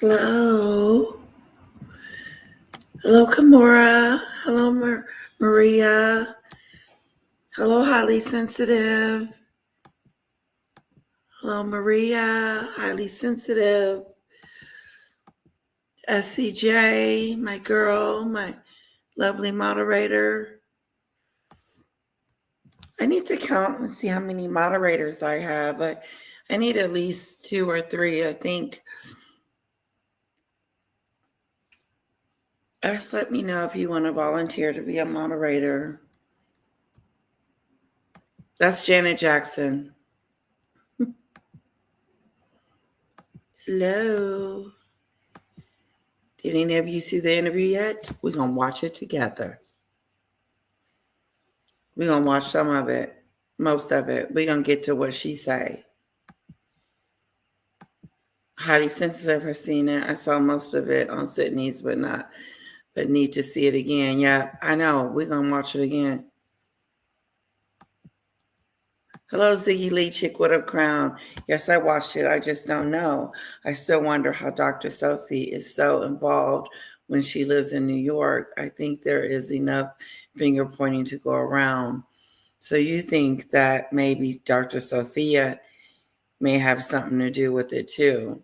Hello. Hello, Kimura. Hello, Maria. Hello, highly sensitive. Hello, Maria. Highly sensitive. SCJ, my girl, my lovely moderator. I need to count and see how many moderators I have. I need at least 2 or 3, I think. Just let me know if you want to volunteer to be a moderator. That's Janet Jackson. Hello. Did any of you see the interview yet? We're going to watch it together. We're going to watch some of it, most of it. We're going to get to what she say. Highly sensitive has seen it. I saw most of it on Sydney's, but need to see it again. Yeah, I know. We're going to watch it again. Hello, Ziggy Lee, Chick with a Crown. Yes, I watched it. I just don't know. I still wonder how Dr. Sophie is so involved when she lives in New York. I think there is enough finger pointing to go around. So you think that maybe Dr. Sophia may have something to do with it too?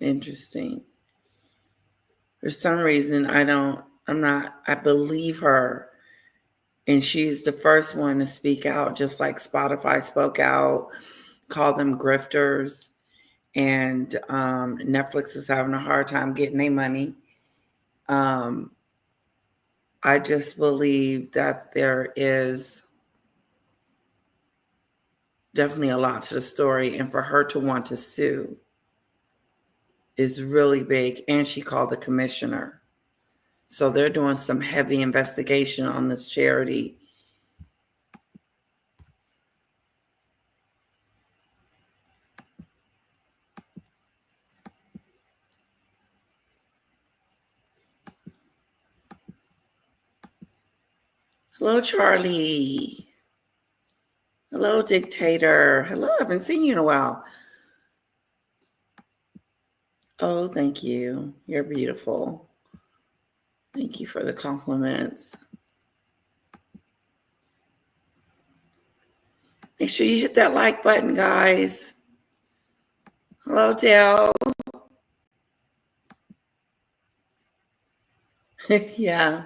Interesting. For some reason, I believe her. And she's the first one to speak out, just like Spotify spoke out, called them grifters. And Netflix is having a hard time getting their money. I just believe that there is definitely a lot to the story. And for her to want to sue is really big. And she called the commissioner. So they're doing some heavy investigation on this charity. Hello, Charlie. Hello, Dictator. Hello, I haven't seen you in a while. Oh, thank you. You're beautiful. Thank you for the compliments. Make sure you hit that like button, guys. Hello, Dale. Yeah.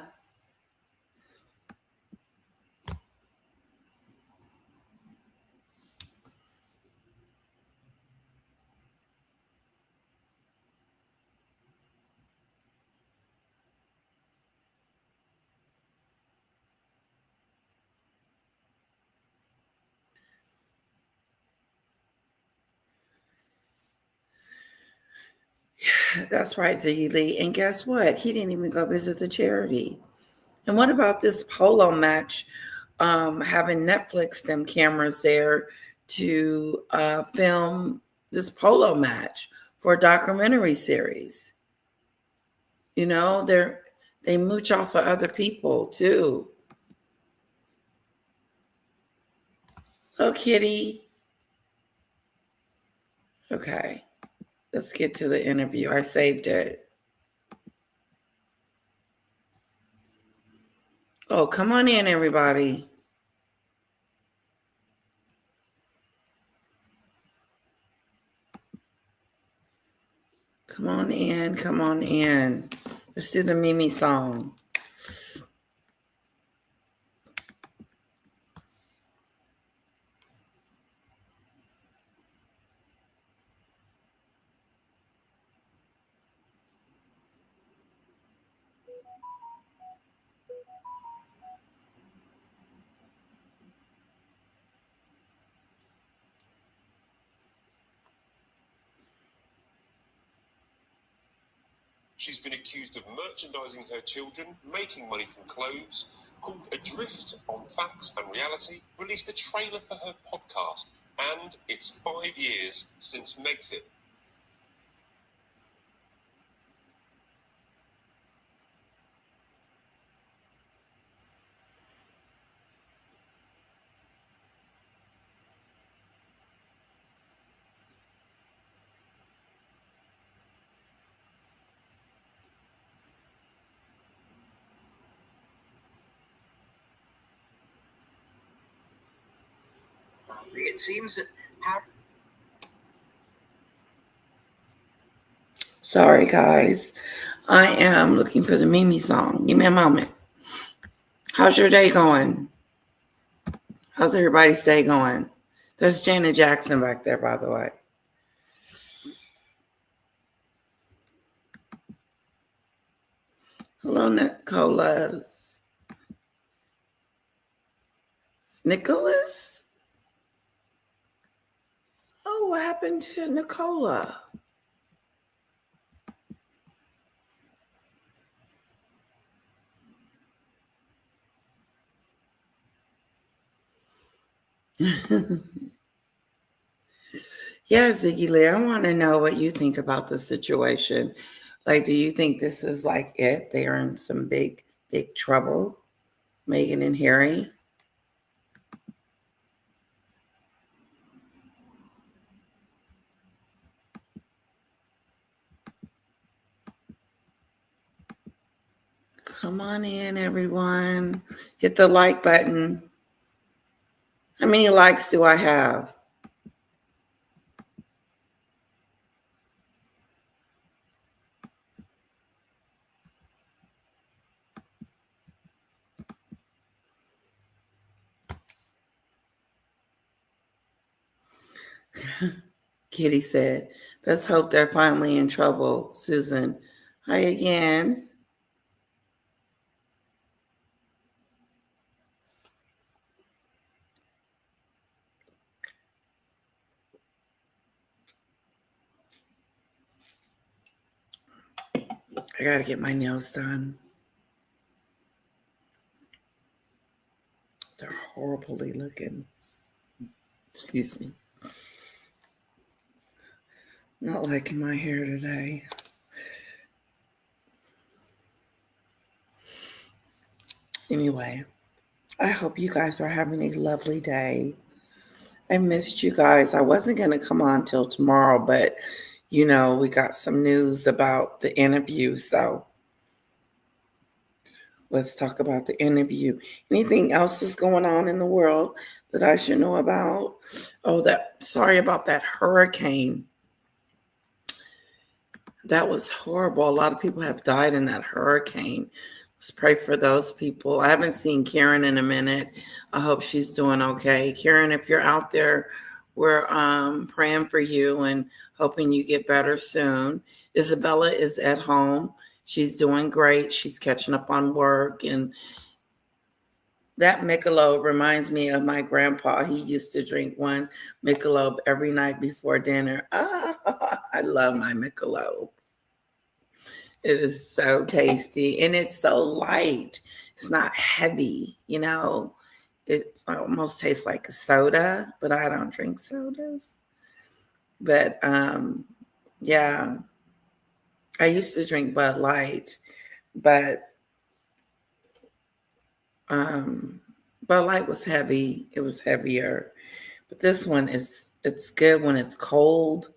That's right, Ziggy Lee. And guess what? He didn't even go visit the charity. And what about this polo match? Having Netflix them cameras there to film this polo match for a documentary series. You know, they mooch off of other people too. Oh, Kitty. Okay, let's get to the interview. I saved it. Oh, come on in, everybody. Come on in, come on in. Let's do the Mimi song. She's been accused of merchandising her children, making money from clothes, called adrift on facts and reality, released a trailer for her podcast, and it's 5 years since Megxit. It seems that Sorry, guys. I am looking for the Mimi song. Give me a moment. How's your day going? How's everybody's day going? That's Janet Jackson back there, by the way. Hello, Nicholas. Nicholas? Oh, what happened to Nicola? Yeah, Ziggy Lee, I want to know what you think about the situation. Like, do you think this is like it? They're in some big, big trouble, Meghan and Harry? Come on in, everyone. Hit the like button. How many likes do I have? Kitty said, let's hope they're finally in trouble. Susan, hi again. I got to get my nails done. They're horribly looking. Excuse me. Not liking my hair today. Anyway, I hope you guys are having a lovely day. I missed you guys. I wasn't going to come on till tomorrow, but we got some news about the interview. So let's talk about the interview. Anything else is going on in the world that I should know about? Oh, sorry about that hurricane. That was horrible. A lot of people have died in that hurricane. Let's pray for those people. I haven't seen Karen in a minute. I hope she's doing okay. Karen, if you're out there, we're praying for you and hoping you get better soon. Isabella is at home. She's doing great. She's catching up on work. And that Michelob reminds me of my grandpa. He used to drink one Michelob every night before dinner. I love my Michelob. It is so tasty and it's so light. It's not heavy, It almost tastes like a soda, but I don't drink sodas. But yeah, I used to drink Bud Light, but Bud Light was heavy. It was heavier. But this one it's good when it's cold,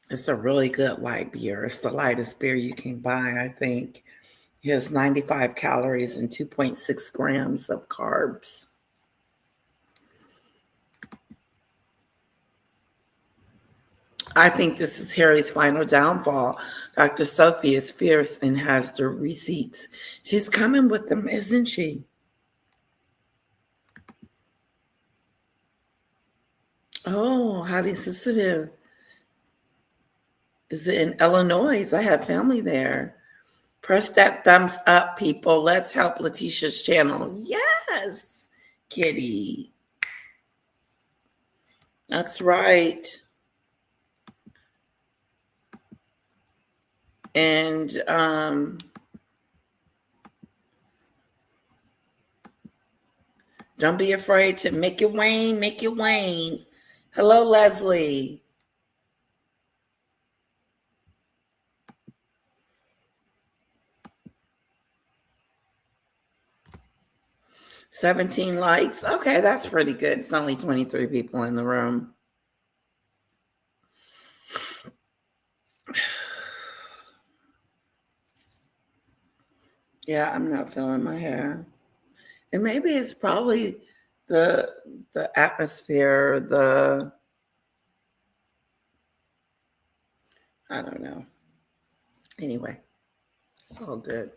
It's a really good light beer. It's the lightest beer you can buy, I think. It has 95 calories and 2.6 grams of carbs. I think this is Harry's final downfall. Dr. Sophie is fierce and has the receipts. She's coming with them, isn't she? Oh, highly sensitive. Is it in Illinois? I have family there. Press that thumbs up, people. Let's help Letitia's channel. Yes, Kitty. That's right. And don't be afraid to make it wane, make it wane. Hello, Leslie. $17 likes. Okay, that's pretty good. It's only 23 people in the room. Yeah, I'm not feeling my hair. And maybe it's probably the atmosphere, I don't know. Anyway, it's all good.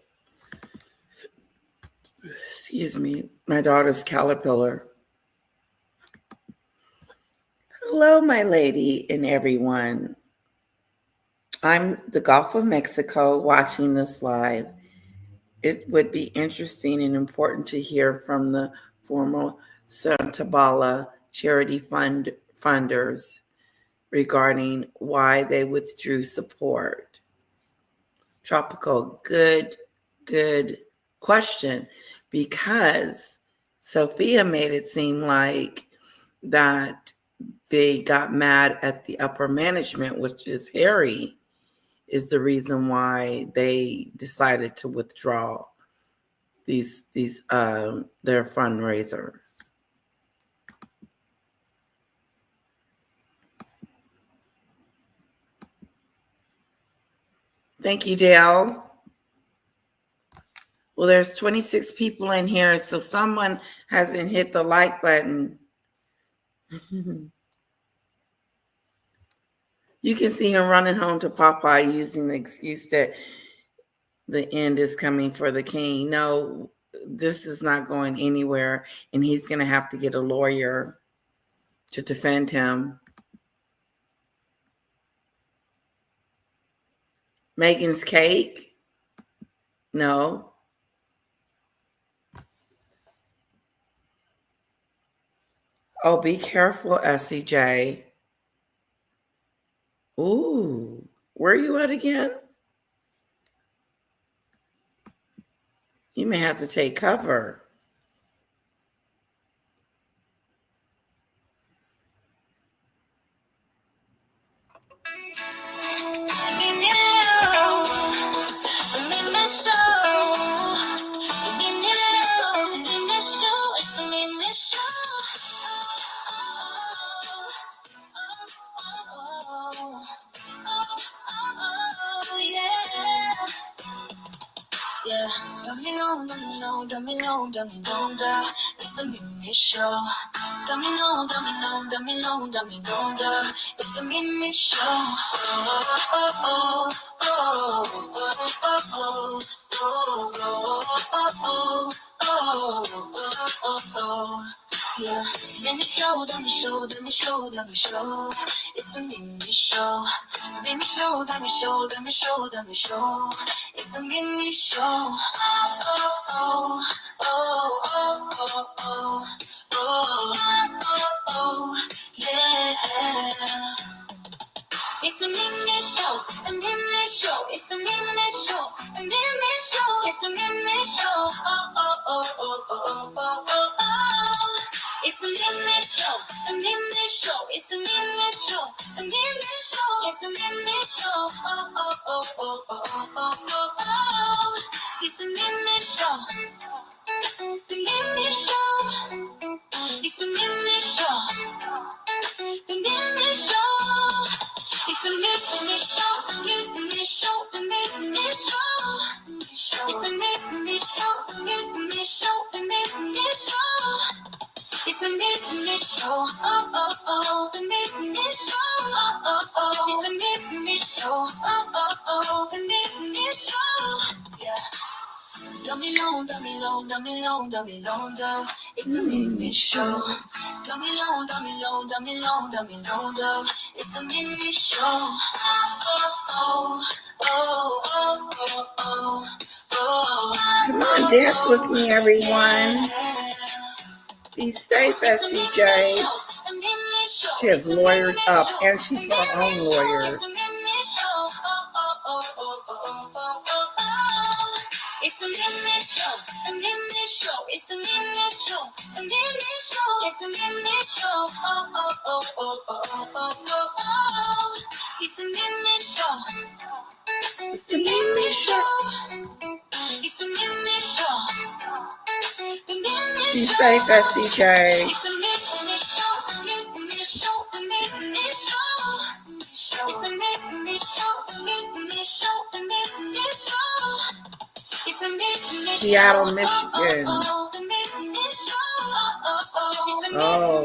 Excuse me. My daughter's caterpillar. Hello, my lady and everyone. I'm the Gulf of Mexico watching this live. It would be interesting and important to hear from the former Santa Bala charity funders regarding why they withdrew support. Tropical, good question, because Sophia made it seem like that they got mad at the upper management, which is Harry, is the reason why they decided to withdraw their fundraiser. Thank you, Dale. Well, there's 26 people in here, so someone hasn't hit the like button. You can see him running home to Popeye using the excuse that the end is coming for the king. No, this is not going anywhere, and he's going to have to get a lawyer to defend him. Meghan's cake? No. Oh, be careful, SCJ. Ooh, where are you at again? You may have to take cover. Yeah, dummy long, dummy long, dummy long, dummy long, it's a mini show. Dummy long, dummy long, dummy long, dummy long, it's a mini show. Oh, oh, oh, oh, oh, oh, oh, oh, oh, oh, yeah. Mini show, dummy show, dummy show, dummy show. It's a mini show. Mini show, dummy show, dummy show, dummy show. It's a mini show. Oh, oh, oh, oh, oh, oh, oh, oh, oh, yeah. It's a mini show, a mini show. It's a mini show, a mini show. It's a mini show. Oh, oh, oh, oh, oh, oh, oh, oh. It's a mini show, a mini show. It's a mini show, a mini show. It's a mini show. Oh, oh, oh, oh, oh, oh, oh, oh. It's a mini show, the mini show. It's a mini show, the mini show. It's a mini show, the mini show, the mini show. It's a mini show, the mini show, the mini show. It's a mini show, oh, oh, oh, the mini show, oh, oh, oh. It's a mini show, oh, oh, oh, the mini show. Yeah. Dummy long, dummy long, dummy long, dummy long, it's a mini show. Dummy long, dummy long, dummy long, dummy long, it's a mini show. Oh, oh, oh, oh, oh, oh, oh. Come on, dance with me, everyone. Be safe, SCJ. She has lawyered up, and she's her own lawyer. It's a mini show, a mini show. It's a mini show, a mini show. It's a mini show. Oh, oh, oh, oh, oh, oh, oh, oh. It's a mini show. It's a mini show. It's a mini show. Be safe, SCJ. It's a mini show, a mini show, a mini show. It's a mini show, a mini show, a mini show. It's a mini Seattle, Michigan. Oh.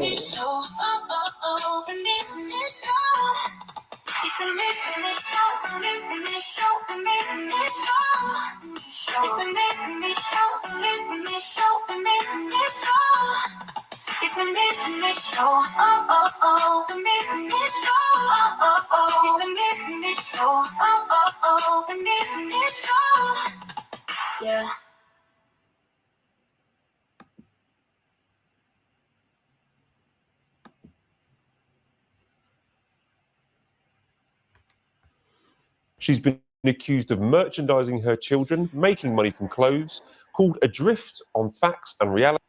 Yeah. She's been accused of merchandising her children, making money from clothes, called adrift on facts and reality.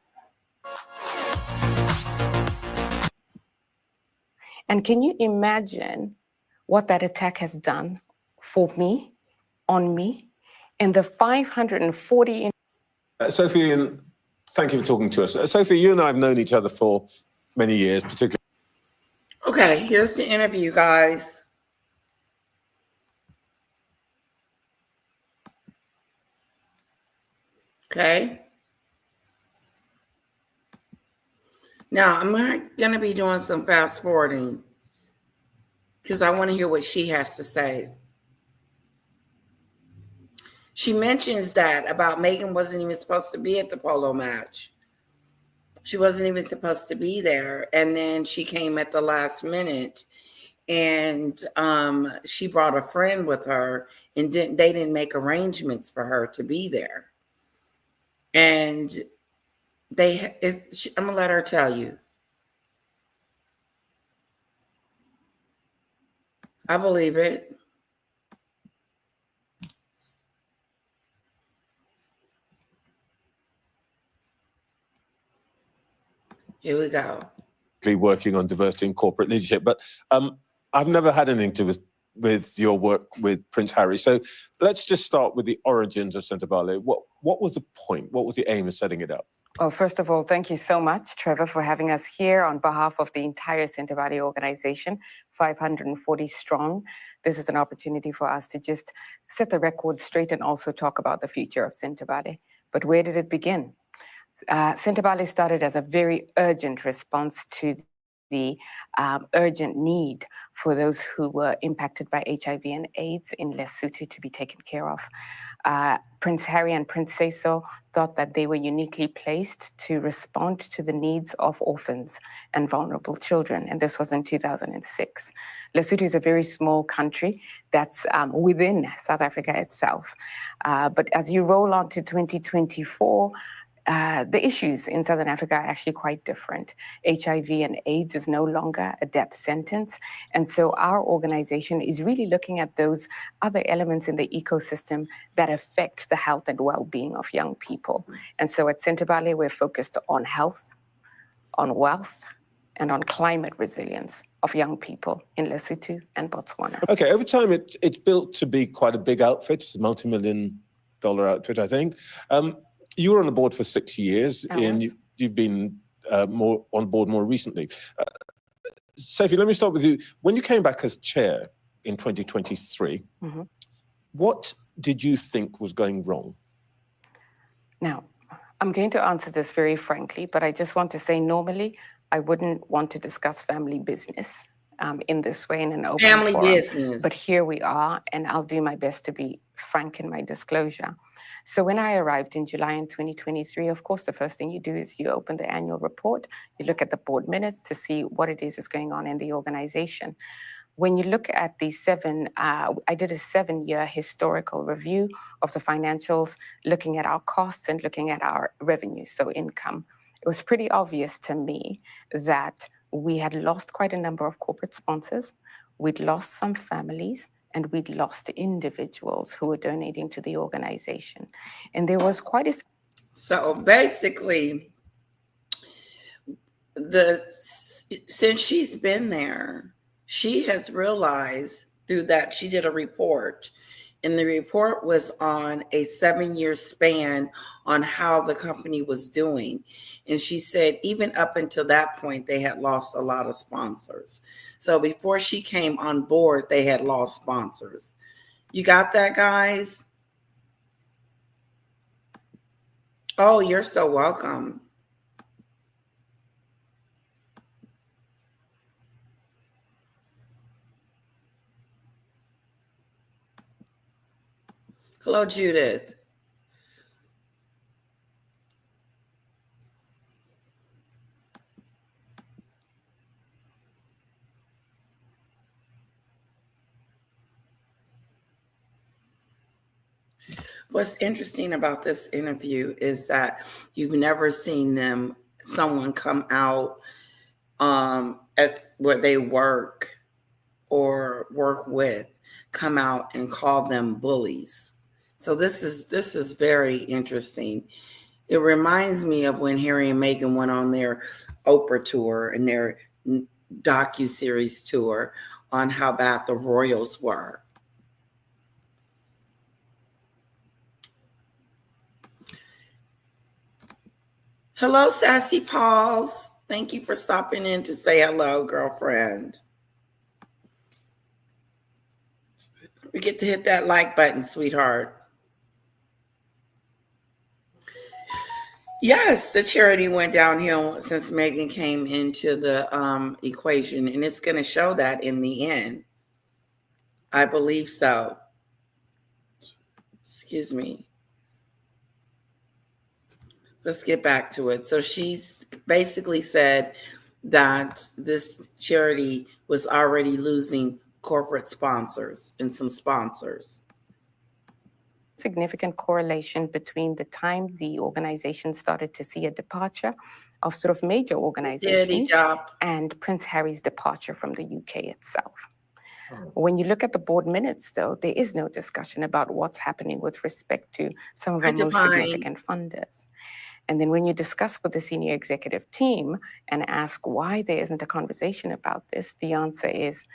And can you imagine what that attack has done for me, on me, and the 540... Sophie, and thank you for talking to us. Sophie, you and I have known each other for many years, particularly. Okay, here's the interview, guys. Okay. Now, I'm going to be doing some fast forwarding because I want to hear what she has to say. She mentions that about Meghan wasn't even supposed to be at the polo match. She wasn't even supposed to be there. And then she came at the last minute, and she brought a friend with her, and they didn't make arrangements for her to be there. And I'm going to let her tell you. I believe it. Here we go. Working on diversity in corporate leadership, but I've never had anything to do with your work with Prince Harry. So let's just start with the origins of Centaurvale. What was the point? What was the aim of setting it up? Well, first of all, thank you so much, Trevor, for having us here on behalf of the entire Centaurvale organization, 540 strong. This is an opportunity for us to just set the record straight and also talk about the future of Centaurvale. But where did it begin? Centaurvale started as a very urgent response to the urgent need for those who were impacted by HIV and AIDS in Lesotho to be taken care of. Prince Harry and Princess thought that they were uniquely placed to respond to the needs of orphans and vulnerable children, and this was in 2006. Lesotho is a very small country that's within South Africa itself. But as you roll on to 2024, the issues in Southern Africa are actually quite different. HIV and AIDS is no longer a death sentence. And so our organization is really looking at those other elements in the ecosystem that affect the health and well-being of young people. And so at Centaurvale, we're focused on health, on wealth, and on climate resilience of young people in Lesotho and Botswana. Okay, over time, it's built to be quite a big outfit. It's a multi-million-dollar outfit, I think. You were on the board for 6 years, and you've been more on board more recently. Sophie, let me start with you. When you came back as chair in 2023, what did you think was going wrong? Now, I'm going to answer this very frankly, but I just want to say normally I wouldn't want to discuss family business in this way in an open family forum. Business. But here we are, and I'll do my best to be frank in my disclosure. So when I arrived in July in 2023, of course, the first thing you do is you open the annual report, you look at the board minutes to see what it is going on in the organization. When you look at the I did a 7-year historical review of the financials, looking at our costs and looking at our revenue, so income. It was pretty obvious to me that we had lost quite a number of corporate sponsors, we'd lost some families, and we'd lost individuals who were donating to the organization. And there was quite a... So basically, since she's been there, she has realized through that she did a report, and the report was on a 7-year span on how the company was doing. And she said even up until that point, they had lost a lot of sponsors. So before she came on board, they had lost sponsors. You got that, guys? Oh, you're so welcome. Hello, Judith. What's interesting about this interview is that you've never seen someone come out at where they work or work with, come out and call them bullies. So this is very interesting. It reminds me of when Harry and Meghan went on their Oprah tour and their docu-series tour on how bad the royals were. Hello, Sassy Pauls. Thank you for stopping in to say hello, girlfriend. We get to hit that like button, sweetheart. Yes, the charity went downhill since Meghan came into the equation, and it's going to show that in the end. I believe so. Excuse me. Let's get back to it. So she's basically said that this charity was already losing corporate sponsors and some sponsors. Significant correlation between the time the organization started to see a departure of sort of major organizations and Prince Harry's departure from the UK itself. When you look at the board minutes, though, there is no discussion about what's happening with respect to some of our most significant funders. And then when you discuss with the senior executive team and ask why there isn't a conversation about this, the answer is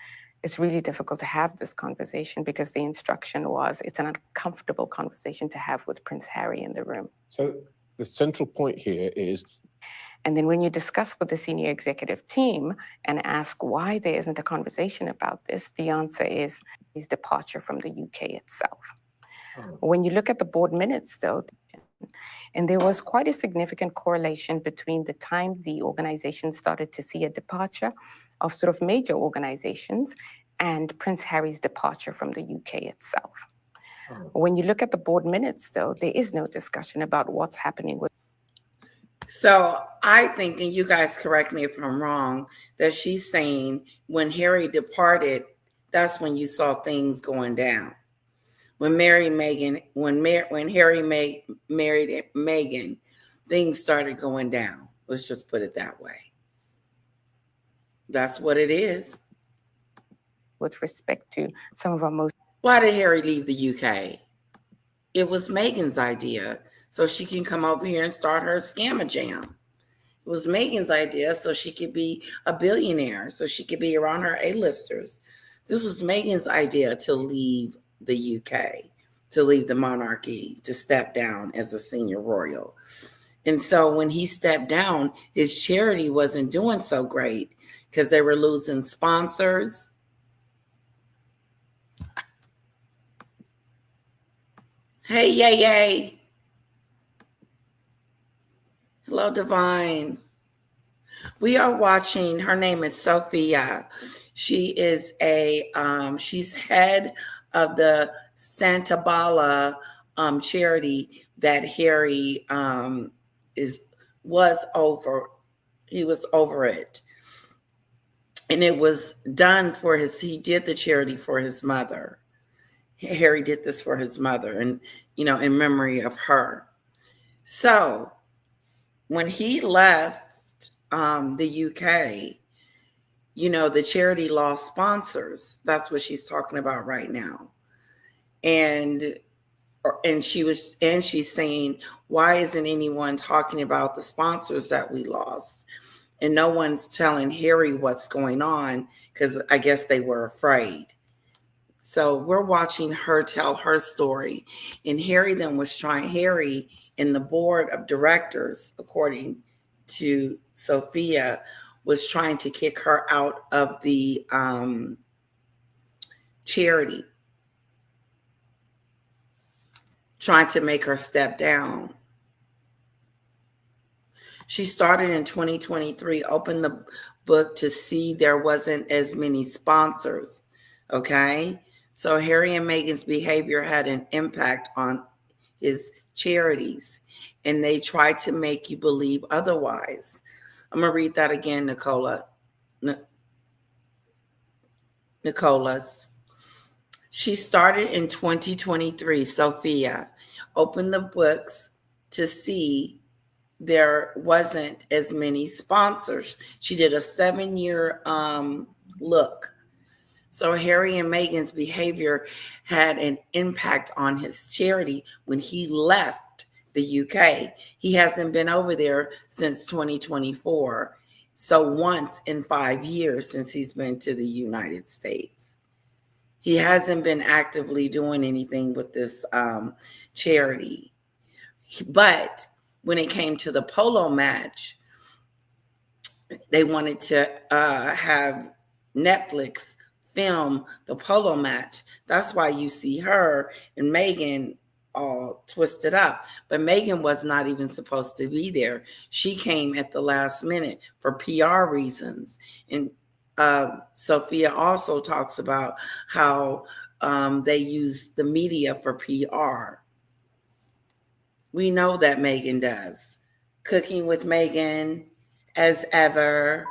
it's really difficult to have this conversation because the instruction was it's an uncomfortable conversation to have with Prince Harry in the room. So the central point here is... And then when you discuss with the senior executive team and ask why there isn't a conversation about this, the answer is his departure from the UK itself. When you look at the board minutes, though, and there was quite a significant correlation between the time the organization started to see a departure of sort of major organizations and Prince Harry's departure from the UK itself. When you look at the board minutes, though, there is no discussion about what's happening with... So I think, and you guys correct me if I'm wrong, that she's saying when Harry departed, that's when you saw things going down. When Harry married Meghan, things started going down. Let's just put it that way. That's what it is. With respect to some of our most... Why did Harry leave the UK? It was Meghan's idea, so she can come over here and start her scamajam. It was Meghan's idea so she could be a billionaire, so she could be around her A-listers. This was Meghan's idea to leave the UK, to leave the monarchy, to step down as a senior royal. And so when he stepped down, his charity wasn't doing so great because they were losing sponsors. Hey, yay. Hello, Divine. We are watching, her name is Sophia. She is she's head of the Santa Bala charity that Harry was over. He was over it. And it was done for he did the charity for his mother. Harry did this for his mother and, in memory of her. So when he left the UK, the charity lost sponsors. That's what she's talking about right now. And she's saying, why isn't anyone talking about the sponsors that we lost? And no one's telling Harry what's going on because I guess they were afraid. So we're watching her tell her story. And Harry in the board of directors, according to Sophia, was trying to kick her out of the charity, trying to make her step down. She started in 2023, opened the book to see there wasn't as many sponsors. Okay. So Harry and Meghan's behavior had an impact on his charities, and they try to make you believe otherwise. I'm going to read that again, Nicola's. She started in 2023, Sophia opened the books to see there wasn't as many sponsors. She did a 7-year look. So Harry and Meghan's behavior had an impact on his charity when he left the UK. He hasn't been over there since 2024. So once in 5 years since he's been to the United States. He hasn't been actively doing anything with this charity. But when it came to the polo match, they wanted to have Netflix film the polo match. That's why you see her and Meghan all twisted up. But Meghan was not even supposed to be there. She came at the last minute for PR reasons. And Sophia also talks about how they use the media for PR. We know that Meghan does. Cooking with Meghan, as ever,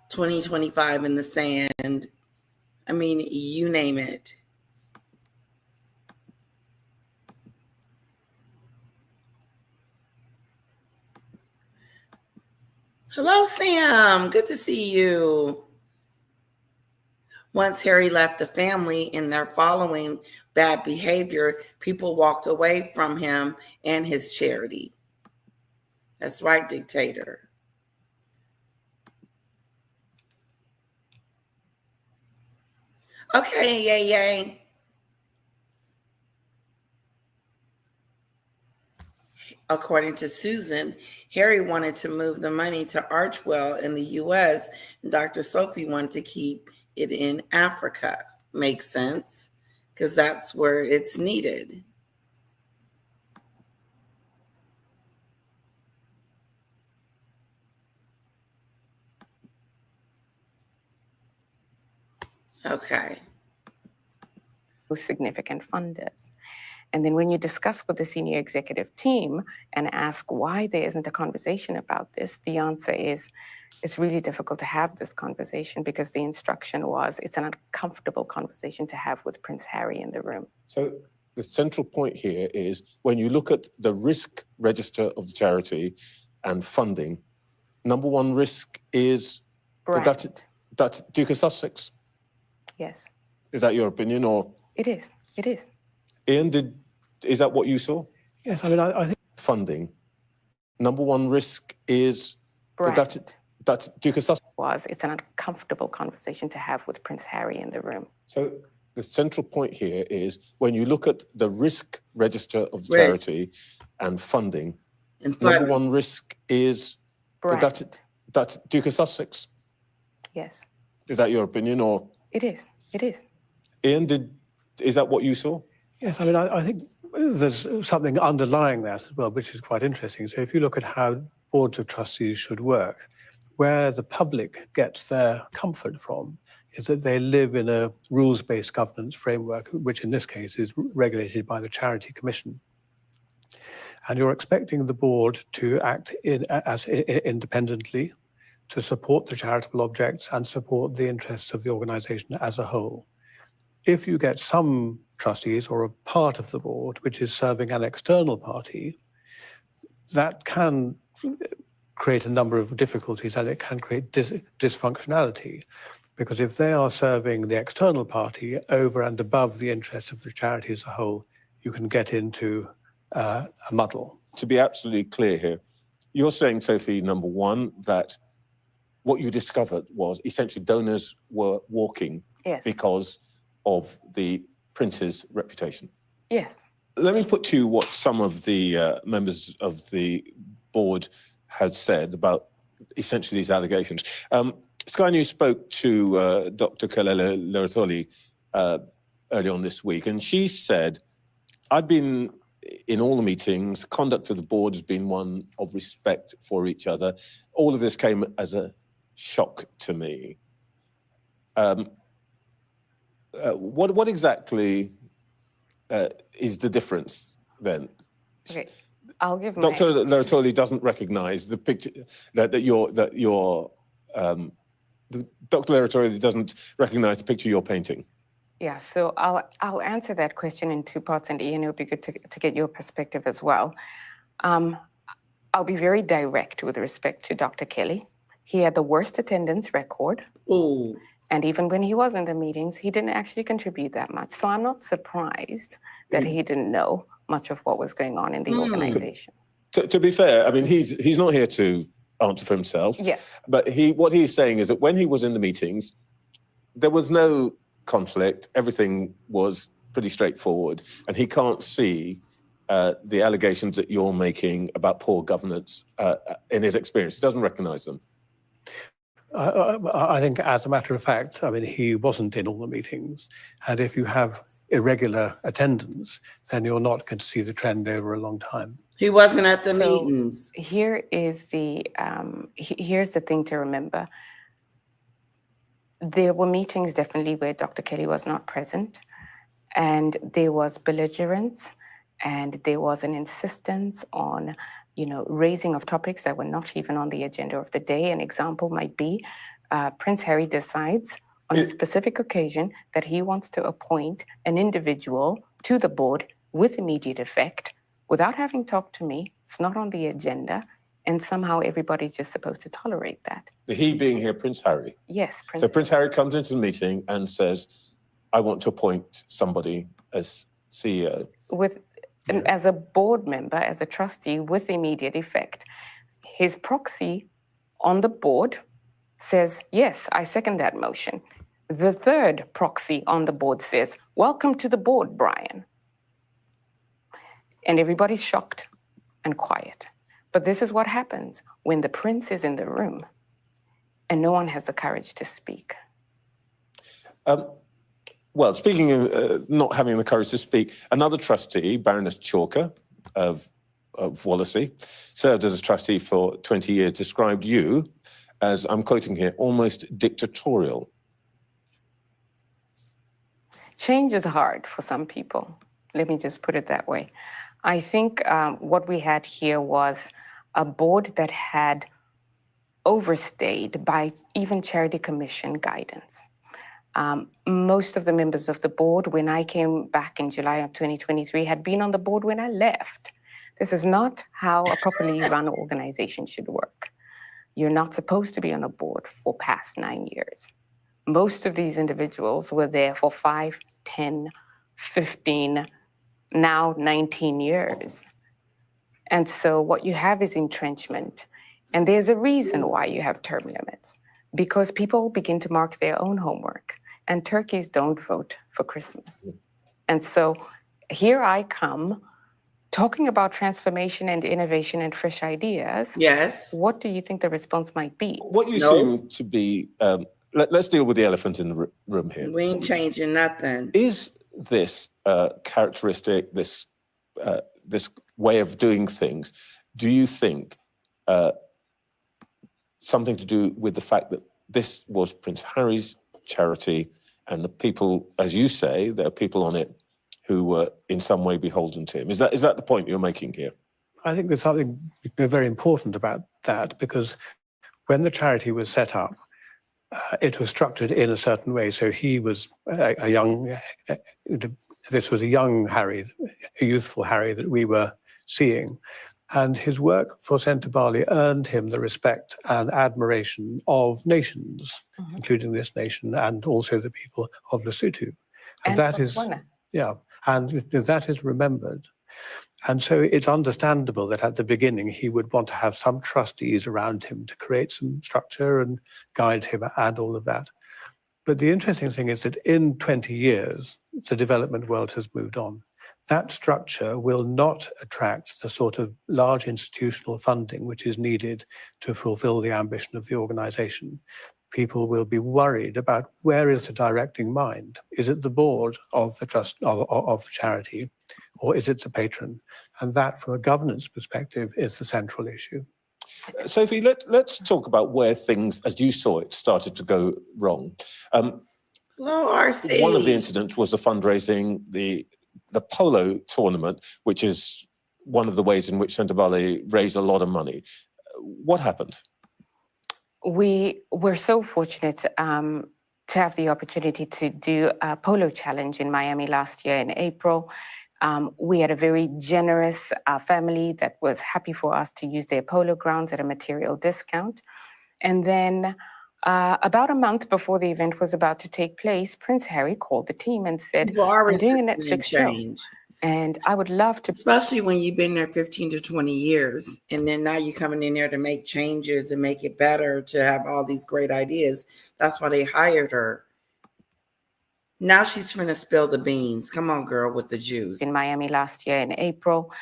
2025 in the sand. I mean, you name it. Hello, Sam. Good to see you. Once Harry left the family and they're following bad behavior, people walked away from him and his charity. That's right, dictator. Okay, yay. According to Susan, Harry wanted to move the money to Archwell in the U.S., and Dr. Sophie wanted to keep it in Africa. Makes sense, because that's where it's needed. Okay. Significant funders. And then when you discuss with the senior executive team and ask why there isn't a conversation about this, the answer is it's really difficult to have this conversation because the instruction was it's an uncomfortable conversation to have with Prince Harry in the room. So the central point here is when you look at the risk register of the charity and funding, number one risk is that's Duke of Sussex. Yes. Is that your opinion, or? It is. It is. Ian, is that what you saw? Yes, I mean, I think funding. Number one risk is that's Duke of Sussex. It's an uncomfortable conversation to have with Prince Harry in the room. So the central point here is when you look at the risk register of the charity and funding, number one risk is that's Duke of Sussex. Yes. Is that your opinion, or? It is. It is. Ian, is that what you saw? Yes, I mean, I think there's something underlying that as well, which is quite interesting. So if you look at how boards of trustees should work, where the public gets their comfort from is that they live in a rules-based governance framework, which in this case is regulated by the Charity Commission. And you're expecting the board to act independently, to support the charitable objects and support the interests of the organisation as a whole. If you get some trustees or a part of the board which is serving an external party, that can create a number of difficulties and it can create dysfunctionality. Because if they are serving the external party over and above the interests of the charity as a whole, you can get into a muddle. To be absolutely clear here, you're saying, Sophie, number one, that what you discovered was essentially donors were walking because of the prince's reputation. Yes. Let me put to you what some of the members of the board had said about essentially these allegations. Sky News spoke to Dr. Kalele Leratoli early on this week, and she said, I'd been in all the meetings. Conduct of the board has been one of respect for each other. All of this came as a shock to me. What exactly is the difference then? Okay, I'll give Dr. Laratoli doesn't recognise the picture Dr. Laratoli doesn't recognise the picture you're painting. Yeah, so I'll answer that question in two parts, and Ian, it would be good to get your perspective as well. I'll be very direct with respect to Dr. Kelly. He had the worst attendance record. Ooh. And even when he was in the meetings, he didn't actually contribute that much. So I'm not surprised that he didn't know much of what was going on in the organization. To be fair, I mean, he's not here to answer for himself. Yes. But what he's saying is that when he was in the meetings, there was no conflict. Everything was pretty straightforward. And he can't see the allegations that you're making about poor governance in his experience. He doesn't recognise them. I think, as a matter of fact, I mean, he wasn't in all the meetings. And if you have irregular attendance, then you're not going to see the trend over a long time. He wasn't at the meetings. Here is here's the thing to remember. There were meetings definitely where Dr. Kelly was not present, and there was belligerence, and there was an insistence on raising of topics that were not even on the agenda of the day. An example might be Prince Harry decides on a specific occasion that he wants to appoint an individual to the board with immediate effect without having talked to me. It's not on the agenda. And somehow everybody's just supposed to tolerate that. He being here, Prince Harry? Yes. Prince Harry comes into the meeting and says, I want to appoint somebody as CEO. And as a board member, as a trustee with immediate effect, his proxy on the board says, yes, I second that motion. The third proxy on the board says, welcome to the board, Brian. And everybody's shocked and quiet. But this is what happens when the prince is in the room and no one has the courage to speak. Well, speaking of not having the courage to speak, another trustee, Baroness Chalker of Wallasey, served as a trustee for 20 years, described you as, I'm quoting here, almost dictatorial. Change is hard for some people. Let me just put it that way. I think what we had here was a board that had overstayed by even Charity Commission guidance. Most of the members of the board, when I came back in July of 2023, had been on the board when I left. This is not how a properly run organization should work. You're not supposed to be on a board for past 9 years. Most of these individuals were there for 5, 10, 15, now 19 years. And so what you have is entrenchment. And there's a reason why you have term limits, because people begin to mark their own homework, and turkeys don't vote for Christmas. And so here I come talking about transformation and innovation and fresh ideas. Yes. What do you think the response might be? What you seem to be, let's deal with the elephant in the room here. We ain't changing nothing. Is this characteristic, this way of doing things, do you think something to do with the fact that this was Prince Harry's charity, and the people, as you say, there are people on it who were in some way beholden to him? Is that the point you're making here? I think there's something very important about that, because when the charity was set up, it was structured in a certain way. So he was this was a young Harry, a youthful Harry that we were seeing. And his work for Centre Bali earned him the respect and admiration of nations, including this nation and also the people of Lesotho. And that is, and that is remembered. And so it's understandable that at the beginning he would want to have some trustees around him to create some structure and guide him and all of that. But the interesting thing is that in 20 years, the development world has moved on. That structure will not attract the sort of large institutional funding which is needed to fulfill the ambition of the organization. people will be worried about where is the directing mind. Is it the board of the trust of the charity, or is it the patron? And that, from a governance perspective, is the central issue. Sophie, let's talk about where things, as you saw it, started to go wrong. Hello, RC. One of the incidents was the fundraising, the polo tournament, which is one of the ways in which Chandauka raised a lot of money. What happened? We were so fortunate to have the opportunity to do a polo challenge in Miami last year in April. We had a very generous family that was happy for us to use their polo grounds at a material discount. And then about a month before the event was about to take place, Prince Harry called the team and said, I'm doing a Netflix show. And I would love to. Especially when you've been there 15 to 20 years. And then now you're coming in there to make changes and make it better, to have all these great ideas. That's why they hired her. Now she's finna spill the beans. Come on, girl, with the juice. In Miami last year in April,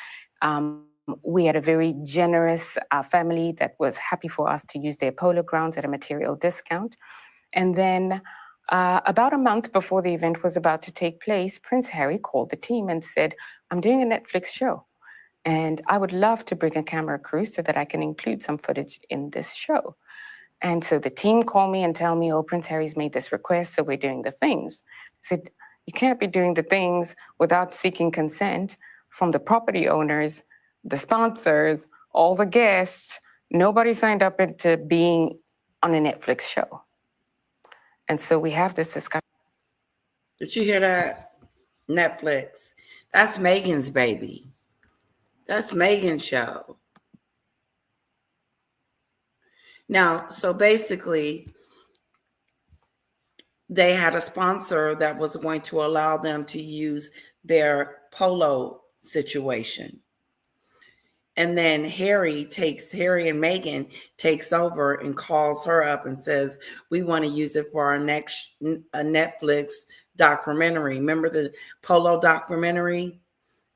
we had a very generous family that was happy for us to use their polo grounds at a material discount. And then about a month before the event was about to take place, Prince Harry called the team and said, I'm doing a Netflix show, and I would love to bring a camera crew so that I can include some footage in this show. And so the team called me and tell me, oh, Prince Harry's made this request, so we're doing the things. I said, you can't be doing the things without seeking consent from the property owners, the sponsors, all the guests. Nobody signed up into being on a Netflix show. And so we have this discussion. Did you hear that? Netflix. That's Meghan's baby. That's Meghan's show. Now, so basically, they had a sponsor that was going to allow them to use their polo situation. And then Harry and Meghan takes over and calls her up and says, we want to use it for our next Netflix documentary. Remember the polo documentary?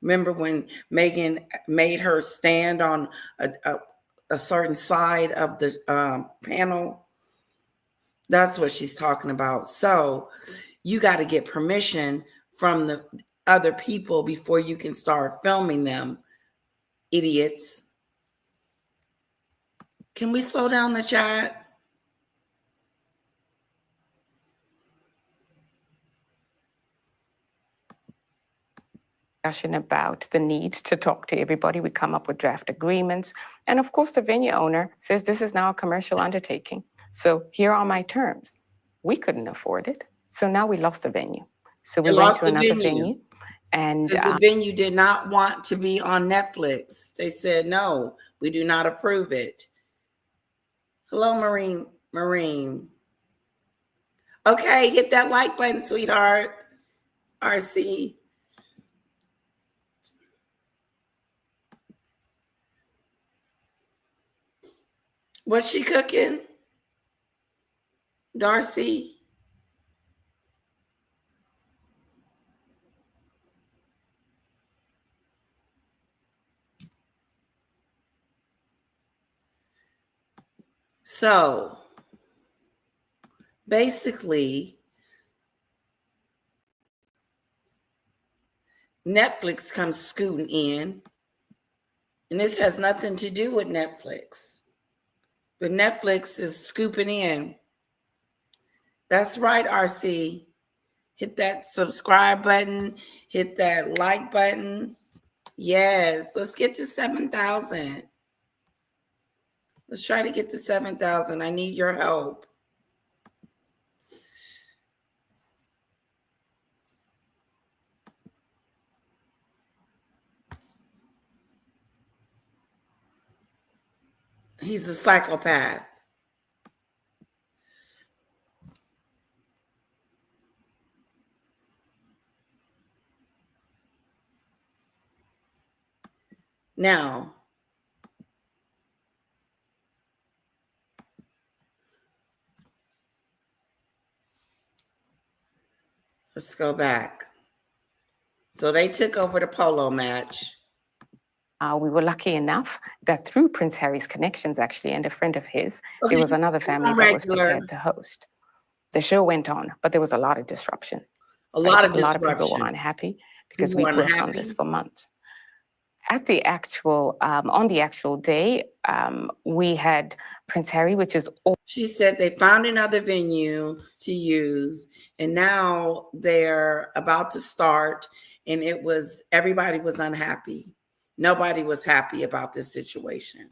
Remember when Meghan made her stand on a certain side of the panel? That's what she's talking about. So you got to get permission from the other people before you can start filming them. Idiots. Can we slow down the chat? About the need to talk to everybody. We come up with draft agreements. And of course, the venue owner says this is now a commercial undertaking. So here are my terms. We couldn't afford it. So now we lost the venue. So we went to another venue. And the venue did not want to be on Netflix. They said, no, we do not approve it. Hello, Marine. Okay, hit that like button, sweetheart. RC. What's she cooking? Darcy? So basically, Netflix comes scooting in, and this has nothing to do with Netflix, but Netflix is scooping in. That's right, RC. Hit that subscribe button, hit that like button. Yes, let's get to 7,000. Let's try to get to 7,000. I need your help. He's a psychopath. Now, let's go back. So they took over the polo match. We were lucky enough that through Prince Harry's connections, actually, and a friend of his, there was another family that was prepared to host. The show went on, but there was a lot of disruption. A lot of people were unhappy because we worked on this for months. At the actual, on the actual day, we had Prince Harry, which is all. She said they found another venue to use, and now they're about to start, and everybody was unhappy. Nobody was happy about this situation.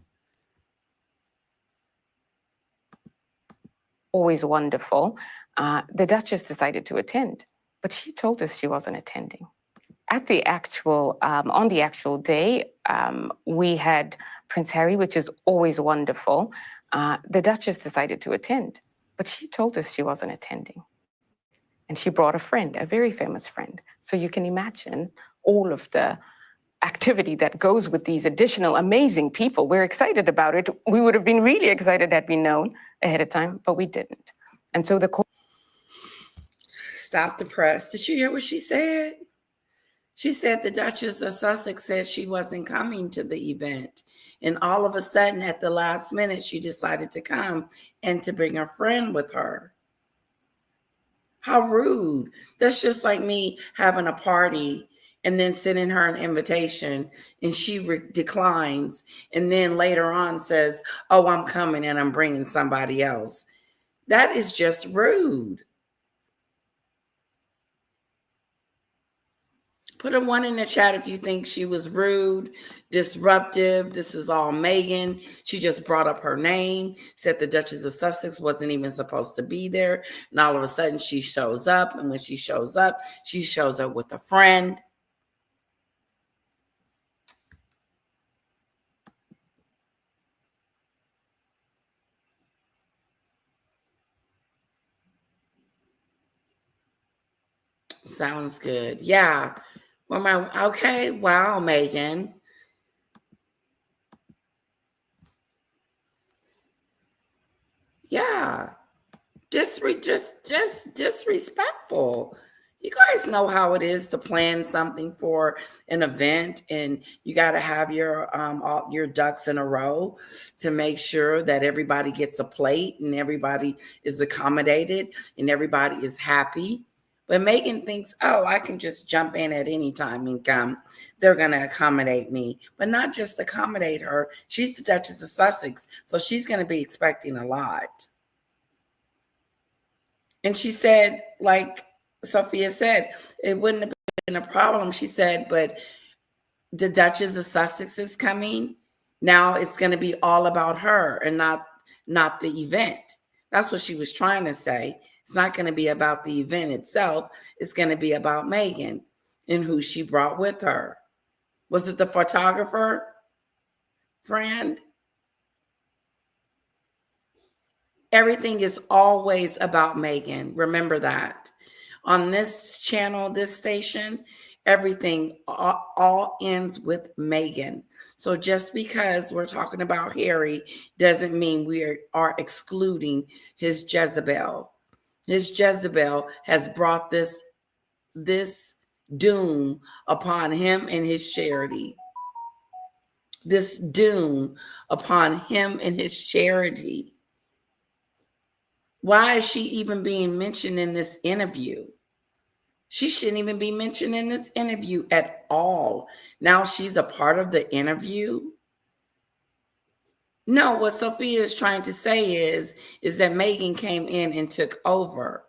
Always wonderful. The Duchess decided to attend, but she told us she wasn't attending. At the actual, on the actual day, we had Prince Harry, which is always wonderful. The Duchess decided to attend, but she told us she wasn't attending. And she brought a friend, a very famous friend. So you can imagine all of the activity that goes with these additional amazing people. We're excited about it. We would have been really excited had we known ahead of time, but we didn't. And so Stop the press. Did you hear what she said? She said the Duchess of Sussex said she wasn't coming to the event. And all of a sudden, at the last minute, she decided to come and to bring a friend with her. How rude. That's just like me having a party and then sending her an invitation and she declines. And then later on says, oh, I'm coming and I'm bringing somebody else. That is just rude. Put a 1 in the chat if you think she was rude, disruptive. This is all Meghan. She just brought up her name, said the Duchess of Sussex wasn't even supposed to be there. And all of a sudden she shows up. And when she shows up with a friend. Sounds good. Yeah. Okay. Wow, Meghan. Yeah. Just disrespectful. You guys know how it is to plan something for an event, and you got to have all your ducks in a row to make sure that everybody gets a plate and everybody is accommodated and everybody is happy. But Meghan thinks, oh, I can just jump in at any time and come. They're going to accommodate me. But not just accommodate her. She's the Duchess of Sussex, so she's going to be expecting a lot. And she said, like Sophia said, it wouldn't have been a problem. She said, but the Duchess of Sussex is coming. Now it's going to be all about her and not the event. That's what she was trying to say. It's not going to be about the event itself. It's going to be about Meghan and who she brought with her. Was it the photographer friend? Everything is always about Meghan. Remember that. On this channel, this station, everything all ends with Meghan. So just because we're talking about Harry doesn't mean we are excluding his Jezebel. His Jezebel has brought this doom upon him and his charity. This doom upon him and his charity. Why is she even being mentioned in this interview? She shouldn't even be mentioned in this interview at all. Now she's a part of the interview. No, what Sophia is trying to say is that Meghan came in and took over.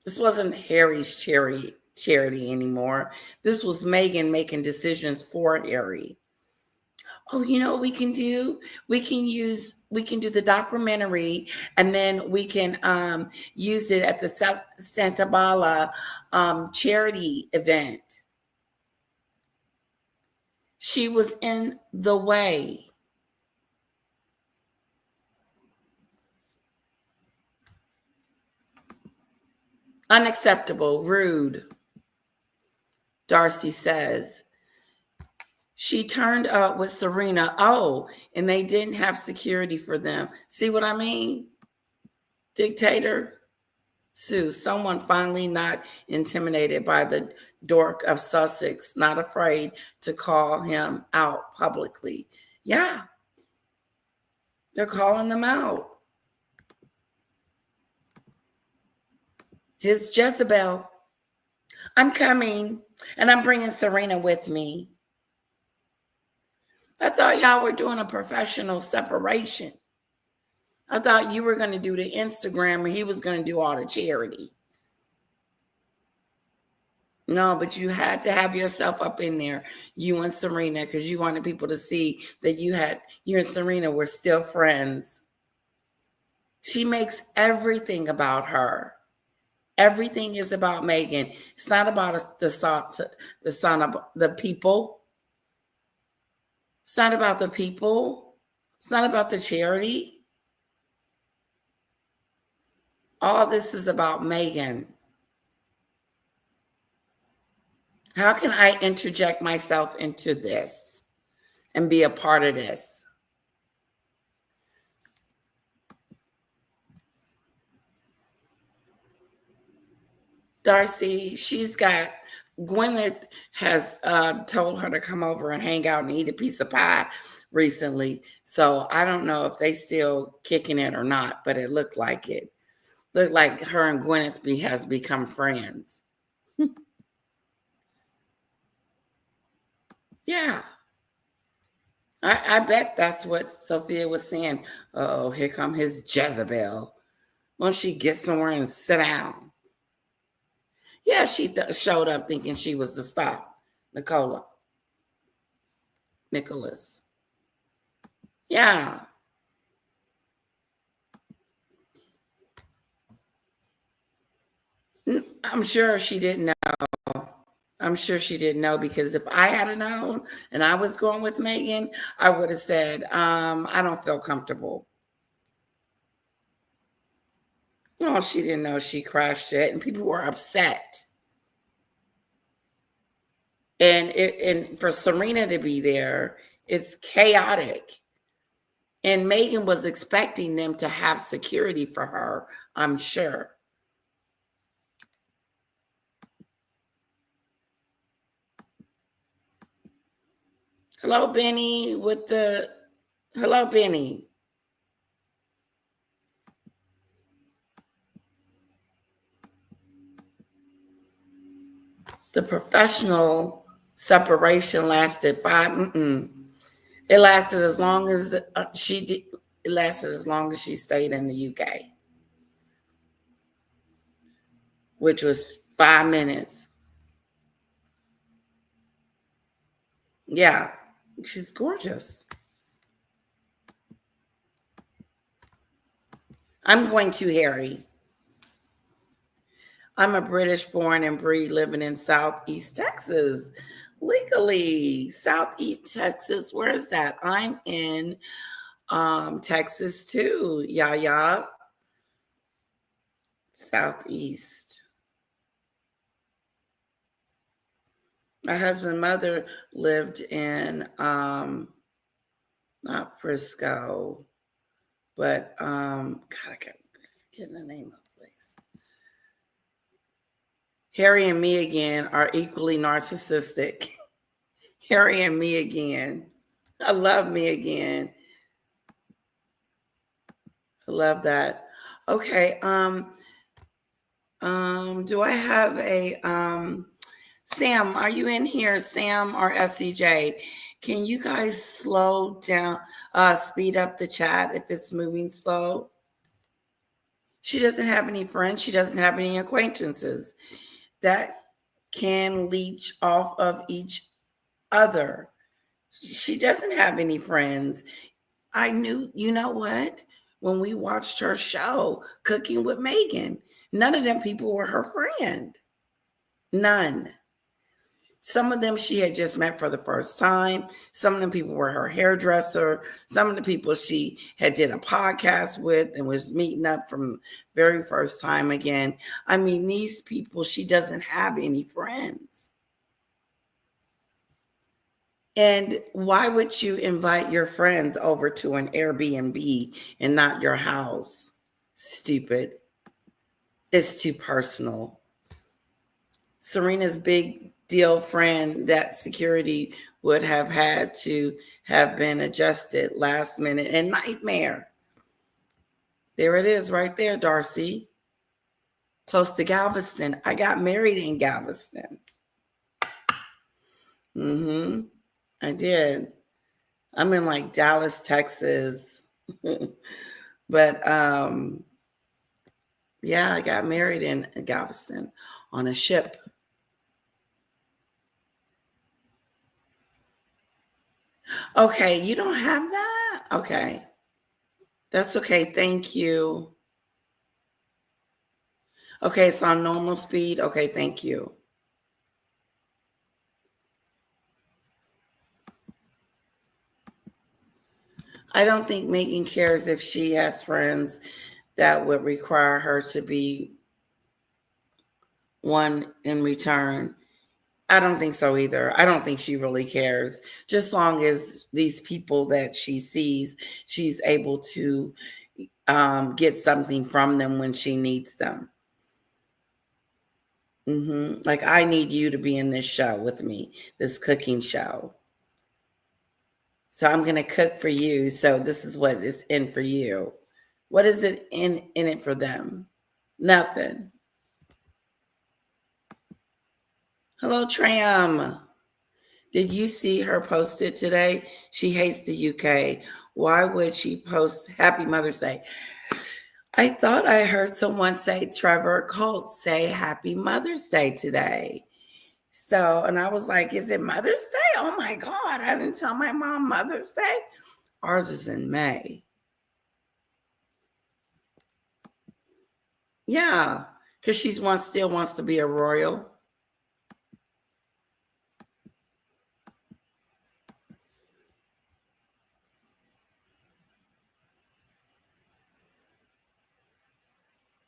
This wasn't Harry's charity anymore. This was Meghan making decisions for Harry. Oh, you know what we can do? We can do the documentary, and then we can use it at the Santa Bala charity event. She was in the way. Unacceptable, rude, Darcy says. She turned up with Serena. Oh, and they didn't have security for them. See what I mean? Dictator. Sue, someone finally not intimidated by the Dork of Sussex, not afraid to call him out publicly. Yeah, they're calling them out. His Jezebel. I'm coming, and I'm bringing Serena with me. I thought y'all were doing a professional separation. I thought you were going to do the Instagram and he was going to do all the charity. No, but you had to have yourself up in there, you and Serena, because you wanted people to see that you and Serena were still friends. She makes everything about her. Everything is about Meghan. It's not about the son of the people. It's not about the people. It's not about the charity. All this is about Meghan. How can I interject myself into this and be a part of this? Darcy, Gwyneth has told her to come over and hang out and eat a piece of pie recently. So I don't know if they still kicking it or not, but it looked like it. Looked like her and Gwyneth has become friends. Yeah. I bet that's what Sophia was saying. Oh, here come his Jezebel. Won't she get somewhere and sit down? Yeah, she showed up thinking she was the star. Nicholas. Yeah. I'm sure she didn't know. I'm sure she didn't know, because if I had known and I was going with Meghan, I would have said, I don't feel comfortable. No, she didn't know she crashed it, and people were upset. And for Serena to be there, it's chaotic. And Meghan was expecting them to have security for her, I'm sure. Hello, Benny, hello, Benny. The professional separation lasted It lasted as long as It lasted as long as she stayed in the UK, which was 5 minutes. Yeah, she's gorgeous. I'm going to Harry. I'm a British born and bred living in Southeast Texas. Legally, Southeast Texas. Where is that? I'm in Texas too. Yeah. Southeast. My husband's mother lived in not Frisco, but God, I can't forget the name of the place. Harry and me again are equally narcissistic. Harry and me again. I love me again. I love that. Okay. Do I have a Sam, are you in here? Sam or SCJ? Can you guys slow down, speed up the chat if it's moving slow? She doesn't have any friends. She doesn't have any acquaintances that can leech off of each other. She doesn't have any friends. I knew, you know what? When we watched her show, Cooking with Meghan, none of them people were her friend. None. Some of them she had just met for the first time. Some of them people were her hairdresser. Some of the people she had did a podcast with and was meeting up from very first time again. I mean, these people, she doesn't have any friends. And why would you invite your friends over to an Airbnb and not your house? Stupid. It's too personal. Serena's big deal friend, that security would have had to have been adjusted last minute and nightmare. There it is right there, Darcy. Close to Galveston. I got married in Galveston. I did. I'm in like Dallas, Texas. But yeah, I got married in Galveston on a ship. Okay, you don't have that? Okay. That's okay. Thank you. Okay, it's on normal speed. Okay, thank you. I don't think Meghan cares if she has friends that would require her to be one in return. I don't think so either. I don't think she really cares. Just long as these people that she sees, she's able to get something from them when she needs them. Like, I need you to be in this show with me, this cooking show. So I'm going to cook for you. So this is what is in for you. What is it in it for them? Nothing. Hello, Tram. Did you see her post it today? She hates the UK. Why would she post Happy Mother's Day? I thought I heard someone say, Trevor Colt say Happy Mother's Day today. So, and I was like, is it Mother's Day? Oh my God, I didn't tell my mom Mother's Day. Ours is in May. Yeah, because she still wants to be a royal.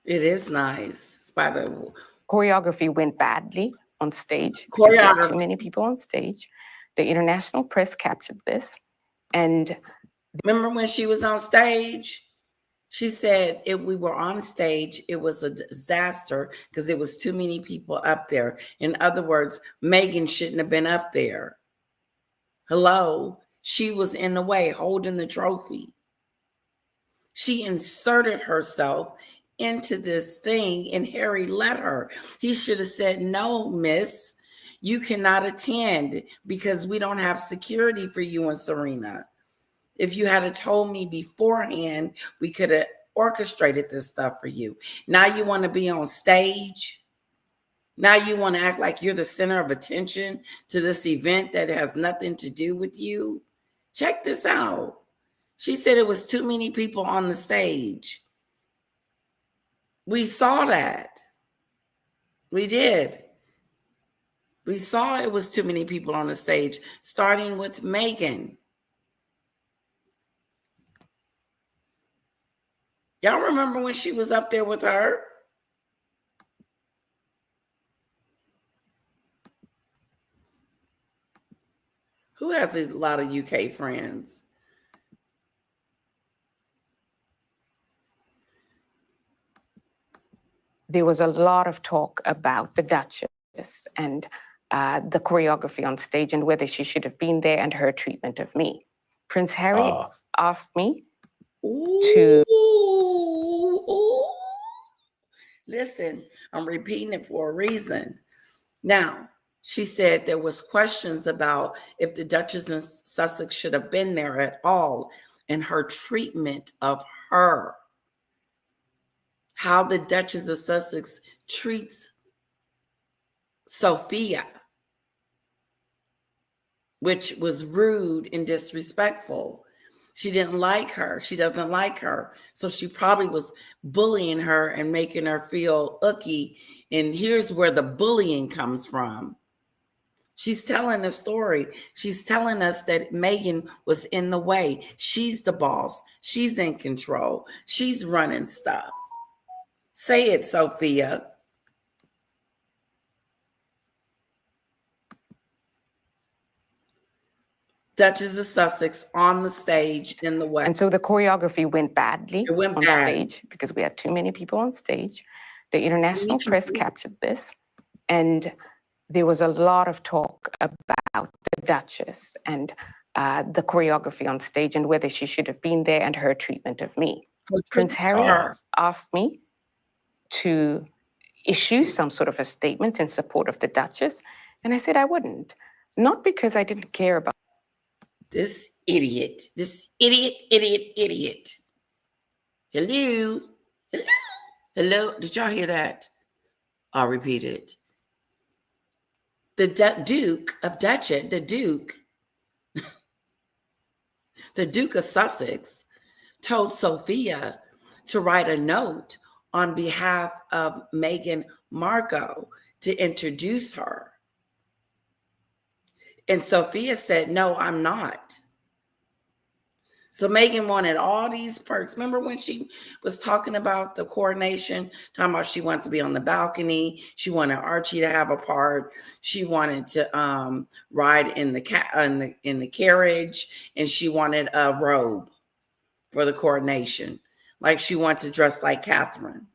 It is nice. By the choreography went badly on stage. Because there were too many people on stage. The international press captured this. And remember when she was on stage? She said if we were on stage, it was a disaster because it was too many people up there. In other words, Meghan shouldn't have been up there. Hello? She was in the way holding the trophy. She inserted herself into this thing and Harry let her. He should have said, no, miss, you cannot attend because we don't have security for you and Serena. If you had told me beforehand, we could have orchestrated this stuff for you. Now you want to be on stage. Now you want to act like you're the center of attention to this event that has nothing to do with you. Check this out. She said it was too many people on the stage. We saw that. We did. We saw it was too many people on the stage, starting with Meghan. Y'all remember when she was up there with her? Who has a lot of UK friends? there was a lot of talk about the Duchess and the choreography on stage and whether she should have been there and her treatment of me. Prince Harry asked me to... Listen, I'm repeating it for a reason. Now, she said there was questions about if the Duchess of Sussex should have been there at all and her treatment of her. How the Duchess of Sussex treats Sophia, which was rude and disrespectful. She didn't like her. She doesn't like her. So she probably was bullying her and making her feel icky. And here's where the bullying comes from. She's telling a story. She's telling us that Meghan was in the way. She's the boss. She's in control. She's running stuff. Say it, Sophia. Duchess of Sussex on the stage in the way. And so the choreography went badly on stage because we had too many people on stage. The international press captured this. And there was a lot of talk about the Duchess and the choreography on stage and whether she should have been there and her treatment of me. Prince Harry asked me to issue some sort of a statement in support of the Duchess, and I said I wouldn't. Not because I didn't care about this idiot. Hello. Hello. Did y'all hear that? I'll repeat it. The Duke of Datchet, the Duke of Sussex, told Sophia to write a note on behalf of Meghan Markle to introduce her. And Sophia said, no, I'm not. So Meghan wanted all these perks. Remember when she was talking about the coronation, talking about she wanted to be on the balcony. She wanted Archie to have a part. She wanted to ride in the carriage, and she wanted a robe for the coronation. Like she wanted to dress like Catherine.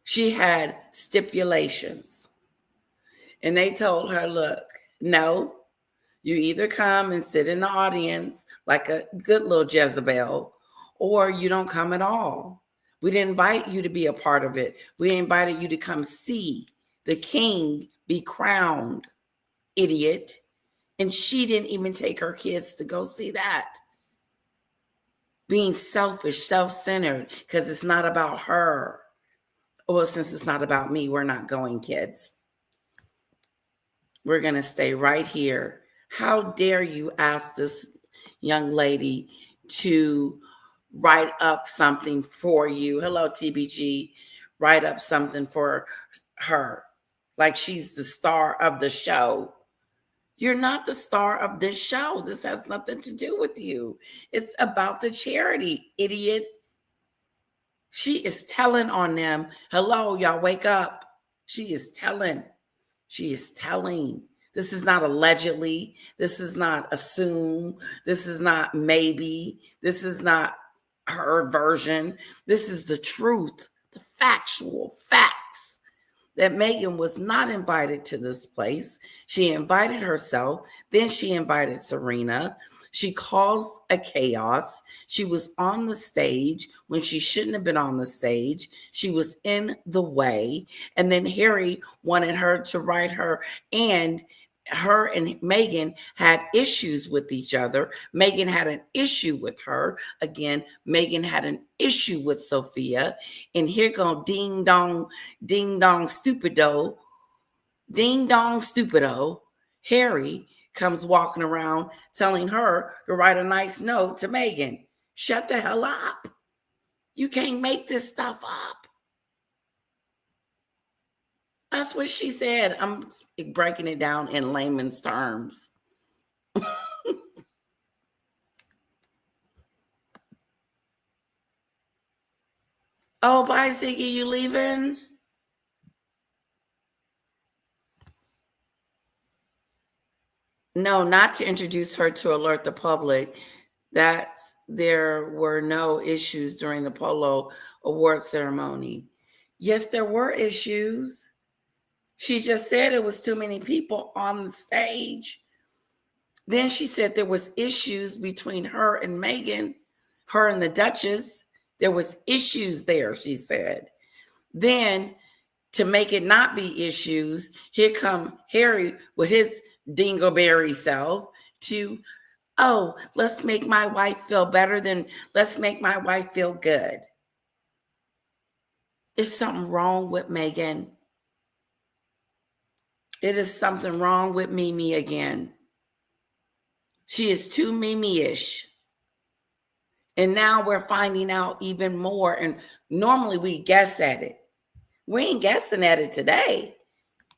She had stipulations. And they told her, look, no, you either come and sit in the audience like a good little Jezebel, or you don't come at all. We didn't invite you to be a part of it. We invited you to come see the king be crowned, idiot. And she didn't even take her kids to go see that. Being selfish, self-centered, because it's not about her. Well, since it's not about me, we're not going, kids. We're going to stay right here. How dare you ask this young lady to write up something for you? Hello, TBG. Write up something for her. Like she's the star of the show. You're not the star of this show. This has nothing to do with you. It's about the charity, idiot. She is telling on them. Hello, y'all wake up. She is telling. She is telling. This is not allegedly. This is not assume. This is not maybe. This is not her version. This is the truth, the factual facts that Meghan was not invited to this place. She invited herself. Then she invited Serena. She caused a chaos. She was on the stage when she shouldn't have been on the stage. She was in the way. And then Harry wanted her to write her, and her and Meghan had issues with each other. Meghan had an issue with her. Again, Meghan had an issue with Sophia. And here go ding dong stupido. Ding dong stupido. Harry comes walking around telling her to write a nice note to Meghan. Shut the hell up. You can't make this stuff up. That's what she said. I'm breaking it down in layman's terms. Oh, bye, Ziggy. You leaving? No, not to introduce her to alert the public that there were no issues during the polo award ceremony. Yes, there were issues. She just said it was too many people on the stage. Then she said there was issues between her and Meghan, her and the Duchess. There was issues there, she said. Then to make it not be issues, here come Harry with his dingleberry self to, oh, let's make my wife feel better than let's make my wife feel good. Is something wrong with Meghan? It is something wrong with Mimi again. She is too Mimi-ish. And now we're finding out even more. And normally we guess at it. We ain't guessing at it today.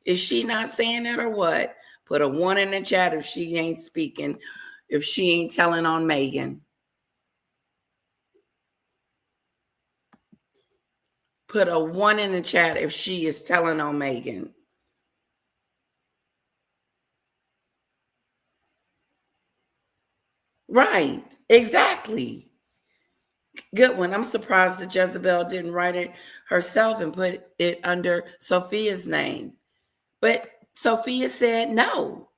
Is she not saying it or what? Put a 1 in the chat if she ain't speaking, if she ain't telling on Meghan. Put a 1 in the chat if she is telling on Meghan. Right, exactly. Good one. I'm surprised that Jezebel didn't write it herself and put it under Sophia's name. But Sophia said no.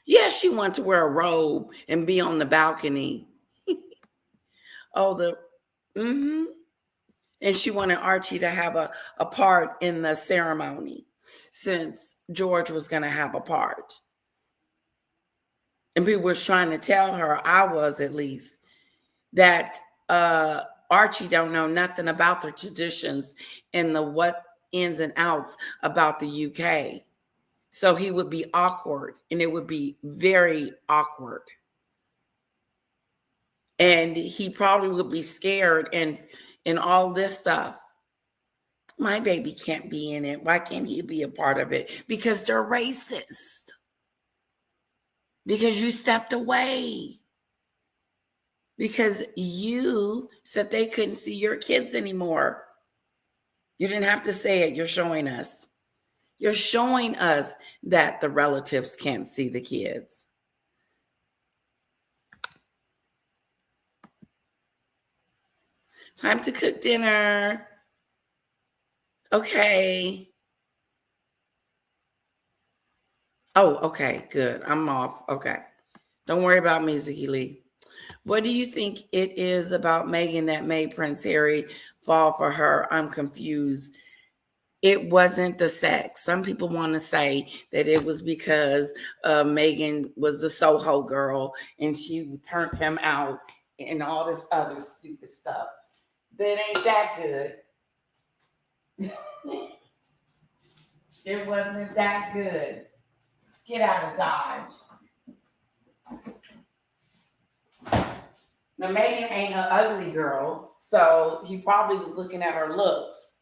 Yeah, she wanted to wear a robe and be on the balcony. And she wanted Archie to have a part in the ceremony since George was going to have a part. And people were trying to tell her, I was at least, that Archie don't know nothing about the traditions and the what ins and outs about the UK. So he would be awkward, and it would be very awkward. And he probably would be scared and all this stuff. My baby can't be in it. Why can't he be a part of it? Because they're racist. Because you stepped away. Because you said they couldn't see your kids anymore. You didn't have to say it. You're showing us. You're showing us that the relatives can't see the kids. Time to cook dinner. Okay. Oh, okay, good. I'm off. Okay. Don't worry about me, Ziggy Lee. What do you think it is about Meghan that made Prince Harry fall for her? I'm confused. It wasn't the sex. Some people want to say that it was because Meghan was the Soho girl and she turned him out and all this other stupid stuff. That ain't that good. It wasn't that good. Get out of Dodge. Now, Meghan ain't an ugly girl, so he probably was looking at her looks.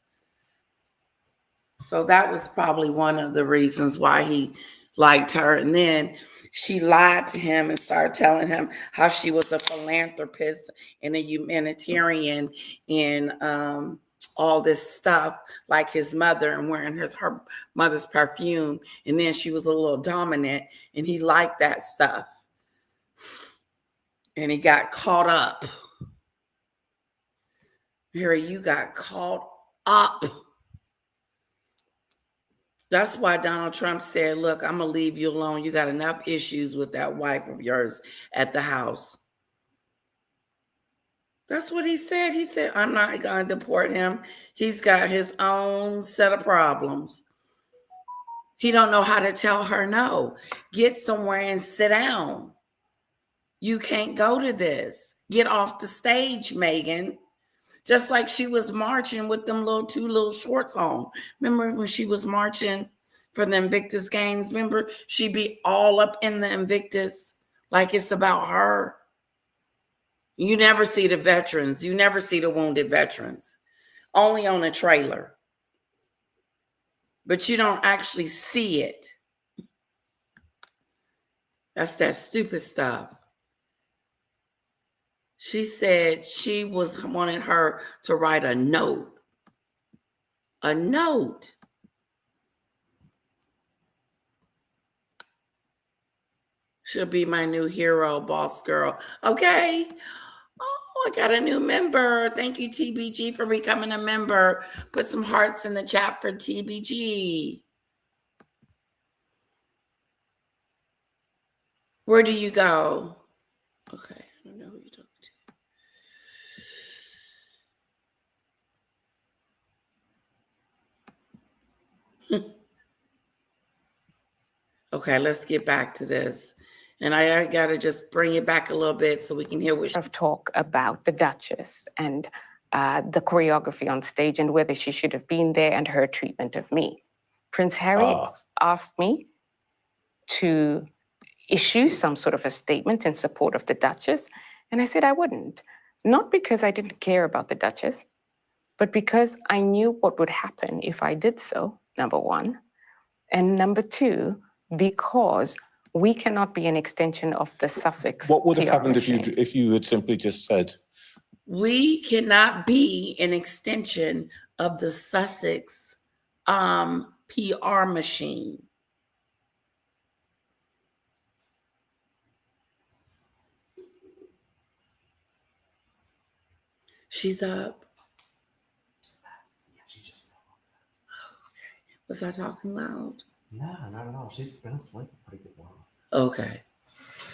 So that was probably one of the reasons why he liked her. And then she lied to him and started telling him how she was a philanthropist and a humanitarian and all this stuff, like his mother, and wearing her mother's perfume. And then she was a little dominant, and he liked that stuff. And he got caught up. Harry, you got caught up. That's why Donald Trump said, look, I'm going to leave you alone. You got enough issues with that wife of yours at the house. That's what he said. He said, I'm not going to deport him. He's got his own set of problems. He don't know how to tell her no. Get somewhere and sit down. You can't go to this. Get off the stage, Meghan. Just like she was marching with them two little shorts on. Remember when she was marching for the Invictus Games? Remember, she'd be all up in the Invictus like it's about her. You never see the veterans. You never see the wounded veterans. Only on a trailer. But you don't actually see it. That's that stupid stuff. She said she wanted her to write a note. A note. She'll be my new hero, boss girl. Okay. Oh, I got a new member. Thank you, TBG, for becoming a member. Put some hearts in the chat for TBG. Where do you go? Okay, I don't know who you're talking to. Okay, let's get back to this. And I got to just bring it back a little bit so we can hear what of talk about the Duchess and the choreography on stage and whether she should have been there and her treatment of me. Prince Harry asked me to issue some sort of a statement in support of the Duchess, and I said I wouldn't. Not because I didn't care about the Duchess, but because I knew what would happen if I did so, number one. And number two, because we cannot be an extension of the Sussex. What would have PR happened machine. if you had simply just said? We cannot be an extension of the Sussex PR machine. She's up. Yeah, she just. Was I talking loud? No, not at all. She's been asleep a pretty good while. Okay.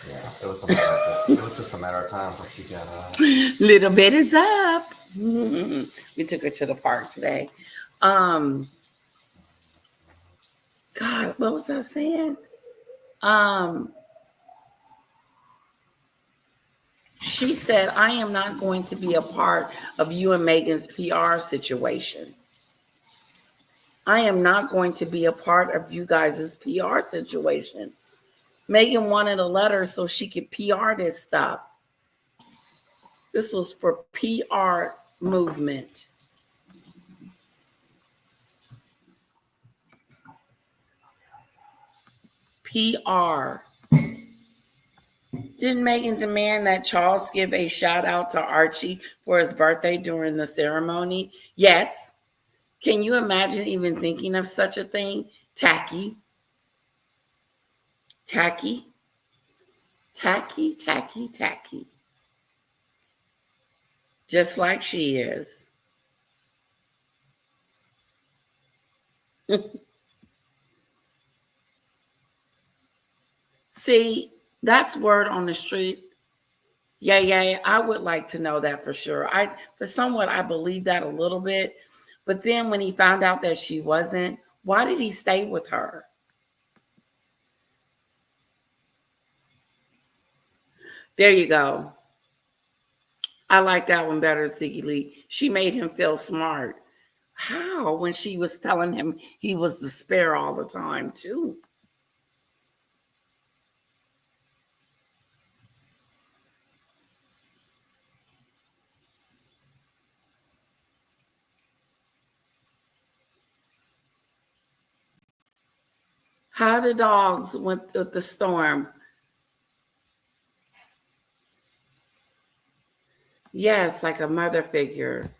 Yeah, it was just a matter of time before she got up. Little bit is up. We took her to the park today. God, what was I saying? She said, I am not going to be a part of you and Meghan's PR situation. I am not going to be a part of you guys' PR situation. Meghan wanted a letter so she could PR this stuff. This was for PR movement. PR. Didn't Meghan demand that Charles give a shout out to Archie for his birthday during the ceremony? Yes. Can you imagine even thinking of such a thing? Tacky. Tacky. Tacky, tacky, tacky. Just like she is. See, that's word on the street. Yeah, I would like to know that for sure. For somewhat, I believe that a little bit. But then when he found out that she wasn't, why did he stay with her? There you go. I like that one better, Ziggy Lee. She made him feel smart. How? When she was telling him he was the spare all the time, too. How the dogs went with the storm. Yes, like a mother figure.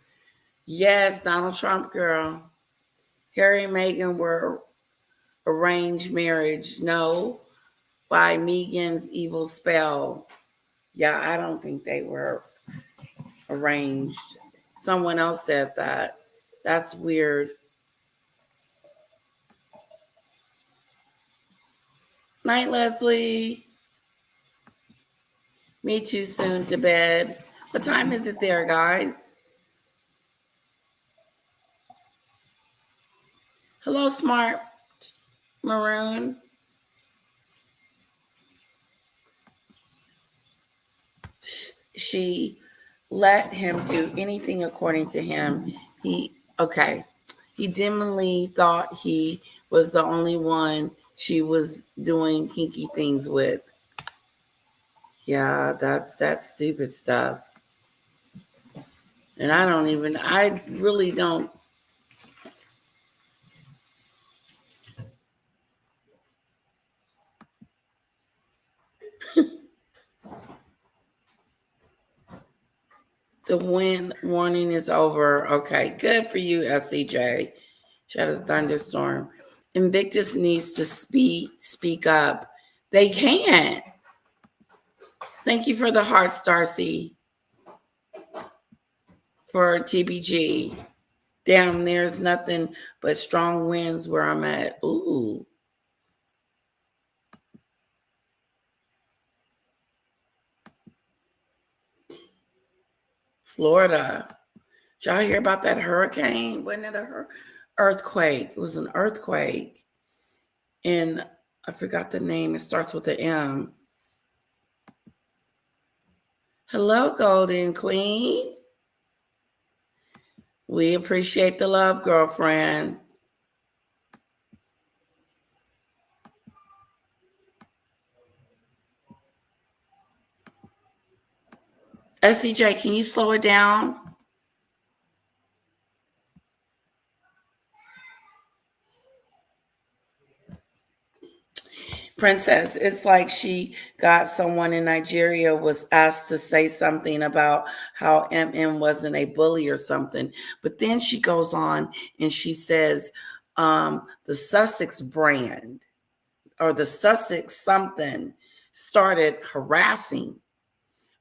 Yes, Donald Trump girl. Harry and Meghan were arranged marriage. No, by Megan's evil spell. Yeah, I don't think they were arranged. Someone else said that. That's weird. Night, Leslie. Me too soon to bed. What time is it there, guys? Hello, Smart Maroon. She let him do anything according to him. He dimly thought he was the only one she was doing kinky things with. Yeah, that's stupid stuff. And I really don't. The wind warning is over. Okay, good for you, SCJ. She had a thunderstorm. Invictus needs to speak up. They can't. Thank you for the hearts, Darcy, for TBG. Damn, there's nothing but strong winds where I'm at. Ooh. Florida. Did y'all hear about that hurricane? Wasn't it a earthquake? It was an earthquake. And I forgot the name. It starts with an M. Hello, Golden Queen. We appreciate the love, girlfriend. SCJ, can you slow it down? Princess, it's like she got someone in Nigeria was asked to say something about how MM wasn't a bully or something. But then she goes on and she says the Sussex brand or the Sussex something started harassing,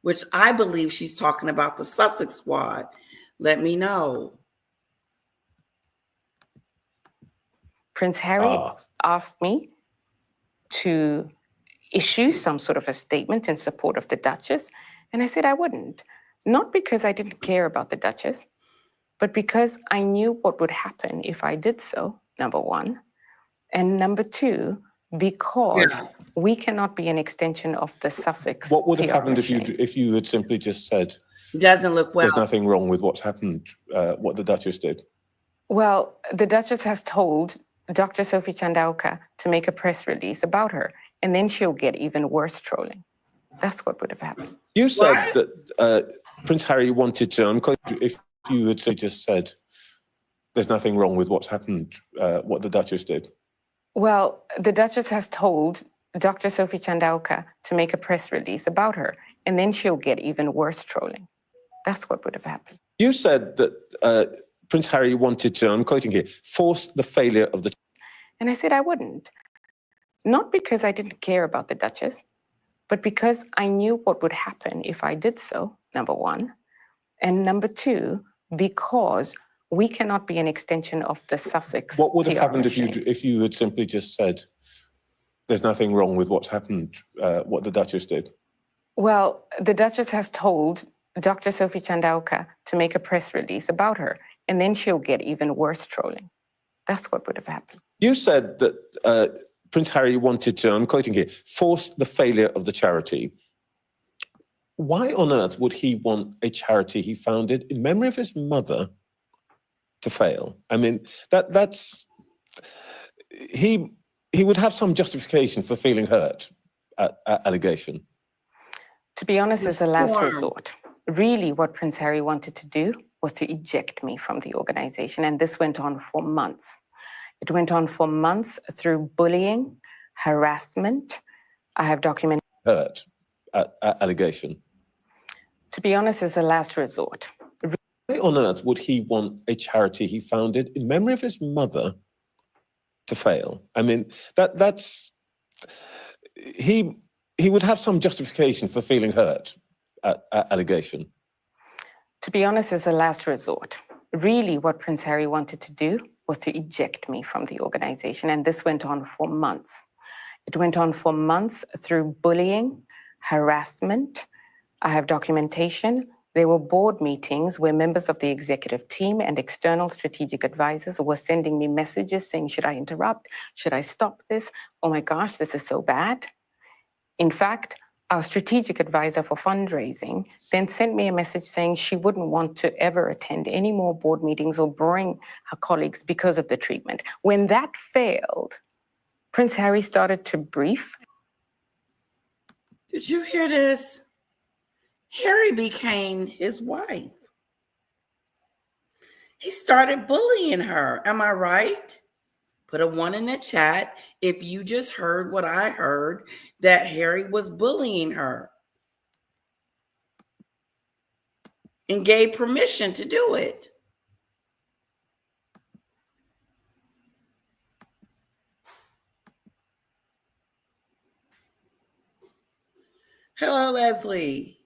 which I believe she's talking about the Sussex squad. let me know. Prince Harry asked me to issue some sort of a statement in support of the Duchess, and I said I wouldn't. Not because I didn't care about the Duchess, but because I knew what would happen if I did so, number one. And number two, because we cannot be an extension of the Sussex. What would have PR happened machine. if you had simply just said, Doesn't look well. there's nothing wrong with what's happened, what the Duchess did? Well, the Duchess has told Dr. Sophie Chandauka to make a press release about her, and then she'll get even worse trolling. That's what would have happened. You said that Prince Harry wanted to, I'm quite, if you had just said, there's nothing wrong with what's happened, what the Duchess did. Well, the Duchess has told Dr. Sophie Chandauka to make a press release about her, and then she'll get even worse trolling. That's what would have happened. You said that Prince Harry wanted to, I'm quoting here, force the failure of the... And I said I wouldn't. Not because I didn't care about the Duchess, but because I knew what would happen if I did so, number one. And number two, because we cannot be an extension of the Sussex. What would have PR happened machine. if you had simply just said, there's nothing wrong with what's happened, what the Duchess did? Well, the Duchess has told Dr. Sophie Chandauka to make a press release about her, and then she'll get even worse trolling. That's what would have happened. You said that Prince Harry wanted to, I'm quoting here, force the failure of the charity. Why on earth would he want a charity he founded in memory of his mother to fail? I mean, that's... He would have some justification for feeling hurt at allegation. To be honest, as a last resort, really what Prince Harry wanted to do was to eject me from the organization, and this went on for months. It went on for months through bullying, harassment. I have documented... Hurt at allegation. To be honest, as a last resort. Why on earth would he want a charity he founded in memory of his mother to fail? I mean, that's... He would have some justification for feeling hurt at allegation. To be honest, as a last resort. Really what Prince Harry wanted to do was to eject me from the organization, and this went on for months. It went on for months through bullying, harassment. I have documentation. There were board meetings where members of the executive team and external strategic advisors were sending me messages saying, should I interrupt? Should I stop this? Oh my gosh, this is so bad. In fact, our strategic advisor for fundraising then sent me a message saying she wouldn't want to ever attend any more board meetings or bring her colleagues because of the treatment. When that failed, Prince Harry started to brief. Did you hear this? Harry became his wife. He started bullying her. Am I right? Put a 1 in the chat if you just heard what I heard, that Harry was bullying her and gave permission to do it. Hello, Leslie.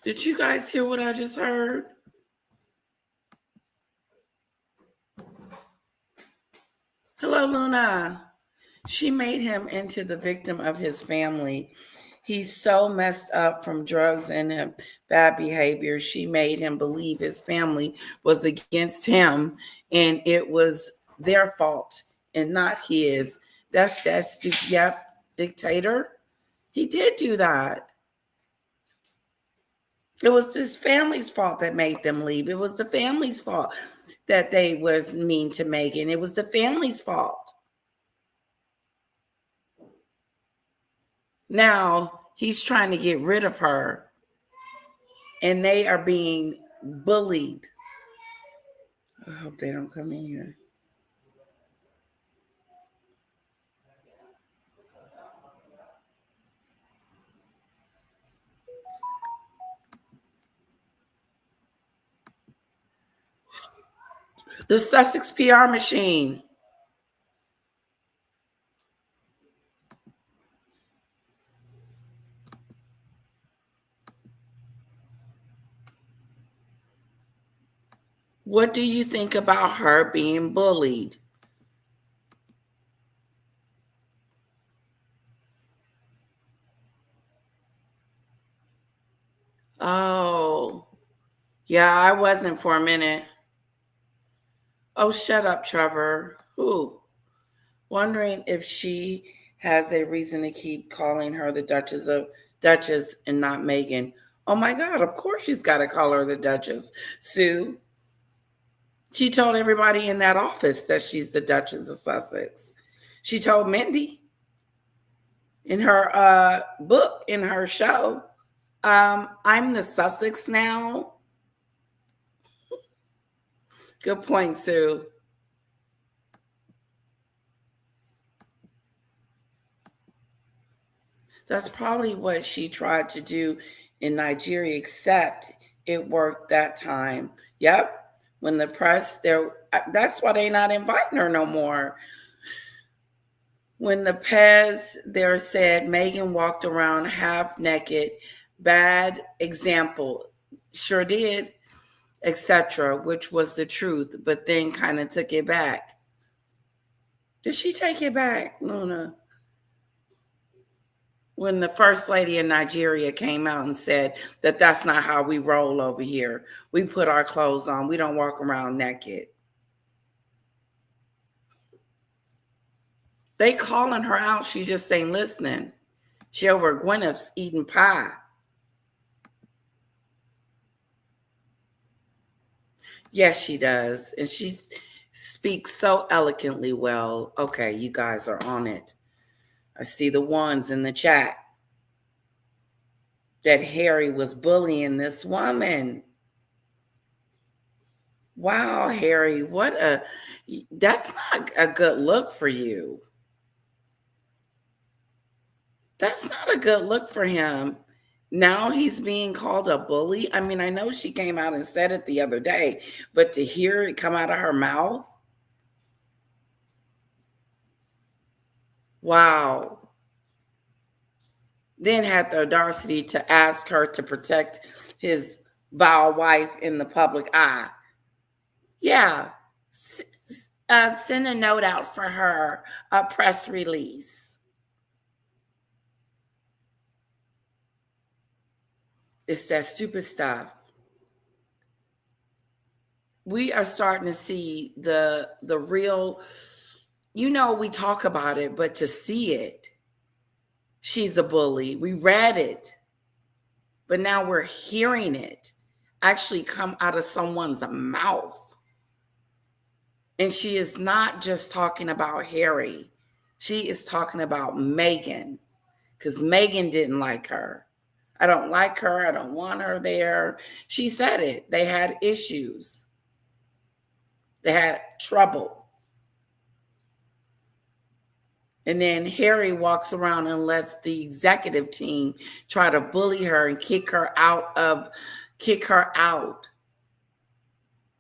Did you guys hear what I just heard? Hello, Luna. She made him into the victim of his family. He's so messed up from drugs and bad behavior. She made him believe his family was against him and it was their fault and not his. That's dictator. He did do that. It was his family's fault that made them leave. It was the family's fault that they was mean to Meghan. It was the family's fault. Now he's trying to get rid of her and they are being bullied. I hope they don't come in here. The Sussex PR machine. What do you think about her being bullied? Oh, yeah, I wasn't for a minute. Oh, shut up, Trevor. Who? Wondering if she has a reason to keep calling her the Duchess and not Meghan. Oh my God, of course she's got to call her the Duchess. Sue, she told everybody in that office that she's the Duchess of Sussex. She told Mindy in her book, in her show, I'm the Sussex now. Good point, Sue. That's probably what she tried to do in Nigeria, except it worked that time. Yep. When the press, that's why they not inviting her no more. When the Pez there said Meghan walked around half naked, bad example, sure did, etc., which was the truth, but then kind of took it back. Did she take it back, Luna? When the first lady in Nigeria came out and said that that's not how we roll over here. We put our clothes on. We don't walk around naked. They calling her out. She just ain't listening. She over at Gwyneth's eating pie. Yes, she does. And she speaks so eloquently well. Okay, you guys are on it. I see the ones in the chat that Harry was bullying this woman. Wow, Harry, that's not a good look for you. That's not a good look for him. Now he's being called a bully. I mean, I know she came out and said it the other day, but to hear it come out of her mouth, wow. Then had the audacity to ask her to protect his vile wife in the public eye. Yeah, send a note out for her, a press release. It's that stupid stuff. We are starting to see the real, we talk about it, but to see it, she's a bully. We read it, but now we're hearing it actually come out of someone's mouth. And she is not just talking about Harry. She is talking about Meghan, because Meghan didn't like her. I don't like her. I don't want her there. She said it. They had issues. They had trouble. And then Harry walks around and lets the executive team try to bully her and kick her out.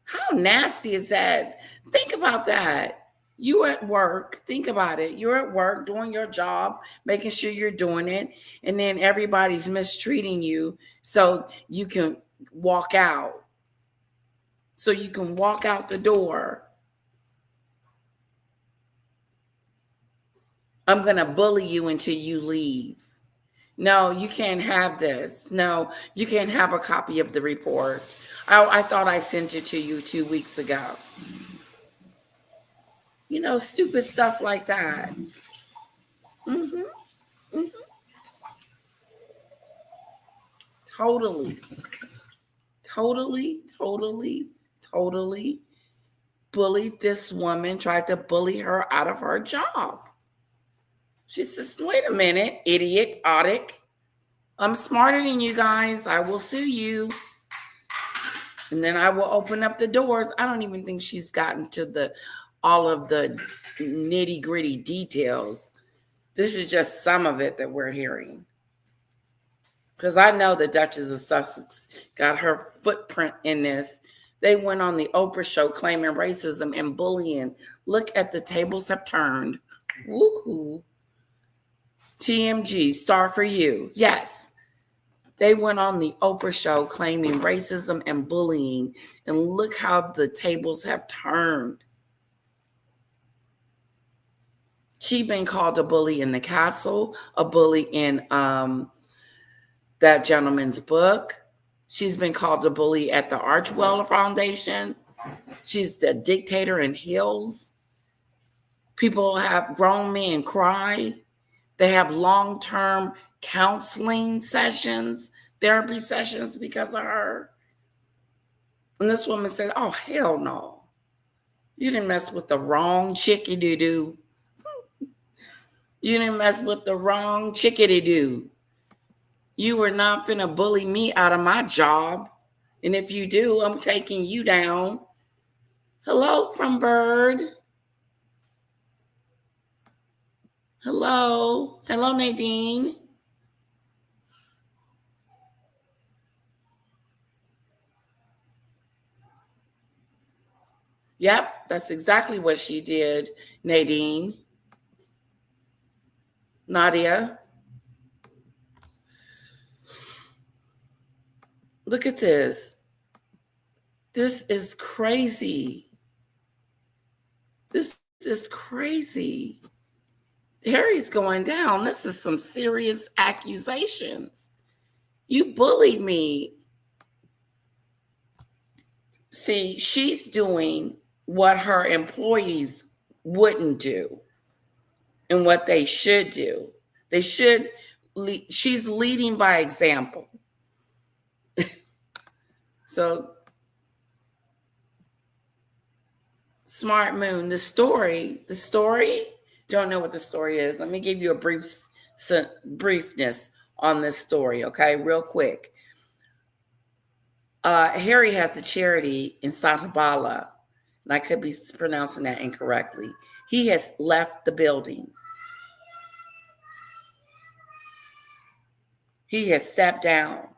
How nasty is that? Think about that. You at work, think about it. You're at work doing your job, making sure you're doing it, and then everybody's mistreating you so you can walk out. So you can walk out the door. I'm going to bully you until you leave. No, you can't have this. No, you can't have a copy of the report. I thought I sent it to you 2 weeks ago. Stupid stuff like that. Totally bullied this woman, tried to bully her out of her job. She says, wait a minute, idiotic. I'm smarter than you guys. I will sue you. And then I will open up the doors. I don't even think she's gotten to all of the nitty-gritty details. This is just some of it that we're hearing. Because I know the Duchess of Sussex got her footprint in this. They went on the Oprah show claiming racism and bullying. Look at the tables have turned. Woohoo. TMG, star for you. Yes. They went on the Oprah show claiming racism and bullying, and look how the tables have turned. She's been called a bully in the castle, a bully in that gentleman's book. She's been called a bully at the Archwell Foundation. She's the dictator in Hills. People have grown men cry. They have long-term counseling sessions, therapy sessions because of her. And this woman said, oh, hell no. You didn't mess with the wrong chickadee-doo. You didn't mess with the wrong chickadee-doo. You were not finna bully me out of my job. And if you do, I'm taking you down. Hello from Bird. Hello. Hello, Nadine. Yep, that's exactly what she did, Nadine. Nadia. Look at this. This is crazy. This is crazy. Harry's going down. This is some serious accusations. You bullied me. See, she's doing what her employees wouldn't do and what they should do. She's leading by example. So, Smart Moon, the story, don't know what the story is. Let me give you a briefness on this story, okay, real quick. Harry has a charity in Santa Bala, and I could be pronouncing that incorrectly. He has left the building. He has stepped down.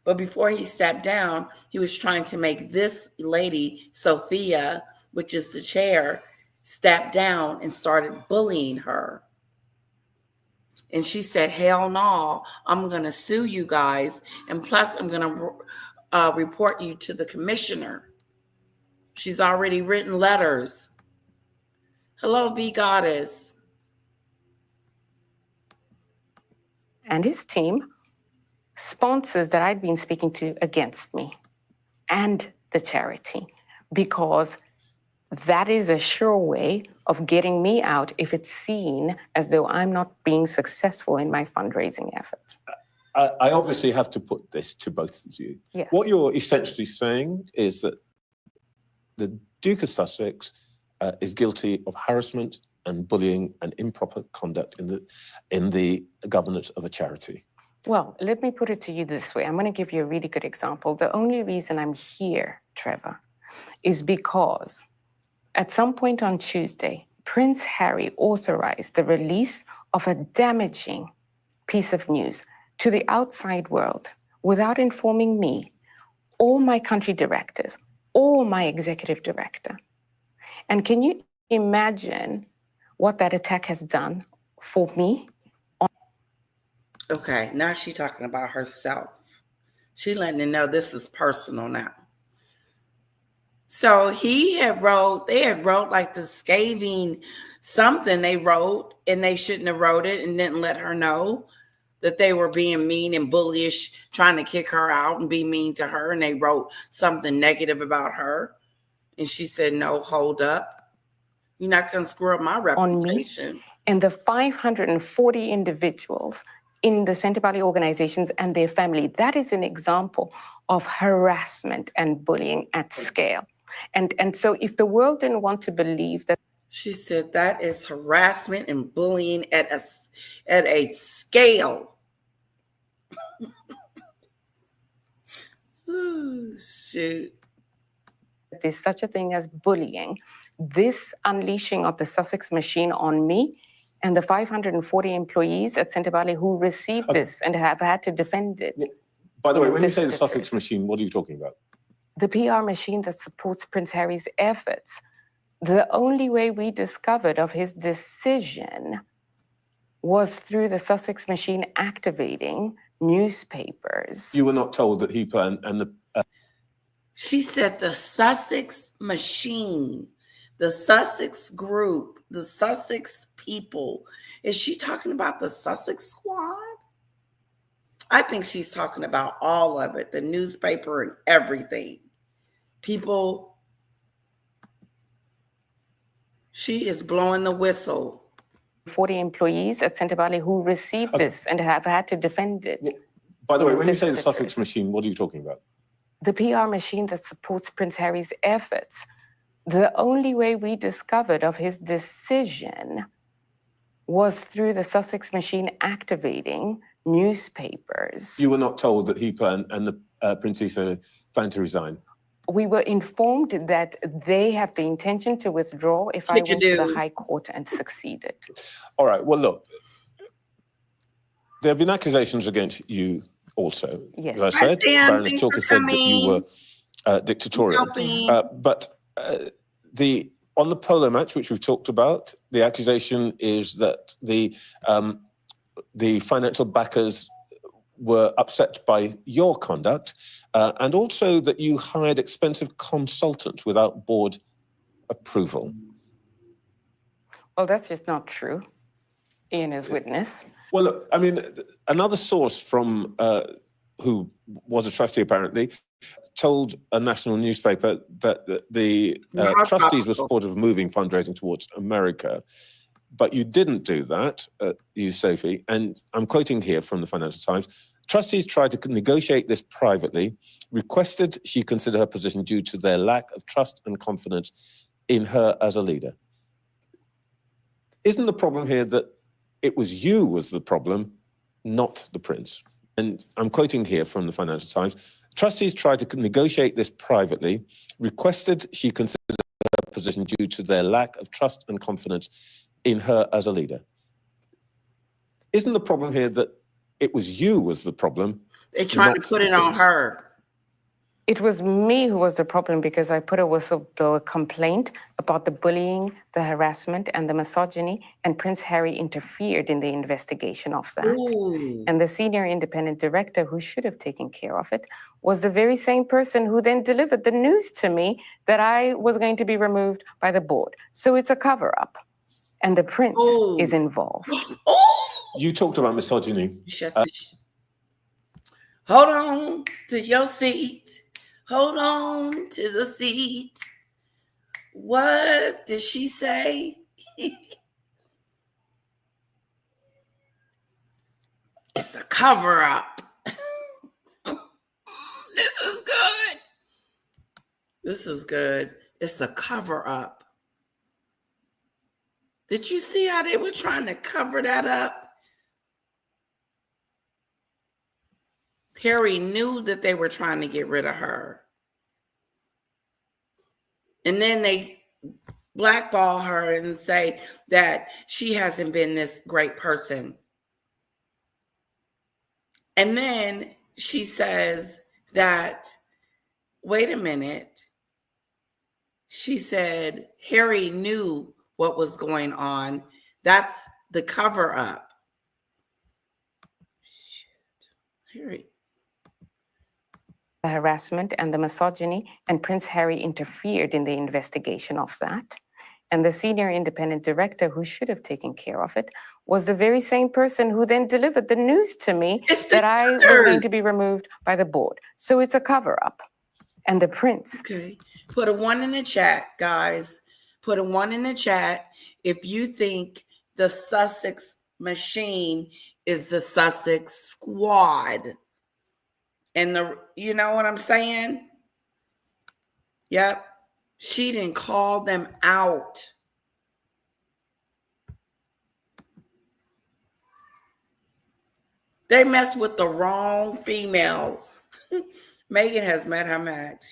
But before he stepped down, he was trying to make this lady, Sophia, which is the chair, step down and started bullying her. And she said, hell no, I'm going to sue you guys. And plus, I'm going to report you to the commissioner. She's already written letters. Hello, V Goddess. And his team, sponsors that I'd been speaking to against me and the charity, because that is a sure way of getting me out if it's seen as though I'm not being successful in my fundraising efforts. I obviously have to put this to both of you. Yes. What you're essentially saying is that the Duke of Sussex is guilty of harassment and bullying and improper conduct in the governance of a charity. Well, let me put it to you this way. I'm going to give you a really good example. The only reason I'm here, Trevor, is because at some point on Tuesday, Prince Harry authorized the release of a damaging piece of news to the outside world without informing me or my country directors or my executive director. And can you imagine what that attack has done for me? Okay, now she's talking about herself. She's letting them know this is personal now. So they had wrote like the scathing something they wrote, and they shouldn't have wrote it and didn't let her know that they were being mean and bullyish, trying to kick her out and be mean to her. And they wrote something negative about her. And she said, no, hold up. You're not going to screw up my reputation. On me and the 540 individuals in the Centre Valley organizations and their family. That is an example of harassment and bullying at scale. And so if the world didn't want to believe that. She said that is harassment and bullying at a scale. Ooh, shoot. There's such a thing as bullying. This unleashing of the Sussex machine on me and the 540 employees at Centre Valley who received this and have had to defend it. By the way, when you say the Sussex machine, what are you talking about? The PR machine that supports Prince Harry's efforts. The only way we discovered of his decision was through the Sussex machine activating newspapers. You were not told that he planned and the She said the Sussex machine, the Sussex group, the Sussex people. Is she talking about the Sussex squad? I think she's talking about all of it, the newspaper and everything. People, she is blowing the whistle. 40 employees at Centre Valley who received this and have had to defend it. By the way, when you This say the is Sussex machine, what are you talking about? the PR machine that supports Prince Harry's efforts. The only way we discovered of his decision was through the Sussex machine activating newspapers. You were not told that he planned and the Princess planned to resign. We were informed that they have the intention to withdraw if I went to the High Court and succeeded. All right. Well, look, there have been accusations against you also. Yes. As I said, Sam, Baroness thanks Chalker for said that you coming. were dictatorial. But on the polo match, which we've talked about, the accusation is that the financial backers were upset by your conduct, and also that you hired expensive consultants without board approval. Well, that's just not true. Ian is witness. Well, look, I mean, another source from who was a trustee apparently told a national newspaper that the trustees were supportive of moving fundraising towards America. But you didn't do that, you, Sophie, and I'm quoting here from the Financial Times. Trustees tried to negotiate this privately, requested she consider her position due to their lack of trust and confidence in her as a leader. Isn't the problem here that it was you was the problem, not the prince? And I'm quoting here from the Financial Times. Trustees tried to negotiate this privately, requested she consider her position due to their lack of trust and confidence in her as a leader. Isn't the problem here that it was you was the problem? They're trying to put it on her. It was me who was the problem because I put a whistleblower complaint about the bullying, the harassment, and the misogyny, and Prince Harry interfered in the investigation of that. Ooh. And the senior independent director who should have taken care of it was the very same person who then delivered the news to me that I was going to be removed by the board. So it's a cover-up. And the prince is involved. You talked about misogyny. Hold on to your seat. Hold on to the seat. What did she say? It's a cover-up. This is good. This is good. It's a cover-up. Did you see how they were trying to cover that up? Harry knew that they were trying to get rid of her. And then they blackball her and say that she hasn't been this great person. And then she says that, wait a minute. She said Harry knew what was going on. That's the cover up. Shit. Harry. The harassment and the misogyny, and Prince Harry interfered in the investigation of that. And the senior independent director who should have taken care of it was the very same person who then delivered the news to me that I was going to be removed by the board. So it's a cover-up. And the prince. Okay. Put a 1 in the chat, guys. Put a 1 in the chat if you think the Sussex machine is the Sussex squad. And you know what I'm saying? Yep. She didn't call them out. They messed with the wrong female. Meghan has met her match.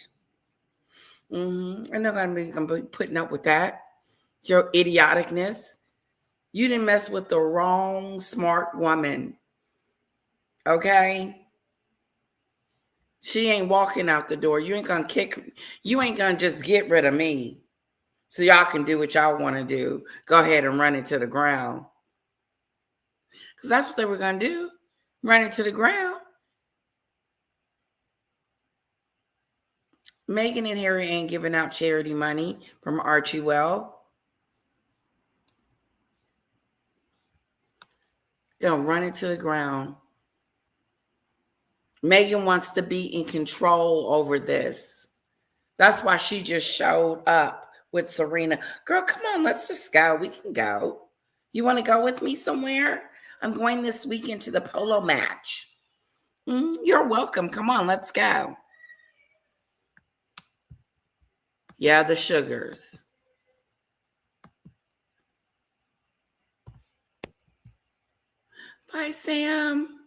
And they're going to be putting up with that. Your idioticness. You didn't mess with the wrong smart woman. Okay? She ain't walking out the door. You ain't going to just get rid of me. So y'all can do what y'all want to do. Go ahead and run it to the ground. Because that's what they were going to do. Run it to the ground. Meghan and Harry ain't giving out charity money from Archie Well. Gonna run it to the ground. Meghan wants to be in control over this. That's why she just showed up with Serena. Girl, come on, let's just go. We can go. You want to go with me somewhere? I'm going this weekend to the polo match. You're welcome. Come on, let's go. Yeah, the sugars. Bye, Sam.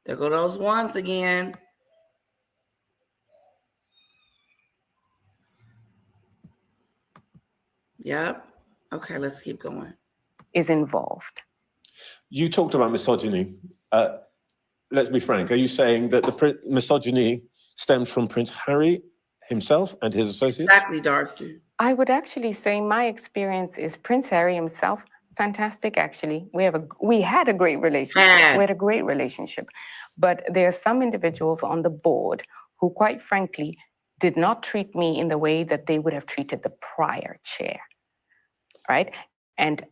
There go those ones again. Yep. Okay, let's keep going. Is involved. You talked about misogyny. Let's be frank. Are you saying that the misogyny stemmed from Prince Harry himself and his associates? Exactly, Darcy. I would actually say my experience is Prince Harry himself. Fantastic, actually. We had a great relationship. We had a great relationship. But there are some individuals on the board who, quite frankly, did not treat me in the way that they would have treated the prior chair. Right? And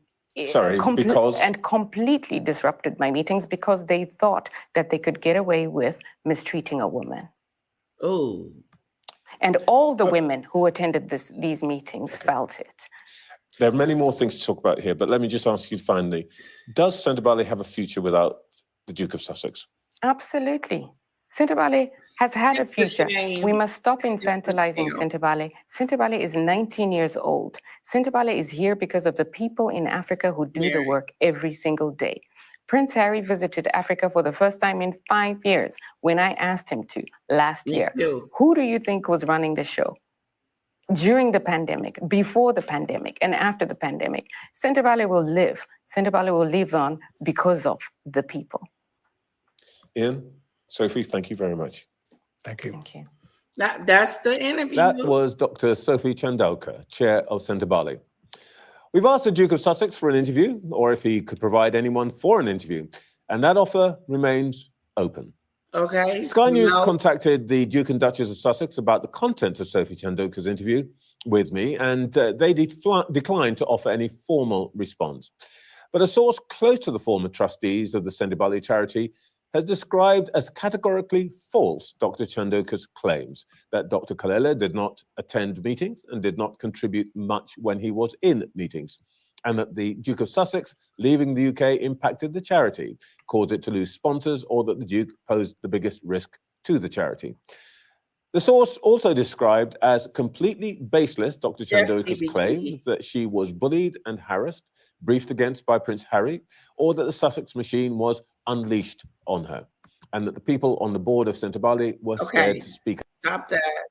completely disrupted my meetings because they thought that they could get away with mistreating a woman. Oh. And all the women who attended these meetings felt it. There are many more things to talk about here, but let me just ask you finally, does Cendribali have a future without the Duke of Sussex? Absolutely. Cendribali has had a future. We must stop infantilizing Cendribali. Cendribali is 19 years old. Cendribali is here because of the people in Africa who do the work every single day. Prince Harry visited Africa for the first time in 5 years when I asked him to last year. Who do you think was running the show? During the pandemic, before the pandemic, and after the pandemic, Cendribali will live. Cendribali will live on because of the people. Ian, Sophie, thank you very much. Thank you. Thank you. That's the interview. That was Dr. Sophie Chandauka, chair of Cendribali. We've asked the Duke of Sussex for an interview, or if he could provide anyone for an interview, and that offer remains open. Okay. Sky News contacted the Duke and Duchess of Sussex about the content of Sophie Chandauka's interview with me, and they declined to offer any formal response. But a source close to the former trustees of the Cendribali charity has described as categorically false Dr. Chandauka's claims that Dr. Kalele did not attend meetings and did not contribute much when he was in meetings, and that the Duke of Sussex leaving the UK impacted the charity, caused it to lose sponsors, or that the Duke posed the biggest risk to the charity. The source also described as completely baseless Dr. Chandauka's claim that she was bullied and harassed, briefed against by Prince Harry, or that the Sussex machine was unleashed on her, and that the people on the board of Cendribali were scared to speak. Stop that.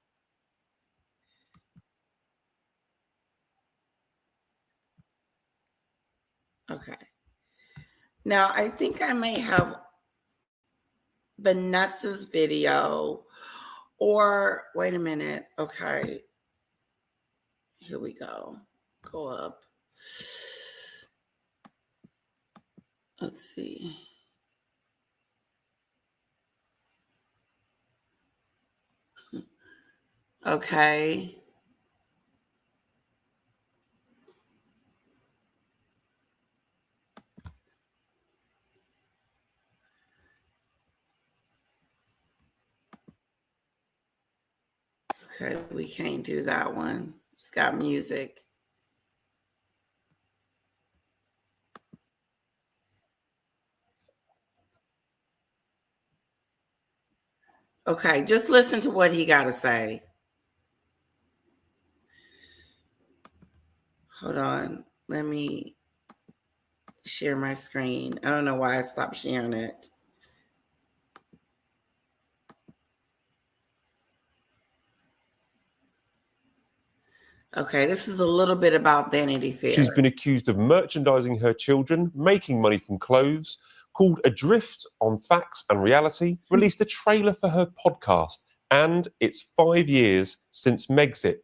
Okay. Now, I think I may have Vanessa's video, or wait a minute. Okay. Here we go. Go up. Let's see. Okay. Okay, we can't do that one. It's got music. Okay, just listen to what he got to say. Hold on. Let me share my screen. I don't know why I stopped sharing it. Okay, this is a little bit about Vanity Fair. She's been accused of merchandising her children, making money from clothes, called adrift on facts and reality, released a trailer for her podcast, and it's 5 years since Megxit.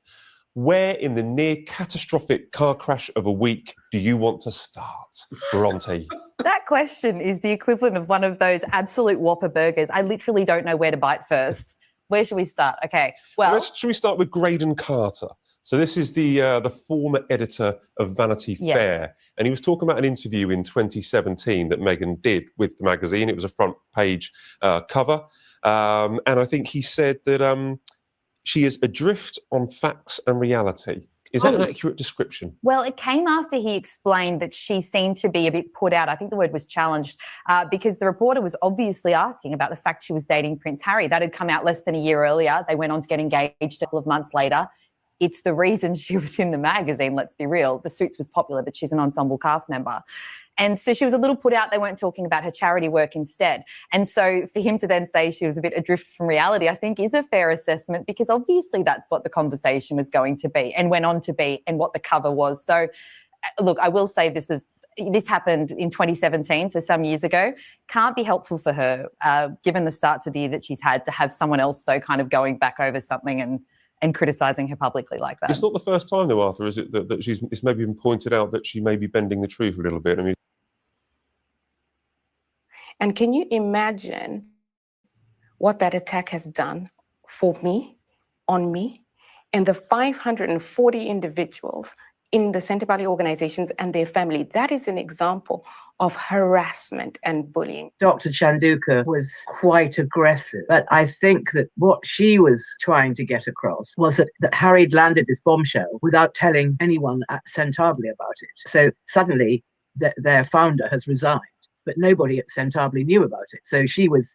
Where in the near catastrophic car crash of a week do you want to start, Bronte? That question is the equivalent of one of those absolute Whopper burgers. I literally don't know where to bite first. Where should we start? Okay, well, Should we start with Graydon Carter? So this is the former editor of Vanity Yes. Fair, and he was talking about an interview in 2017 that Meghan did with the magazine. It was a front page cover, and I think he said that she is adrift on facts and reality. Is that an accurate description? well, it came after he explained that she seemed to be a bit put out. I think the word was challenged because the reporter was obviously asking about the fact she was dating Prince Harry. That had come out less than a year earlier. They went on to get engaged a couple of months later. It's the reason she was in the magazine, let's be real. The Suits was popular, but she's an ensemble cast member. And so she was a little put out. They weren't talking about her charity work instead. And so for him to then say she was a bit adrift from reality, I think is a fair assessment, because obviously that's what the conversation was going to be and went on to be, and what the cover was. So look, I will say this happened in 2017, so some years ago. Can't be helpful for her, given the start to the year that she's had, to have someone else, though, kind of going back over something and criticising her publicly like that. It's not the first time, though, Arthur, is it, that it's maybe been pointed out that she may be bending the truth a little bit? I mean, And can you imagine what that attack has done for me, on me, and the 540 individuals in the Centre Valley organizations and their family? That is an example of harassment and bullying. Dr. Chandauka was quite aggressive, but I think that what she was trying to get across was that Harry had landed this bombshell without telling anyone at Centarbly about it. So suddenly their founder has resigned, but nobody at Centarbly knew about it. So she was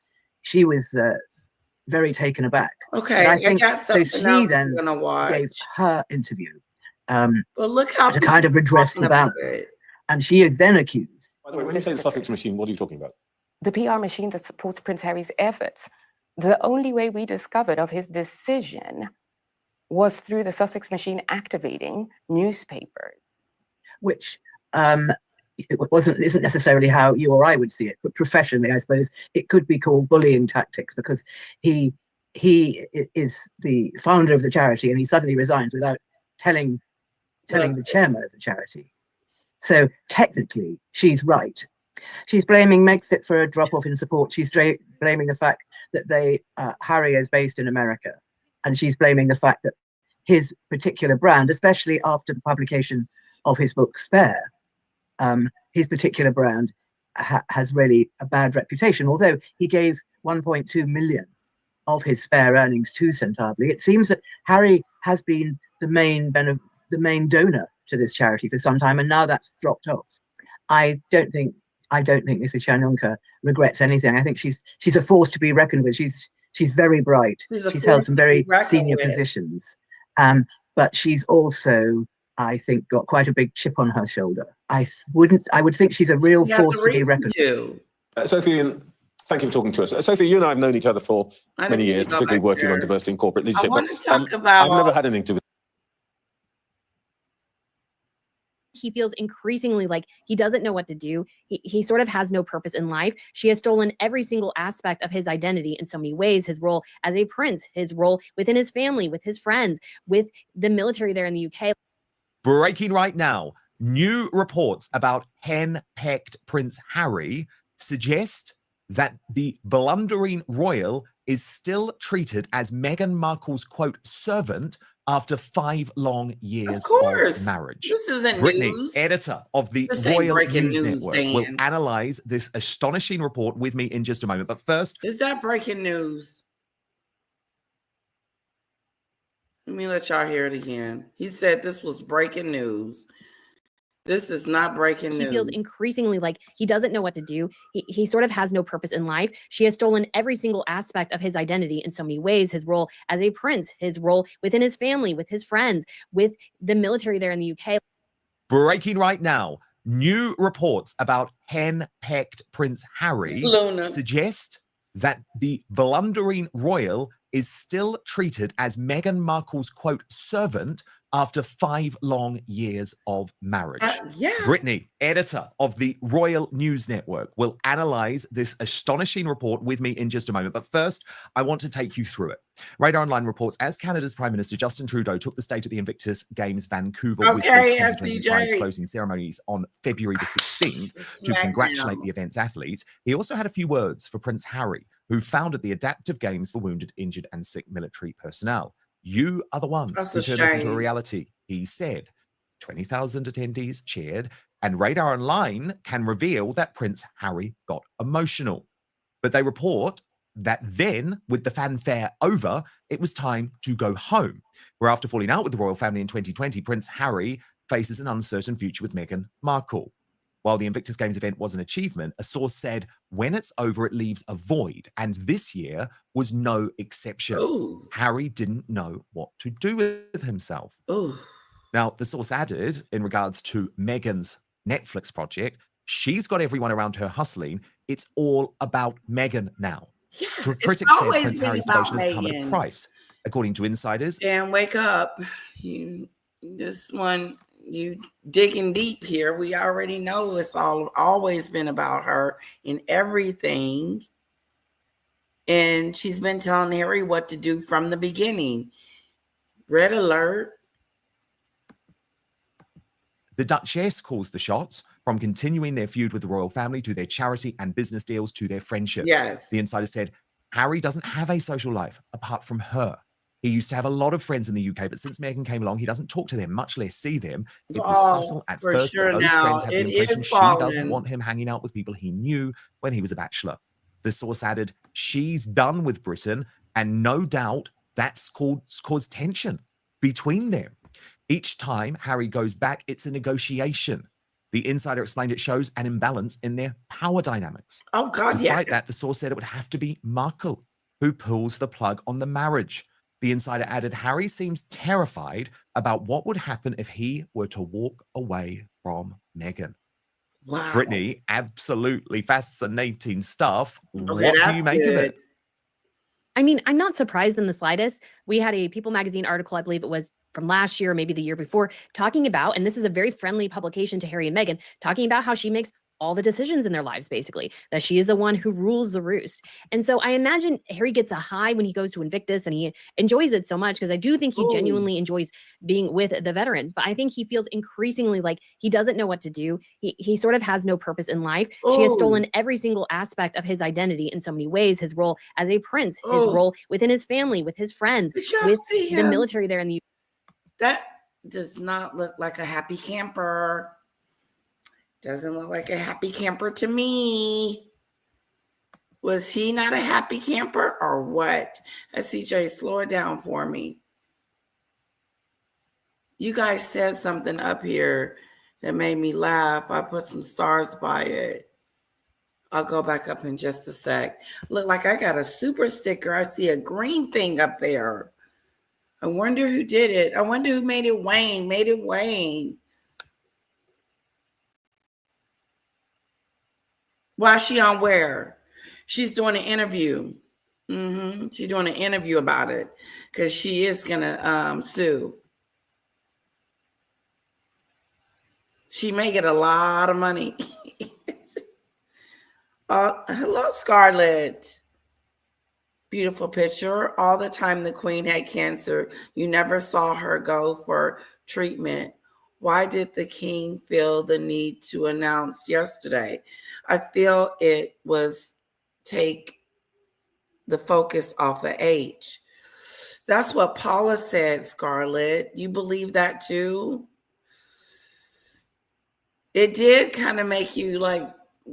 very taken aback. Okay, I think I got something so. She else then I'm gonna watch. gave her interview Well, look how to kind of redress the balance, and she is then accused. By the way, when you say the Sussex machine, what are you talking about? The PR machine that supports Prince Harry's efforts. The only way we discovered of his decision was through the Sussex machine activating newspapers. Which isn't necessarily how you or I would see it, but professionally, I suppose it could be called bullying tactics, because he is the founder of the charity and he suddenly resigns without telling the chairman of the charity. So technically, she's right. She's blaming Megxit for a drop-off in support. She's blaming the fact that Harry is based in America, and she's blaming the fact that his particular brand, especially after the publication of his book Spare, his particular brand has really a bad reputation. Although he gave 1.2 million of his Spare earnings to Centarbly, it seems that Harry has been the main donor to this charity for some time, and now that's dropped off. I don't think Mrs. Chandauka regrets anything. I think she's a force to be reckoned with. She's very bright. She's held some very senior positions, but she's also, I think, got quite a big chip on her shoulder. I would think she's a real force to be reckoned with. Sophie, thank you for talking to us. Sophie, you and I have known each other for many years, particularly working on diversity in corporate leadership. I want to talk about. I've never had anything to do with. He feels increasingly like he doesn't know what to do. He sort of has no purpose in life. She has stolen every single aspect of his identity in so many ways: his role as a prince, his role within his family, with his friends, with the military there in the UK. Breaking right now, new reports about hen-pecked Prince Harry suggest that the blundering royal is still treated as Meghan Markle's, quote, servant after 5 long years of marriage. This isn't Brittany, news. editor of the This ain't Royal breaking News news, Network, Dan. will analyze this astonishing report with me in just a moment. But first, Is that breaking news? Let me let y'all hear it again. He said this was breaking news. This is not breaking news. He feels increasingly like he doesn't know what to do. He sort of has no purpose in life. She has stolen every single aspect of his identity in so many ways: his role as a prince, his role within his family, with his friends, with the military there in the UK. breaking right now, new reports about hen-pecked Prince Harry suggest that the blundering royal is still treated as Meghan Markle's, quote, servant after 5 long years of marriage. Brittany, editor of the Royal News Network, will analyze this astonishing report with me in just a moment. But first, I want to take you through it. Radar Online reports, as Canada's Prime Minister Justin Trudeau took the stage at the Invictus Games Vancouver Whistles 2025 closing ceremonies on February the 16th to congratulate the event's athletes, he also had a few words for Prince Harry, who founded the Adaptive Games for Wounded, Injured, and Sick Military Personnel. You are the one That's who a turned this into a shame. reality, he said. 20,000 attendees cheered, and Radar Online can reveal that Prince Harry got emotional. But they report that then, with the fanfare over, it was time to go home, where after falling out with the royal family in 2020, Prince Harry faces an uncertain future with Meghan Markle. While the Invictus Games event was an achievement, a source said, when it's over, it leaves a void, and this year was no exception. Ooh. Harry didn't know what to do with himself. Ooh. Now, the source added, in regards to Meghan's Netflix project, she's got everyone around her hustling. It's all about Meghan now. Yeah, Critics it's said always Prince been Harry's about devotion has come at a Meghan. price. According to insiders, Dan, wake up. This one, you digging deep here. We already know it's always been about her in everything. And she's been telling Harry what to do from the beginning. Red alert. the Duchess calls the shots, from continuing their feud with the royal family to their charity and business deals to their friendships. Yes. The insider said, Harry doesn't have a social life apart from her. He used to have a lot of friends in the UK, but since Meghan came along, he doesn't talk to them, much less see them. It was subtle at first, sure but those now. friends have the It impression is she doesn't falling. want him hanging out with people he knew when he was a bachelor. The source added, she's done with Britain, and no doubt that's caused tension between them. Each time Harry goes back, it's a negotiation. The insider explained it shows an imbalance in their power dynamics. Oh, God, Despite yeah. that, the source said it would have to be Markle who pulls the plug on the marriage. The insider added, Harry seems terrified about what would happen if he were to walk away from Meghan. Wow. Brittany, absolutely fascinating stuff. Okay, What do that's you make of good. it? I mean, I'm not surprised in the slightest. We had a People magazine article, I believe it was from last year, maybe the year before, talking about, and this is a very friendly publication to Harry and Meghan, talking about how she makes all the decisions in their lives, basically, that she is the one who rules the roost. And so I imagine Harry gets a high when he goes to Invictus and he enjoys it so much, because I do think he Ooh. genuinely enjoys being with the veterans. But I think he feels increasingly like he doesn't know what to do. He sort of has no purpose in life. She has Ooh. stolen every single aspect of his identity in so many ways, his role as a prince, his Ooh. role within his family, with his friends, Did y'all with see the him? military there in the That does not look like a happy camper. Doesn't look like a happy camper to me. Was he not a happy camper or what? CJ, slow it down for me. You guys said something up here that made me laugh. I put some stars by it. I'll go back up in just a sec. Look like I got a super sticker. I see a green thing up there. I wonder who did it. I wonder who made it Wayne. Made it Wayne. Why is she on where? She's doing an interview. She's doing an interview about it because she is going to sue. She may get a lot of money. Hello, Scarlett. Beautiful picture. All the time the Queen had cancer, you never saw her go for treatment. Why did the King feel the need to announce yesterday? I feel it was take the focus off of age. That's what Paula said, Scarlett. You believe that too? It did kind of make you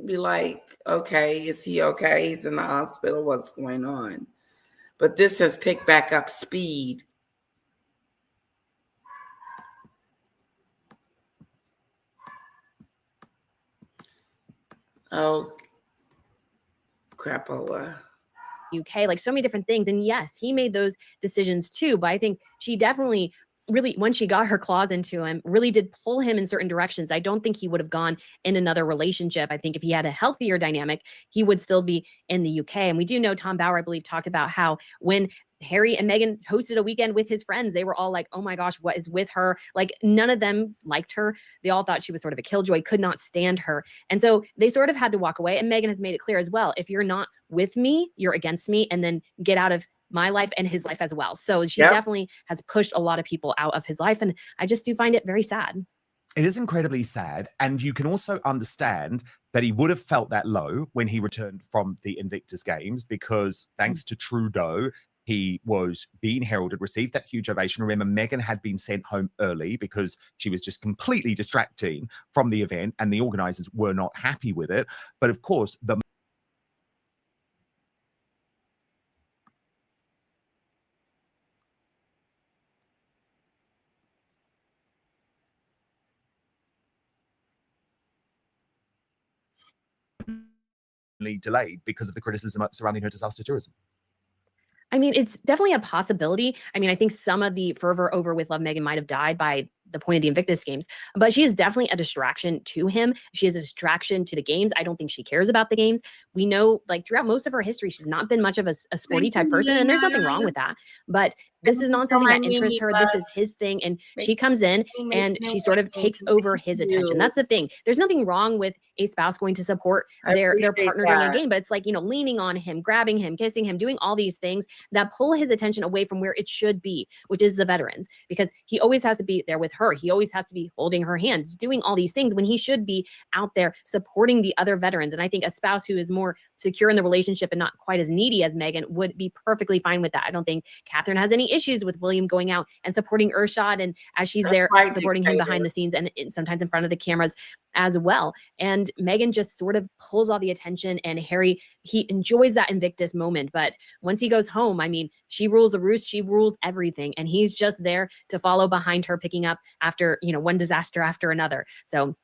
be like, okay, is he okay? He's in the hospital. What's going on? But this has picked back up speed. Oh, crapola. UK, like so many different things. And yes, he made those decisions too. But I think she definitely really, when she got her claws into him, really did pull him in certain directions. I don't think he would have gone in another relationship. I think if he had a healthier dynamic, he would still be in the UK. And we do know Tom Bauer, I believe, talked about how when Harry and Meghan hosted a weekend with his friends, they were all like, oh my gosh, what is with her? Like none of them liked her. They all thought she was sort of a killjoy, could not stand her. And so they sort of had to walk away. And Meghan has made it clear as well, if you're not with me, you're against me, and then get out of my life and his life as well. So she definitely has pushed a lot of people out of his life. And I just do find it very sad. It is incredibly sad. And you can also understand that he would have felt that low when he returned from the Invictus Games, because thanks to Trudeau, he was being heralded, received that huge ovation. Remember, Meghan had been sent home early because she was just completely distracting from the event, and the organizers were not happy with it. But of course, the delayed because of the criticism surrounding her disaster tourism. I mean, it's definitely a possibility. I mean, I think some of the fervor over With Love Meghan might have died by the point of the Invictus Games, but she is definitely a distraction to him. She is a distraction to the games. I don't think she cares about the games. We know, like, throughout most of her history, she's not been much of a sporty type person, and there's nothing wrong with that. But this is not something that interests her. This is his thing, and she comes in and she sort of takes over his attention. That's the thing. There's nothing wrong with a spouse going to support their partner during a game, but it's like, you know, leaning on him, grabbing him, kissing him, doing all these things that pull his attention away from where it should be, which is the veterans, because he always has to be there with her. He always has to be holding her hand, doing all these things when he should be out there supporting the other veterans. And I think a spouse who is more secure in the relationship and not quite as needy as Meghan would be perfectly fine with that. I don't think Catherine has any issues with William going out and supporting Urshad, and as she's there supporting him behind the scenes and sometimes in front of the cameras as well. And Meghan just sort of pulls all the attention, and Harry, he enjoys that Invictus moment. But once he goes home, I mean, she rules the roost, she rules everything. And he's just there to follow behind her, picking up after, you know, one disaster after another. So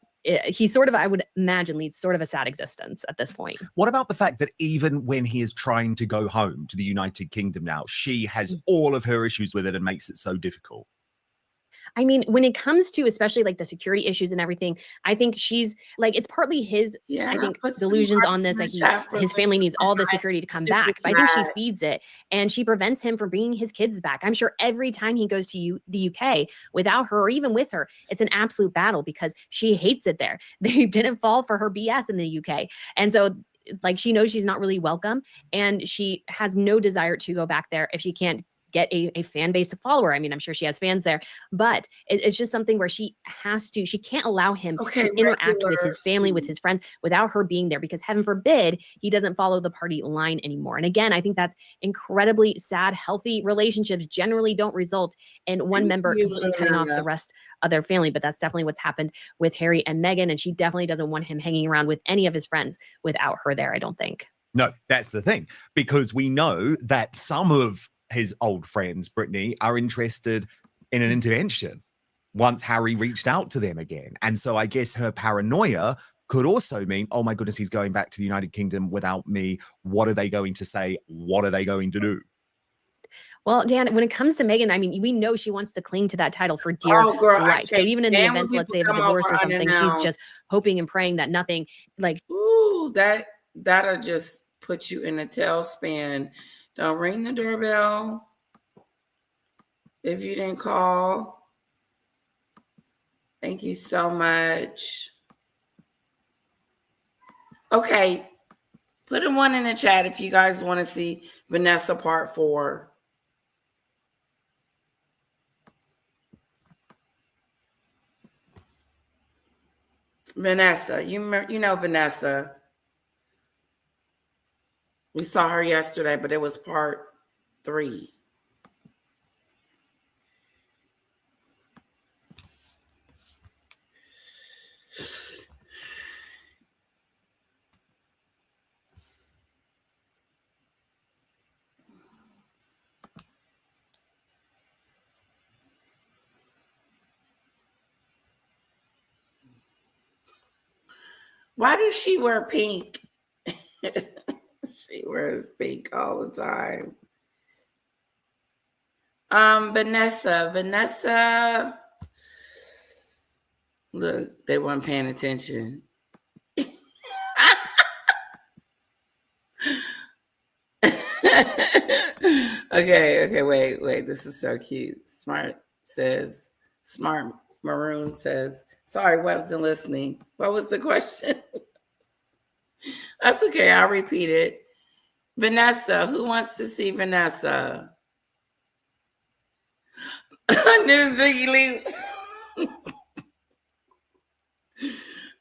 he sort of, I would imagine, leads sort of a sad existence at this point. What about the fact that even when he is trying to go home to the United Kingdom now, she has all of her issues with it and makes it so difficult? I mean, when it comes to especially like the security issues and everything, I think she's like, it's partly his, I think, delusions on this. Like his family needs all the security to come back. But I think she feeds it, and she prevents him from bringing his kids back. I'm sure every time he goes to the UK without her or even with her, it's an absolute battle because she hates it there. They didn't fall for her BS in the UK. And so like she knows she's not really welcome, and she has no desire to go back there if she can't get a fan base to follow her. I mean, I'm sure she has fans there, but it's just something where she can't allow him to interact with his family, with his friends, without her being there, because heaven forbid he doesn't follow the party line anymore. And again, I think that's incredibly sad. Healthy relationships generally don't result in one member completely cutting off the rest of their family, but that's definitely what's happened with Harry and Meghan, and she definitely doesn't want him hanging around with any of his friends without her there, I don't think. No, that's the thing, because we know that some of his old friends, Brittany, are interested in an intervention once Harry reached out to them again. And so I guess her paranoia could also mean, oh my goodness, he's going back to the United Kingdom without me. What are they going to say? What are they going to do? Well, Dan, when it comes to Meghan, I mean, we know she wants to cling to that title for dear life. So even in the event, let's say, of a divorce or something, she's just hoping and praying that nothing like... Ooh, that'll just put you in a tailspin. Don't ring the doorbell if you didn't call. Thank you so much. Okay, put a 1 in the chat if you guys want to see Vanessa part 4. Vanessa, you know Vanessa. We saw her yesterday, but it was part 3. Why does she wear pink? She wears pink all the time. Vanessa. Look, they weren't paying attention. Okay, wait. This is so cute. Smart Maroon says, sorry, wasn't listening. What was the question? That's okay, I'll repeat it. Vanessa, who wants to see Vanessa? New Ziggy Leaps.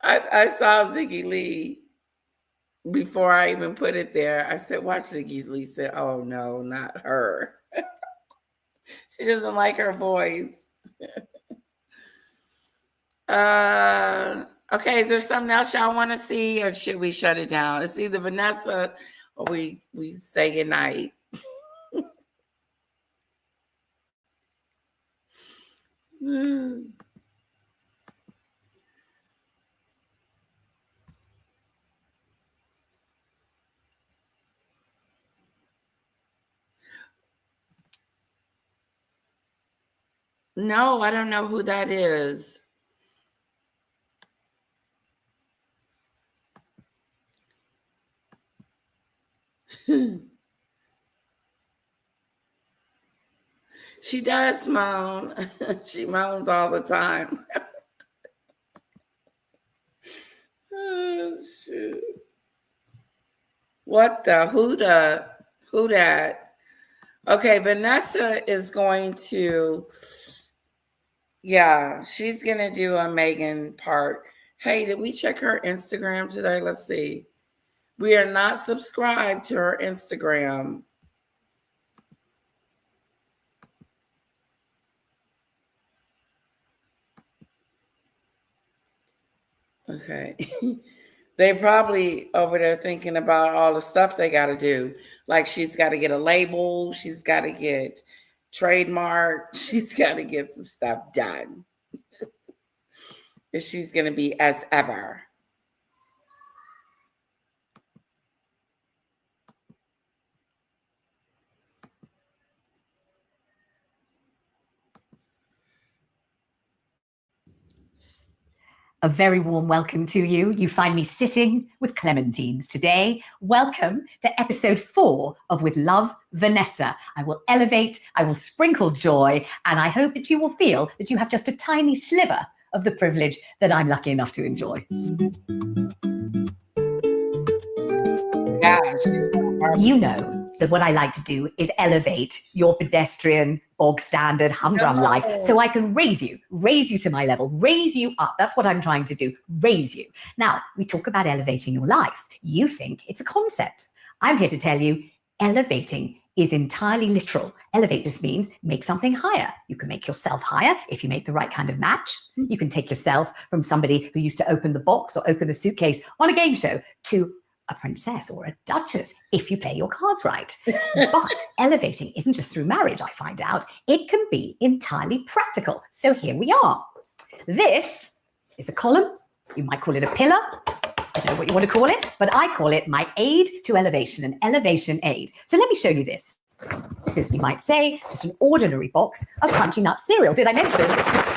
I saw Ziggy Lee before I even put it there. I said, watch Ziggy Lee. Said, oh no, not her. She doesn't like her voice. Okay, is there something else y'all want to see, or should we shut it down? It's either Vanessa or we say goodnight. No, I don't know who that is. She does moan. She moans all the time. Oh, shoot. What the? Who that? Okay, Vanessa is going to, yeah, she's going to do a Meghan part. Hey, did we check her Instagram today? Let's see. We are not subscribed to her Instagram. Okay. They probably over there thinking about all the stuff they got to do. Like she's got to get a label. She's got to get trademark. She's got to get some stuff done. If she's going to be as ever. A very warm welcome to you. You find me sitting with clementines today. Welcome to episode 4 of With Love, Vanessa. I will elevate, I will sprinkle joy, and I hope that you will feel that you have just a tiny sliver of the privilege that I'm lucky enough to enjoy. You know that what I like to do is elevate your pedestrian, bog standard, humdrum life so I can raise you to my level, raise you up. That's what I'm trying to do, raise you. Now, we talk about elevating your life. You think it's a concept. I'm here to tell you, elevating is entirely literal. Elevate just means make something higher. You can make yourself higher if you make the right kind of match. You can take yourself from somebody who used to open the box or open the suitcase on a game show to a princess or a duchess if you play your cards right. But elevating isn't just through marriage, I find out. It can be entirely practical. So here we are. This is a column. You might call it a pillar. I don't know what you want to call it, but I call it my aid to elevation, an elevation aid. So let me show you this. This is, we might say, just an ordinary box of Crunchy Nut cereal. Did I mention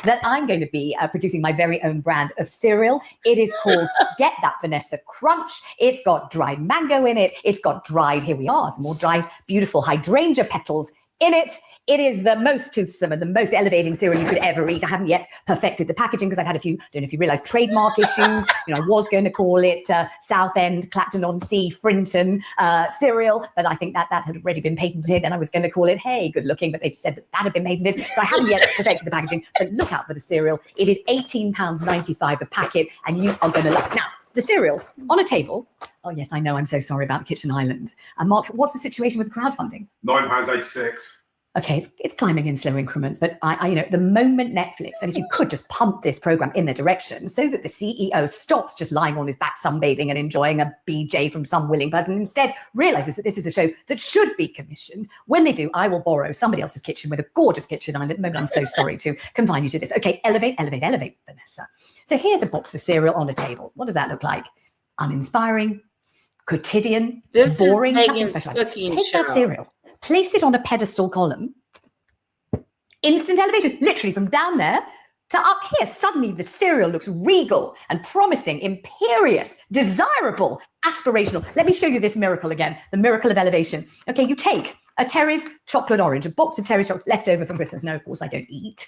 that I'm going to be producing my very own brand of cereal? It is called Get That Vanessa Crunch. It's got dried mango in it. It's got dried, here we are, some more dried, beautiful hydrangea petals in it. It is the most toothsome and the most elevating cereal you could ever eat. I haven't yet perfected the packaging because I've had a few, don't know if you realize, trademark issues. You know, I was going to call it Southend, Clacton-on-Sea, Frinton cereal, but I think that had already been patented. And I was going to call it, hey, good looking, but they've said that had been patented. So I haven't yet perfected the packaging, but look out for the cereal. It is £18.95 a packet, and you are going to love it. Now, the cereal on a table. Oh, yes, I know. I'm so sorry about the kitchen island. Mark, what's the situation with crowdfunding? £9.86. Okay, it's climbing in slow increments, but I the moment Netflix, and if you could just pump this program in their direction so that the CEO stops just lying on his back sunbathing and enjoying a BJ from some willing person, and instead realizes that this is a show that should be commissioned. When they do, I will borrow somebody else's kitchen with a gorgeous kitchen island. At the moment, I'm so sorry to confine you to this. Okay, elevate, Vanessa. So here's a box of cereal on a table. What does that look like? Uninspiring, quotidian, boring, nothing special. Take that cereal. Place it on a pedestal column. Instant elevation, literally from down there to up here. Suddenly the cereal looks regal and promising, imperious, desirable, aspirational. Let me show you this miracle again, the miracle of elevation. Okay, you take a Terry's chocolate orange, a box of Terry's chocolate left over from Christmas. No, of course, I don't eat.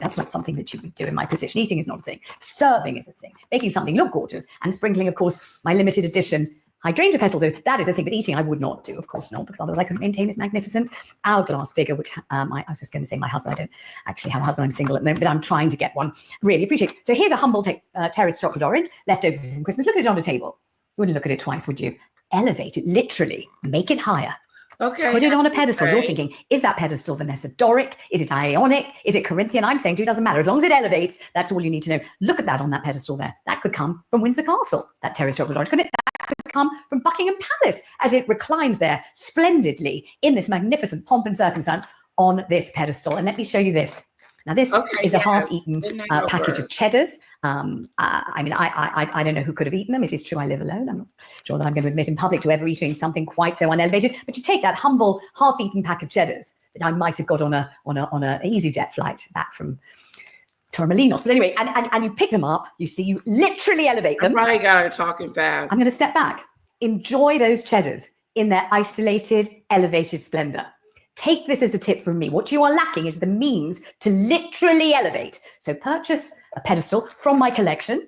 That's not something that you would do in my position. Eating is not a thing. Serving is a thing. Making something look gorgeous and sprinkling, of course, my limited edition Hydrangea petals, though, that is a thing, but eating I would not do, of course not, because otherwise I couldn't maintain this magnificent hourglass figure, which I was just going to say my husband, I don't actually have a husband, I'm single at the moment, but I'm trying to get one. Really appreciate it. So here's a humble terraced chocolate orange left over from Christmas. Look at it on the table. You wouldn't look at it twice, would you? Elevate it, literally, make it higher. Okay. Put it on a pedestal. You're thinking, is that pedestal Vanessa Doric? Is it Ionic? Is it Corinthian? I'm saying, it doesn't matter. As long as it elevates, that's all you need to know. Look at that on that pedestal there. That could come from Windsor Castle, that terraced chocolate orange. That could come from Buckingham Palace as it reclines there splendidly in this magnificent pomp and circumstance on this pedestal. And let me show you this. Now, this is a half-eaten package of cheddars. I mean, I don't know who could have eaten them. It is true I live alone. I'm not sure that I'm going to admit in public to ever eating something quite so unelevated. But you take that humble half-eaten pack of cheddars that I might have got on an EasyJet flight back from Torremolinos. But anyway, and you pick them up. You see, you literally elevate them. I probably got her talking fast. I'm going to step back. Enjoy those cheddars in their isolated, elevated splendor. Take this as a tip from me. What you are lacking is the means to literally elevate. So purchase a pedestal from my collection.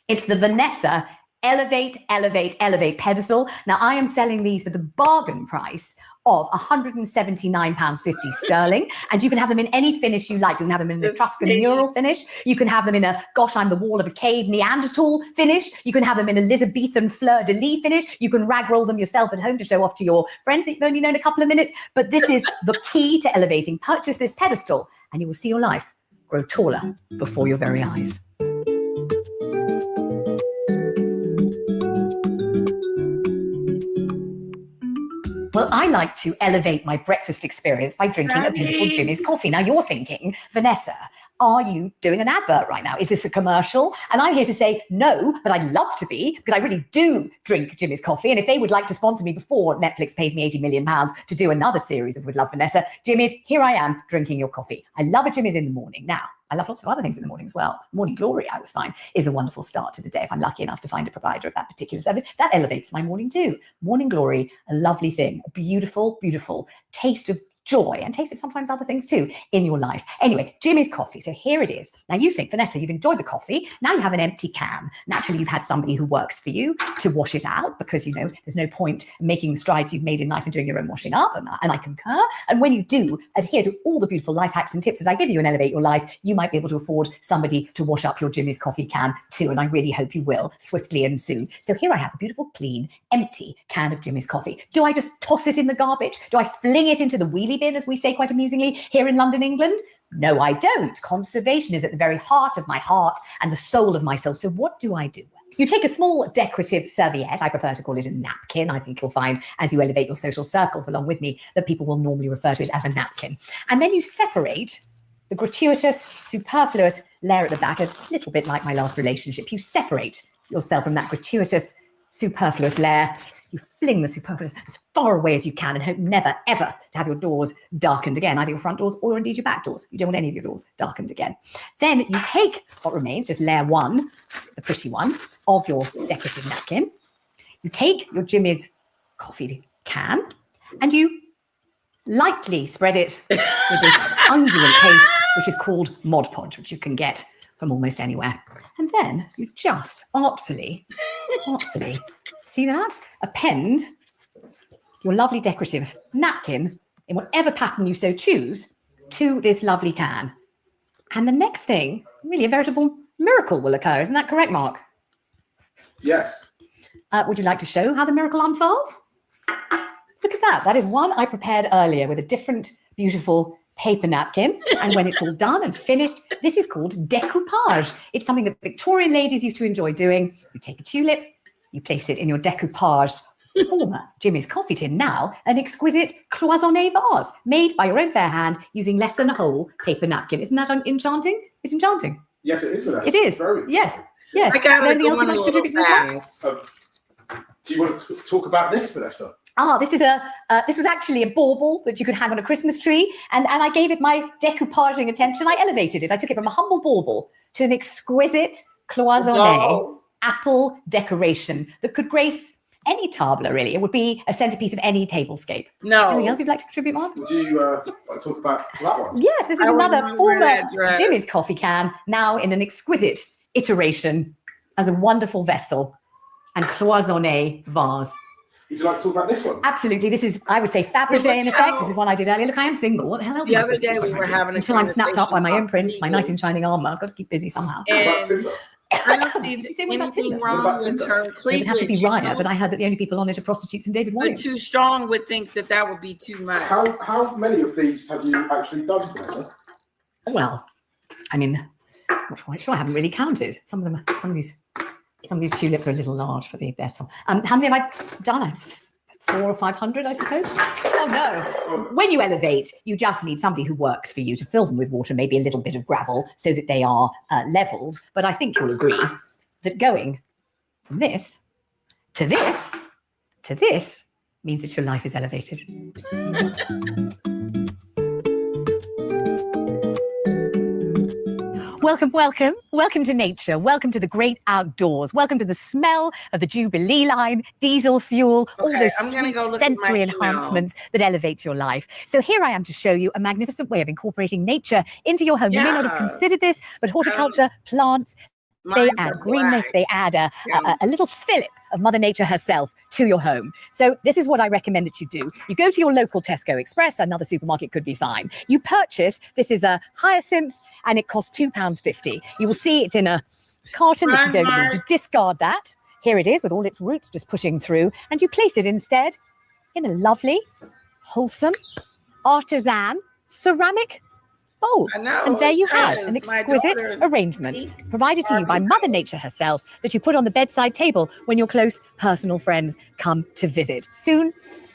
It's the Vanessa Elevate, Elevate, Elevate pedestal. Now, I am selling these for the bargain price of £179.50 sterling. And you can have them in any finish you like. You can have them in an Etruscan mural finish. You can have them in a, gosh, I'm the wall of a cave Neanderthal finish. You can have them in Elizabethan fleur-de-lis finish. You can rag roll them yourself at home to show off to your friends that you've only known a couple of minutes. But this is the key to elevating. Purchase this pedestal and you will see your life grow taller before your very eyes. Well, I like to elevate my breakfast experience by drinking a beautiful Jimmy's coffee. Now, you're thinking, Vanessa, are you doing an advert right now? Is this a commercial? And I'm here to say, no, but I'd love to be, because I really do drink Jimmy's coffee. And if they would like to sponsor me before Netflix pays me £80 million to do another series of With Love, Vanessa, Jimmy's, here I am drinking your coffee. I love a Jimmy's in the morning. Now, I love lots of other things in the morning as well. Morning Glory, I always find, is a wonderful start to the day if I'm lucky enough to find a provider of that particular service. That elevates my morning too. Morning Glory, a lovely thing, a beautiful, beautiful taste of joy and taste of sometimes other things too in your life. Anyway, Jimmy's coffee. So here it is. Now you think, Vanessa, you've enjoyed the coffee. Now you have an empty can. Naturally, you've had somebody who works for you to wash it out because, you know, there's no point making the strides you've made in life and doing your own washing up. And I concur. And when you do adhere to all the beautiful life hacks and tips that I give you and elevate your life, you might be able to afford somebody to wash up your Jimmy's coffee can too. And I really hope you will swiftly and soon. So here I have a beautiful, clean, empty can of Jimmy's coffee. Do I just toss it in the garbage? Do I fling it into the wheelie bin, as we say quite amusingly here in London, England? No, I don't. Conservation is at the very heart of my heart and the soul of my soul. So what do I do? You take a small decorative serviette. I prefer to call it a napkin. I think you'll find as you elevate your social circles along with me that people will normally refer to it as a napkin. And then you separate the gratuitous, superfluous layer at the back, a little bit like my last relationship. You separate yourself from that gratuitous, superfluous layer. You fling the superfluous as far away as you can and hope never, ever to have your doors darkened again, either your front doors or indeed your back doors. You don't want any of your doors darkened again. Then you take what remains, just layer one, the pretty one, of your decorative napkin. You take your Jimmy's coffee can and you lightly spread it with this unguent paste, which is called Mod Podge, which you can get from almost anywhere. And then you just artfully, see that? Append your lovely decorative napkin in whatever pattern you so choose to this lovely can. And the next thing, really a veritable miracle will occur. Isn't that correct, Mark? Yes. Would you like to show how the miracle unfolds? Look at that. That is one I prepared earlier with a different, beautiful paper napkin. And when it's all done and finished, this is called decoupage. It's something that Victorian ladies used to enjoy doing. You take a tulip, you place it in your decoupaged former Jimmy's coffee tin, now an exquisite cloisonné vase made by your own fair hand using less than a whole paper napkin. Isn't that enchanting? It's enchanting. Yes, it is, Vanessa. It is. Yes. Yes. I got anything else you'd like to contribute to this one? Do you want to talk about this, Vanessa? This is this was actually a bauble that you could hang on a Christmas tree, and I gave it my decoupaging attention. I elevated it. I took it from a humble bauble to an exquisite cloisonné apple decoration that could grace any tableau, really. It would be a centerpiece of any tablescape. No. Anything else you'd like to contribute, Mark? Would you like to talk about that one? Yes, this is another former Jimmy's coffee can, now in an exquisite iteration as a wonderful vessel. and cloisonné vase. Would you like to talk about this one? Absolutely. This is, I would say, Fabergé in effect. This is one I did earlier. Look, I am single. What the hell else The am I other supposed to day do? we were having a Until I'm snapped up by my own prince, my knight conversation in shining armour. I've got to keep busy somehow. And I don't see Did you say what about anything Tinder? wrong with her It would have to be cleavage. Raya, but I heard that the only people on it are prostitutes and David But Williams. Too Strong would think that that would be too much. How many of these have you actually done, Vanessa? Well, I mean, not quite sure. I haven't really counted. Some of these tulips are a little large for the vessel. How many have I done? 400 or 500, I suppose. Oh no! When you elevate, you just need somebody who works for you to fill them with water, maybe a little bit of gravel, so that they are levelled. But I think you'll agree that going from this to this to this means that your life is elevated. Welcome, welcome. Welcome to nature. Welcome to the great outdoors. Welcome to the smell of the Jubilee line, diesel fuel, all those sweet sensory enhancements that elevate your life. So here I am to show you a magnificent way of incorporating nature into your home. You may not have considered this, but horticulture, plants, they add greenness, they add a little fillip of Mother Nature herself to your home. So this is what I recommend that you do. You go to your local Tesco Express, another supermarket could be fine. You purchase, this is a hyacinth and it costs £2.50. You will see it's in a carton that you don't need. You discard that. Here it is with all its roots just pushing through, and you place it instead in a lovely, wholesome, artisan ceramic bowl. And there you have an exquisite arrangement provided to you by Mother Nature herself that you put on the bedside table when your close personal friends come to visit. Soon,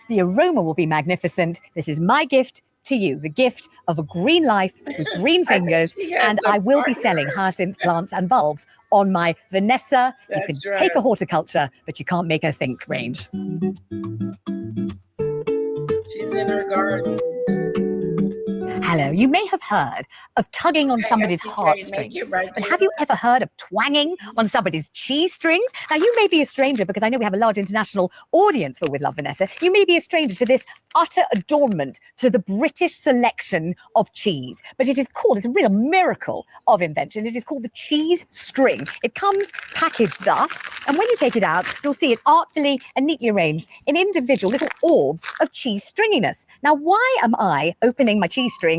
the aroma will be magnificent. This is my gift to you, the gift of a green life with green fingers, and I will be selling hyacinth plants and bulbs on my Vanessa. You can take a horticulture, but you can't make her think range. She's in her garden. Hello, you may have heard of tugging on somebody's heartstrings, but have you ever heard of twanging on somebody's cheese strings? Now, you may be a stranger, because I know we have a large international audience for With Love Vanessa. You may be a stranger to this utter adornment to the British selection of cheese, but it is called, it's a real miracle of invention. It is called the cheese string. It comes packaged thus, and when you take it out, you'll see it's artfully and neatly arranged in individual little orbs of cheese stringiness. Now, why am I opening my cheese strings?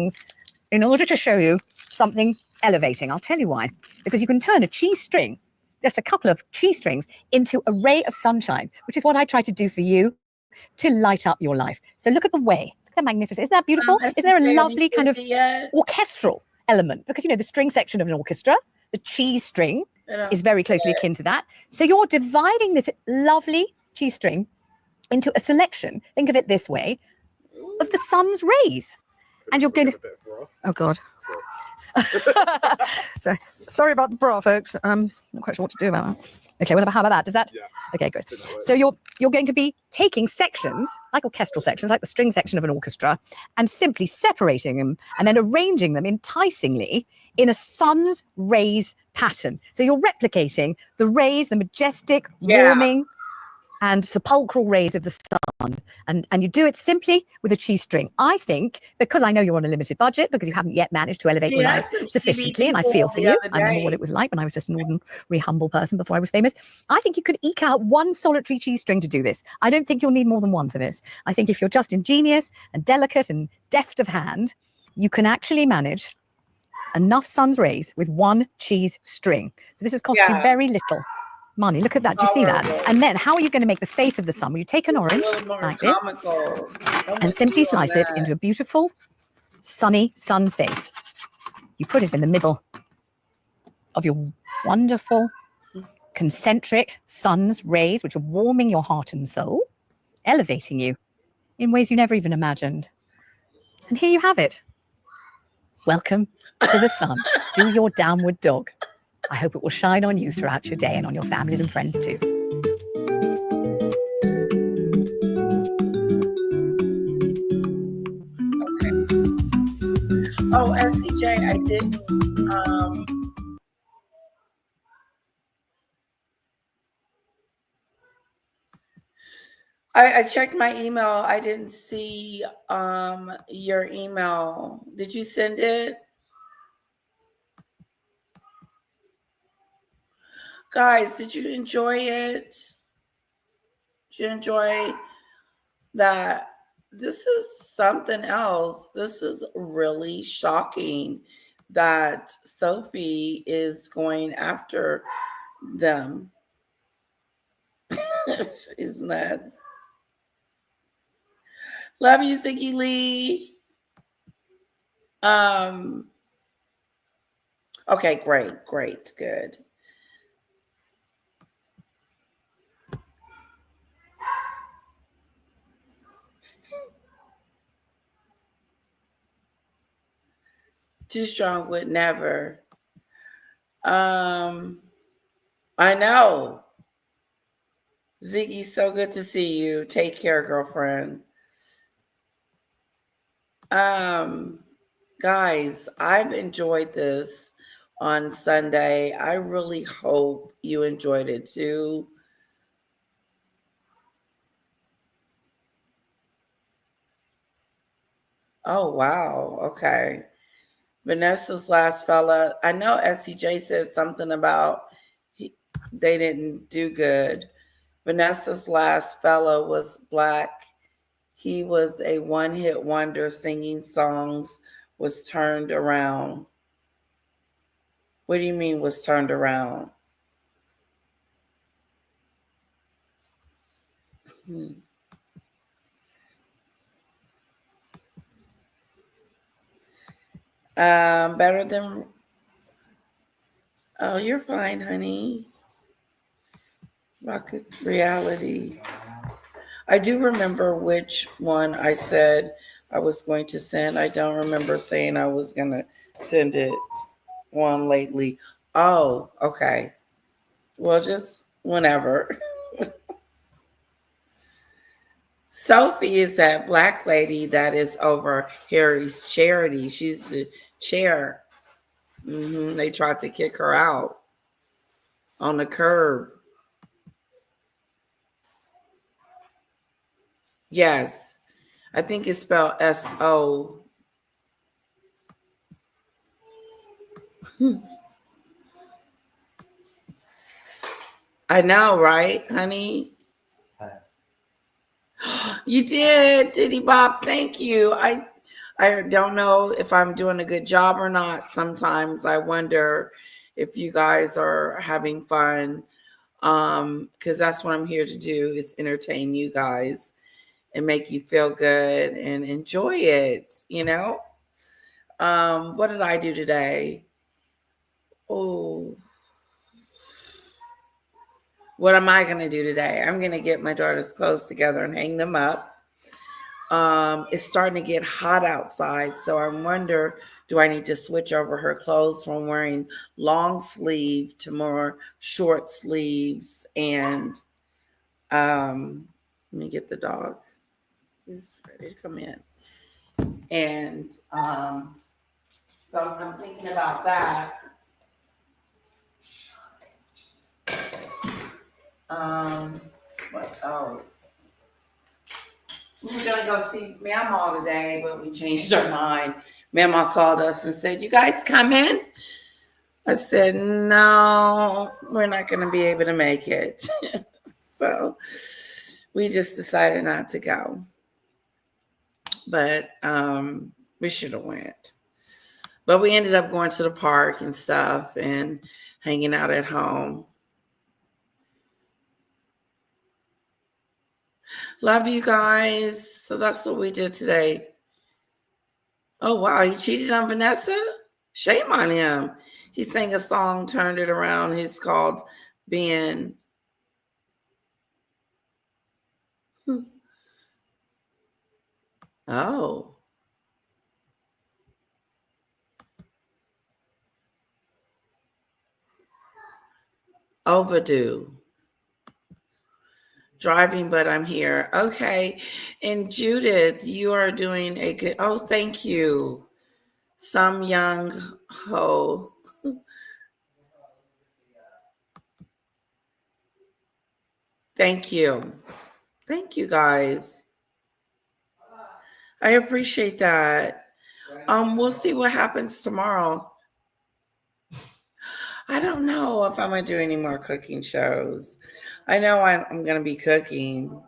In order to show you something elevating. I'll tell you why. Because you can turn a cheese string, just a couple of cheese strings, into a ray of sunshine, which is what I try to do for you to light up your life. So look at the way. Look at that magnificent. Isn't that beautiful? Is there a lovely kind of orchestral element? Because, you know, the string section of an orchestra, the cheese string is very closely akin to that. So you're dividing this lovely cheese string into a selection, think of it this way, of the sun's rays. And you're going to... Oh, God. So, sorry about the bra, folks. Not quite sure what to do about that. Okay, well, how about that? Does that... Yeah. Okay, good. So you're going to be taking sections, like orchestral sections, like the string section of an orchestra, and simply separating them and then arranging them enticingly in a sun's rays pattern. So you're replicating the rays, the majestic, warming, and sepulchral rays of the sun. And you do it simply with a cheese string. I think, because I know you're on a limited budget, because you haven't yet managed to elevate your life sufficiently, and I feel for you. I remember what it was like when I was just an ordinary, humble person before I was famous. I think you could eke out one solitary cheese string to do this. I don't think you'll need more than one for this. I think if you're just ingenious and delicate and deft of hand, you can actually manage enough sun's rays with one cheese string. So this has cost you very little money. Look at that. Do you see that? And then how are you going to make the face of the sun? Well, you take an orange like this and simply slice it into a beautiful, sunny sun's face. You put it in the middle of your wonderful, concentric sun's rays, which are warming your heart and soul, elevating you in ways you never even imagined. And here you have it. Welcome to the sun. Do your downward dog. I hope it will shine on you throughout your day and on your families and friends too. Okay. Oh, SCJ, I didn't. I checked my email. I didn't see your email. Did you send it? Guys, did you enjoy it? Did you enjoy that? This is something else. This is really shocking that Sophie is going after them. She's nuts. Love you, Ziggy Lee. Okay, great, good. Too strong would never. I know. Ziggy, so good to see you. Take care, girlfriend. Guys, I've enjoyed this on Sunday. I really hope you enjoyed it too. Oh, wow. Okay. Vanessa's last fella. I know SCJ said something about they didn't do good. Vanessa's last fella was Black. He was a one-hit wonder singing songs, was turned around. What do you mean was turned around? Better than... Oh, you're fine, honey. Rocket reality. I do remember which one I said I was going to send. I don't remember saying I was going to send it one lately. Oh, okay. Well, just whenever. Sophie is that Black lady that is over Harry's charity. She's the chair. They tried to kick her out on the curb. Yes. I think it's spelled S-O. I know, right, honey? You did, Diddy Bob. Thank you. I don't know if I'm doing a good job or not. Sometimes I wonder if you guys are having fun, because that's what I'm here to do, is entertain you guys and make you feel good and enjoy it, you know? What did I do today? Oh, what am I going to do today? I'm going to get my daughter's clothes together and hang them up. It's starting to get hot outside, so I wonder, do I need to switch over her clothes from wearing long sleeve to more short sleeves? And let me get the dog. He's ready to come in. And so I'm thinking about that. What else? We were going to go see Mama today, but we changed our mind. Mama called us and said, "You guys coming?" I said, "No, we're not going to be able to make it." So we just decided not to go. But we should have went. But we ended up going to the park and stuff and hanging out at home. Love you guys. So that's what we did today. Oh, wow. He cheated on Vanessa? Shame on him. He sang a song, turned it around. He's called being... Oh. Overdue. Driving, but I'm here. Okay. And Judith, you are doing a good... Oh, thank you. Some young ho. Thank you. Thank you, guys. I appreciate that. We'll see what happens tomorrow. I don't know if I'm going to do any more cooking shows. I know I'm going to be cooking.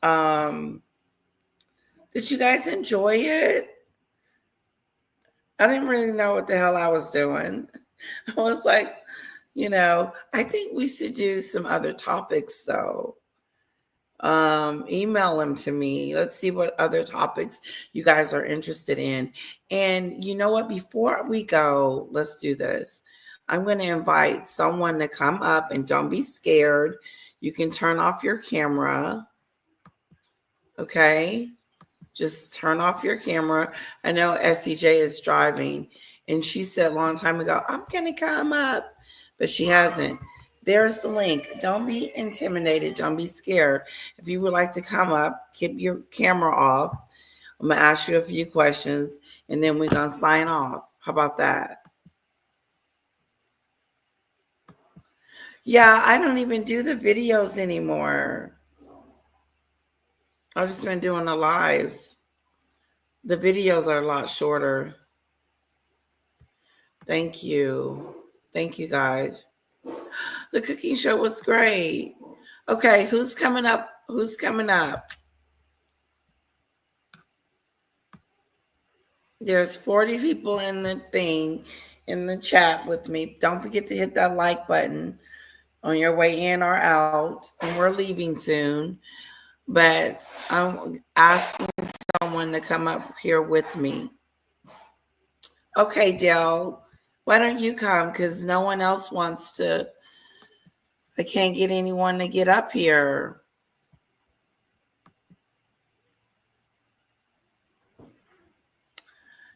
Did you guys enjoy it? I didn't really know what the hell I was doing. I was like, I think we should do some other topics though. Email them to me. Let's see what other topics you guys are interested in. And you know what? Before we go, let's do this. I'm going to invite someone to come up, and don't be scared. You can turn off your camera. Okay. Just turn off your camera. I know SCJ is driving, and she said a long time ago, I'm going to come up, but she hasn't. There's the link. Don't be intimidated. Don't be scared. If you would like to come up, keep your camera off. I'm going to ask you a few questions, and then we're going to sign off. How about that? Yeah, I don't even do the videos anymore. I've just been doing the lives. The videos are a lot shorter. Thank you. Thank you, guys. The cooking show was great. Okay, who's coming up? Who's coming up? There's 40 people in the thing, in the chat with me. Don't forget to hit that like button on your way in or out. And we're leaving soon. But I'm asking someone to come up here with me. Okay, Dell, why don't you come? Because no one else wants to. I can't get anyone to get up here.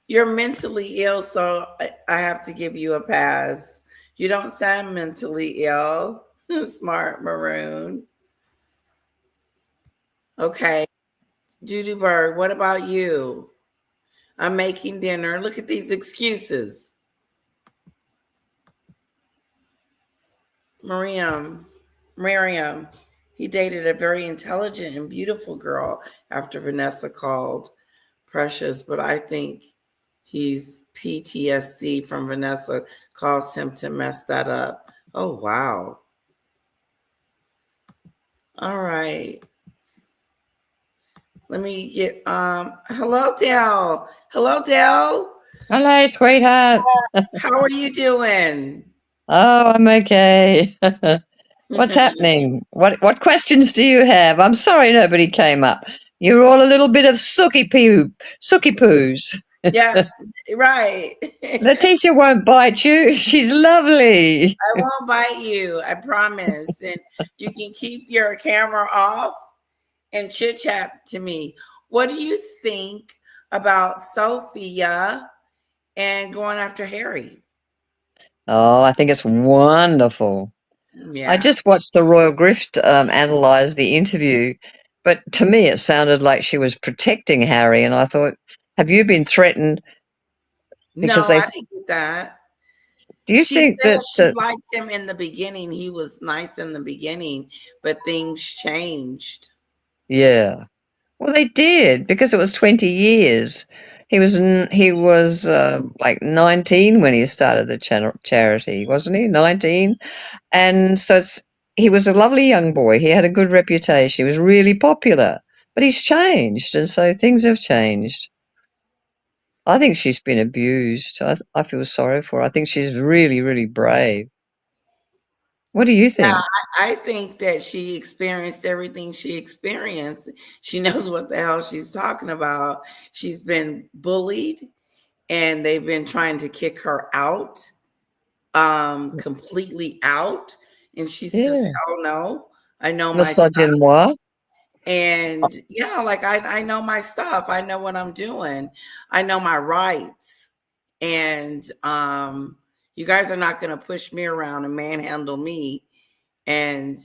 You're mentally ill, so I have to give you a pass. You don't sound mentally ill. Smart Maroon. Okay. Doodoo Bird, what about you? I'm making dinner. Look at these excuses. Miriam, he dated a very intelligent and beautiful girl after Vanessa called Precious, but I think he's PTSD from Vanessa caused him to mess that up. Oh, wow. All right. Let me get, hello, Dell. Hello, Dell. Hello, sweetheart. How are you doing? Oh, I'm okay. What's happening? What questions do you have? I'm sorry nobody came up. You're all a little bit of sooky poos. Yeah, right. Letitia won't bite you. She's lovely. I won't bite you, I promise. And you can keep your camera off and chit chat to me. What do you think about Sophia and going after Harry? Oh, I think it's wonderful. Yeah. I just watched the Royal Grift analyse the interview, but to me it sounded like she was protecting Harry, and I thought, have you been threatened? Because I didn't get that. Do you she think said that she liked him in the beginning? He was nice in the beginning, but things changed. Yeah. Well, they did because it was 20 years. He was like 19 when he started the charity, wasn't he? 19, and so he was a lovely young boy. He had a good reputation. He was really popular, but he's changed, and so things have changed. I think she's been abused. I feel sorry for her. I think she's really, really brave. What do you think? Yeah, I think that she experienced everything she experienced. She knows what the hell she's talking about. She's been bullied, and they've been trying to kick her out, completely out. And she says, hell no, I know my stuff. And yeah, like I know my stuff. I know what I'm doing. I know my rights. And you guys are not going to push me around and manhandle me and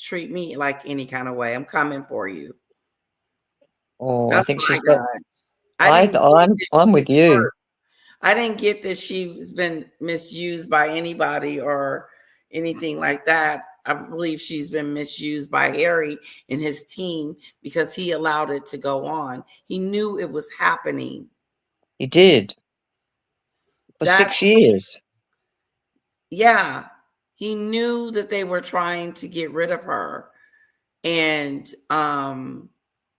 treat me like any kind of way. I'm coming for you. Oh, That's I think what she's I got. I'm with you. I didn't get that she's been misused by anybody or anything like that. I believe she's been misused by Harry and his team because he allowed it to go on. He knew it was happening. He did. For 6 years. Yeah. He knew that they were trying to get rid of her. And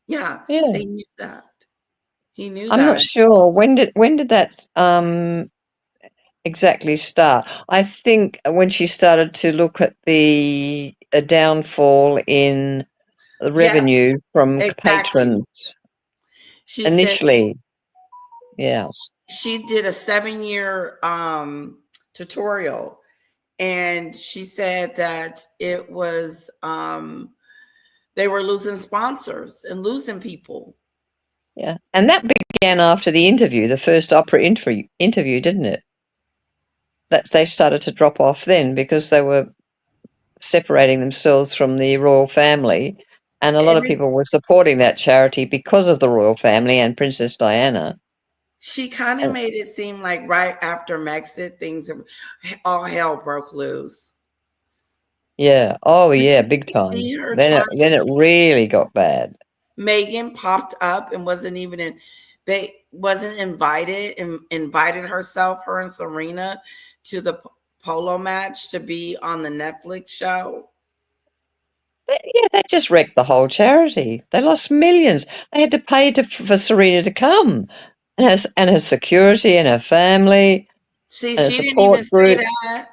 Yeah, Yeah. they knew that. He knew I'm not that. sure when did that exactly start. I think when she started to look at the downfall in the Yeah, revenue from exactly. patrons She said initially. Yeah. she did a 7-year tutorial, and she said that it was they were losing sponsors and losing people. Yeah. And that began after the interview, the first opera interview, didn't it? That they started to drop off then because they were separating themselves from the royal family, and a lot of people were supporting that charity because of the royal family and Princess Diana. She kind of made it seem like right after Brexit, things all hell broke loose. Yeah. Oh, yeah, big time. See her Then it really got bad. Meghan popped up and wasn't invited and invited herself, her and Serena, to the polo match to be on the Netflix show. Yeah, that just wrecked the whole charity. They lost millions. They had to pay for Serena to come, and her security and her family. See, And a she didn't support even group. say that.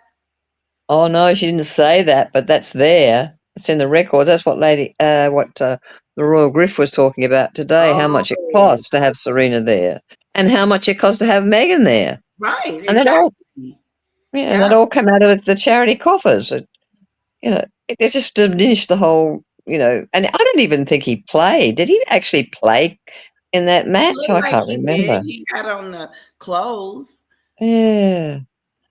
Oh no, she didn't say that, but that's there. It's in the records. That's what the Royal Griff was talking about today. How much it cost to have Serena there, and how much it cost to have Meghan there. Right, And that all, exactly. and that all came out of the charity coffers. It just diminished the whole. And I don't even think he played. Did he actually play in that match? Looked I like can't he remember. did. He had on the clothes. Yeah.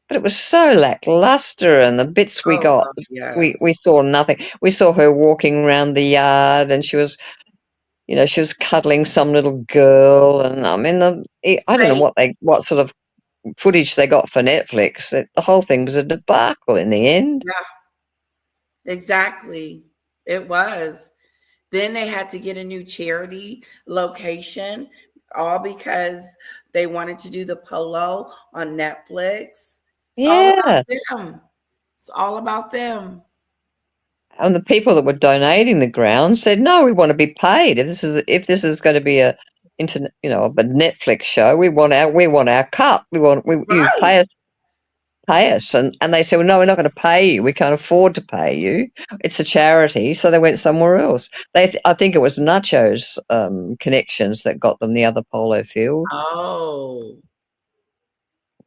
But it was so lackluster, and the bits we got, yes. we saw nothing. We saw her walking around the yard, and she was cuddling some little girl, and I mean, I don't know what sort of footage they got for Netflix. The whole thing was a debacle in the end. Yeah, exactly. It was. Then they had to get a new charity location, all because they wanted to do the polo on Netflix. It's all about them. It's all about them. And the people that were donating the ground said, "No, we want to be paid. If this is going to be a Netflix show, we want our cut. You pay us." And they said, "Well, no, we're not going to pay you. We can't afford to pay you. It's a charity." So they went somewhere else. I think it was Nacho's connections that got them the other polo field. Oh.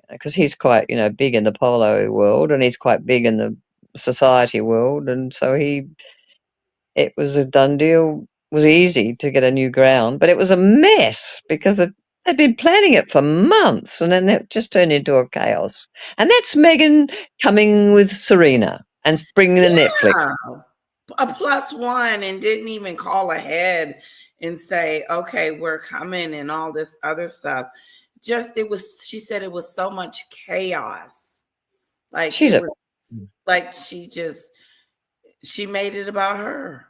Because he's quite, big in the polo world, and he's quite big in the society world, and so it was a done deal. It was easy to get a new ground, but it was a mess because they'd been planning it for months, and then it just turned into a chaos. And that's Meghan coming with Serena and bringing the Netflix. A +1, and didn't even call ahead and say, okay, we're coming and all this other stuff. She said it was so much chaos. Like she made it about her.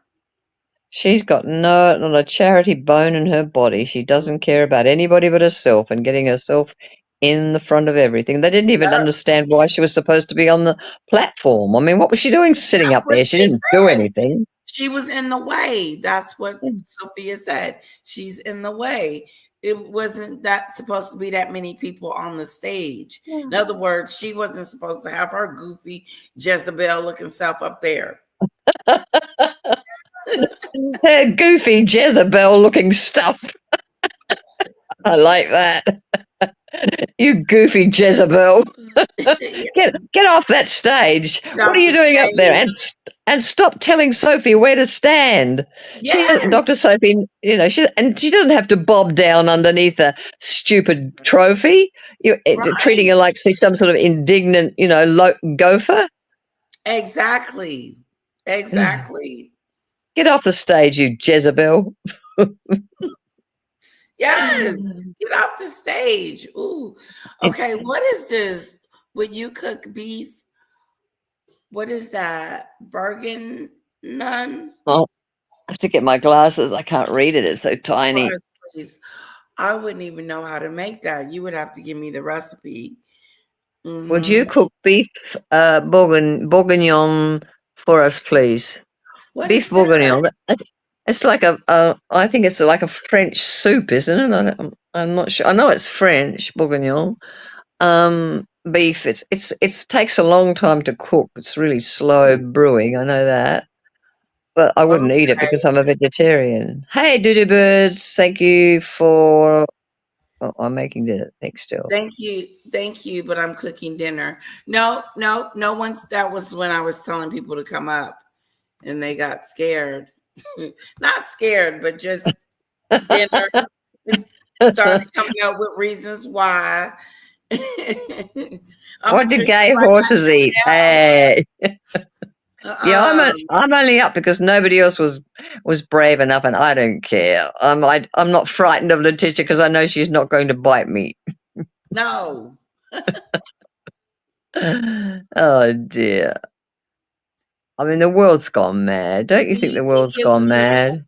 She's got not a charity bone in her body. She doesn't care about anybody but herself and getting herself in the front of everything. They didn't even understand why she was supposed to be on the platform. I mean, what was she doing sitting up there? She didn't do anything. She was in the way. That's what Sophia said. She's in the way. It wasn't that supposed to be that many people on the stage. In other words, she wasn't supposed to have her goofy Jezebel looking self up there. Her goofy Jezebel looking stuff. I like that. You goofy Jezebel. Get off that stage. What are you doing up there? And stop telling Sophie where to stand. Yes. Dr. Sophie, she doesn't have to bob down underneath a stupid trophy. Treating her like she's some sort of indignant, gopher. Exactly. Get off the stage, you Jezebel. Yes, get off the stage. Ooh. Okay, what is this? When you cook beef, what is that? Bergen none? Oh, I have to get my glasses. I can't read it. It's so tiny. Please. I wouldn't even know how to make that. You would have to give me the recipe. Would you cook beef bourguignon for us, please? What Beef is bourguignon. that? It's like I think it's like a French soup, isn't it? I'm not sure. I know it's French, bourguignon. Beef. It takes a long time to cook. It's really slow brewing. I know that, but I wouldn't eat it because I'm a vegetarian. Hey, doodoo birds, thank you for. Oh, I'm making dinner. Thanks, still. Thank you. But I'm cooking dinner. No one's. That was when I was telling people to come up, and they got scared. Not scared, but just dinner started coming up with reasons why. What do gay horses eat? Hey. Yeah, I'm only up because nobody else was brave enough, and I don't care. I'm not frightened of Letitia because I know she's not going to bite me. No. Oh dear. I mean, the world's gone mad. Don't you think the world's gone mad?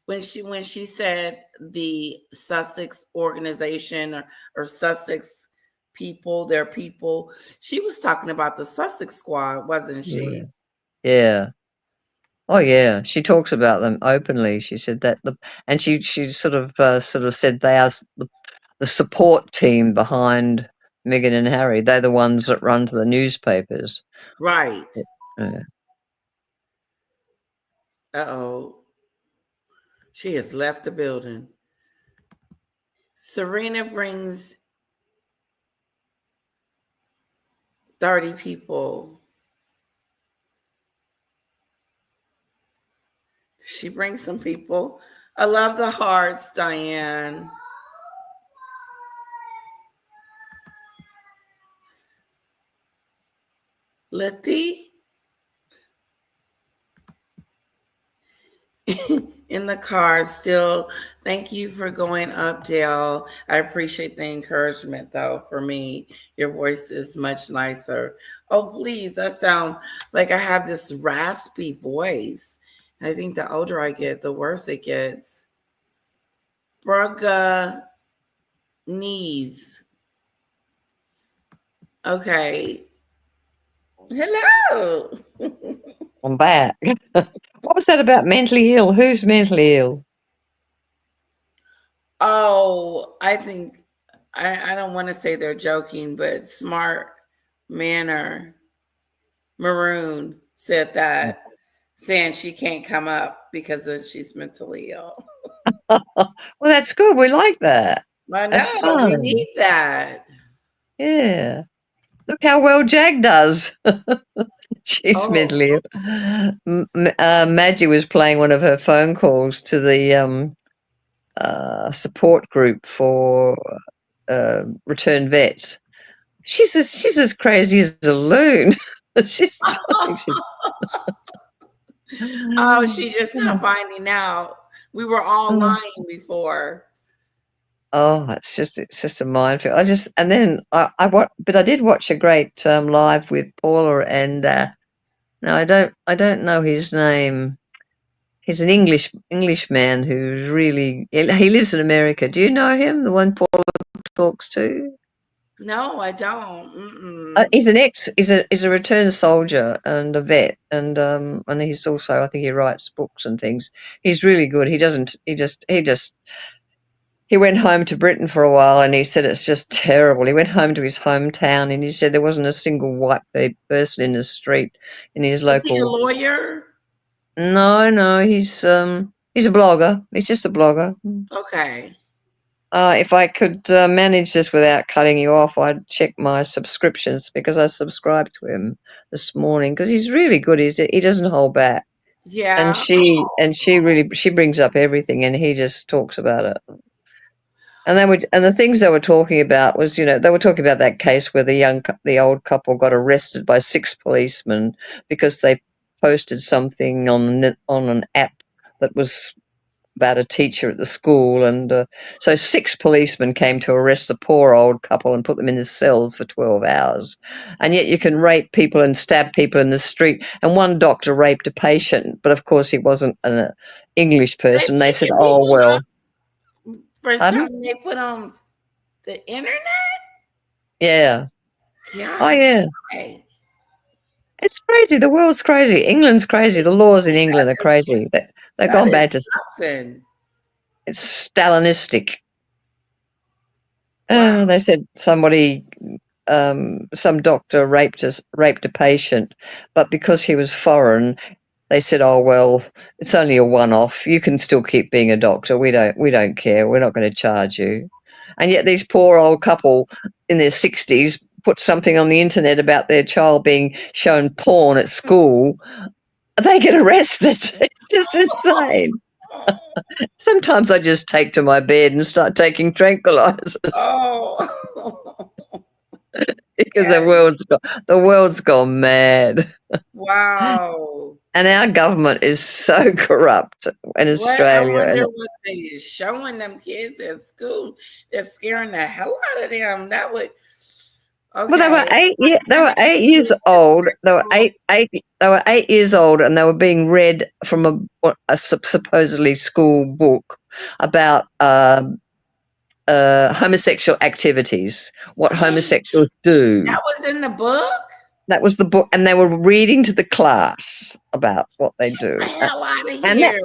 When she said the Sussex organization or Sussex people, their people, she was talking about the Sussex squad, wasn't she? Yeah. Oh yeah, she talks about them openly. She said that and she sort of said they are the support team behind Meghan and Harry. They're the ones that run to the newspapers. Right. Yeah. Uh-oh. She has left the building. Serena brings 30 people. She brings some people. I love the hearts, Diane. Letty? In the car still. Thank you for going up, Dale. I appreciate the encouragement, though. For me, your voice is much nicer. Oh, please. I sound like I have this raspy voice. I think the older I get, the worse it gets. Brugga knees. Okay. Hello. I'm back. What was that about mentally ill? Who's mentally ill? Oh, I think I don't want to say they're joking, but Smart Manor Maroon said that, saying she can't come up because she's mentally ill. Well, that's good. We like that. I know. That's fun. We need that. Yeah. Look how well Jag does. She's mentally ill. Maggie was playing one of her phone calls to the support group for returned vets. She's as crazy as a loon. she's Oh, she just not finding out. We were all lying before. Oh, it's just a minefield. But I did watch a great live with Paula and no, I don't know his name. He's an English man who's really he lives in America. Do you know him? The one Paula talks to? No, I don't. He's a returned soldier and a vet, and he's also, I think he writes books and things. He's really good. He went home to Britain for a while, and he said it's just terrible. He went home to his hometown, and he said there wasn't a single white person in the street in his local. Is he a lawyer? No, he's a blogger. He's just a blogger. Okay. If I could manage this without cutting you off, I'd check my subscriptions because I subscribed to him this morning because he's really good. He doesn't hold back. Yeah. And she brings up everything, and he just talks about it. And the things they were talking about was, they were talking about that case where the old couple got arrested by 6 policemen because they posted something on an app that was about a teacher at the school, and so 6 policemen came to arrest the poor old couple and put them in the cells for 12 hours. And yet you can rape people and stab people in the street. And one doctor raped a patient, but of course he wasn't an English person. They said, "Oh well." For something they put on the internet? Yeah. Yeah. Oh yeah. It's crazy. The world's crazy. England's crazy. The laws in England are crazy. They've That gone back is to something. it's Stalinistic. Wow. They said somebody, some doctor raped a patient, but because he was foreign, they said, "Oh well, it's only a one-off. You can still keep being a doctor. We don't care. We're not going to charge you." And yet, these poor old couple in their 60s put something on the internet about their child being shown porn at school. They get arrested. It's just insane. Sometimes I just take to my bed and start taking tranquilizers. Oh. Because the world's gone mad. Wow. And our government is so corrupt in I Australia. wonder what they is showing them kids at school. They're scaring the hell out of them. That would okay. Well, they were 8 years old. They were 8 years old, and they were being read from a supposedly school book about homosexual activities, what homosexuals do. That was in the book? That was the book, and they were reading to the class about what they do. Get the hell out of And here.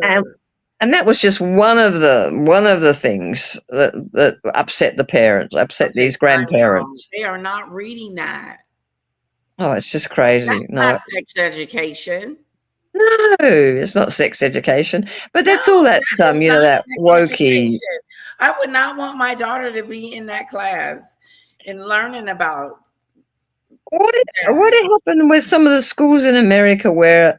and that was just one of the things that upset the parents, these grandparents. They are not reading that. Oh, it's just crazy. That's not sex education. No, it's not sex education. But that's all that that wokey. I would not want my daughter to be in that class and learning about what happened with some of the schools in America where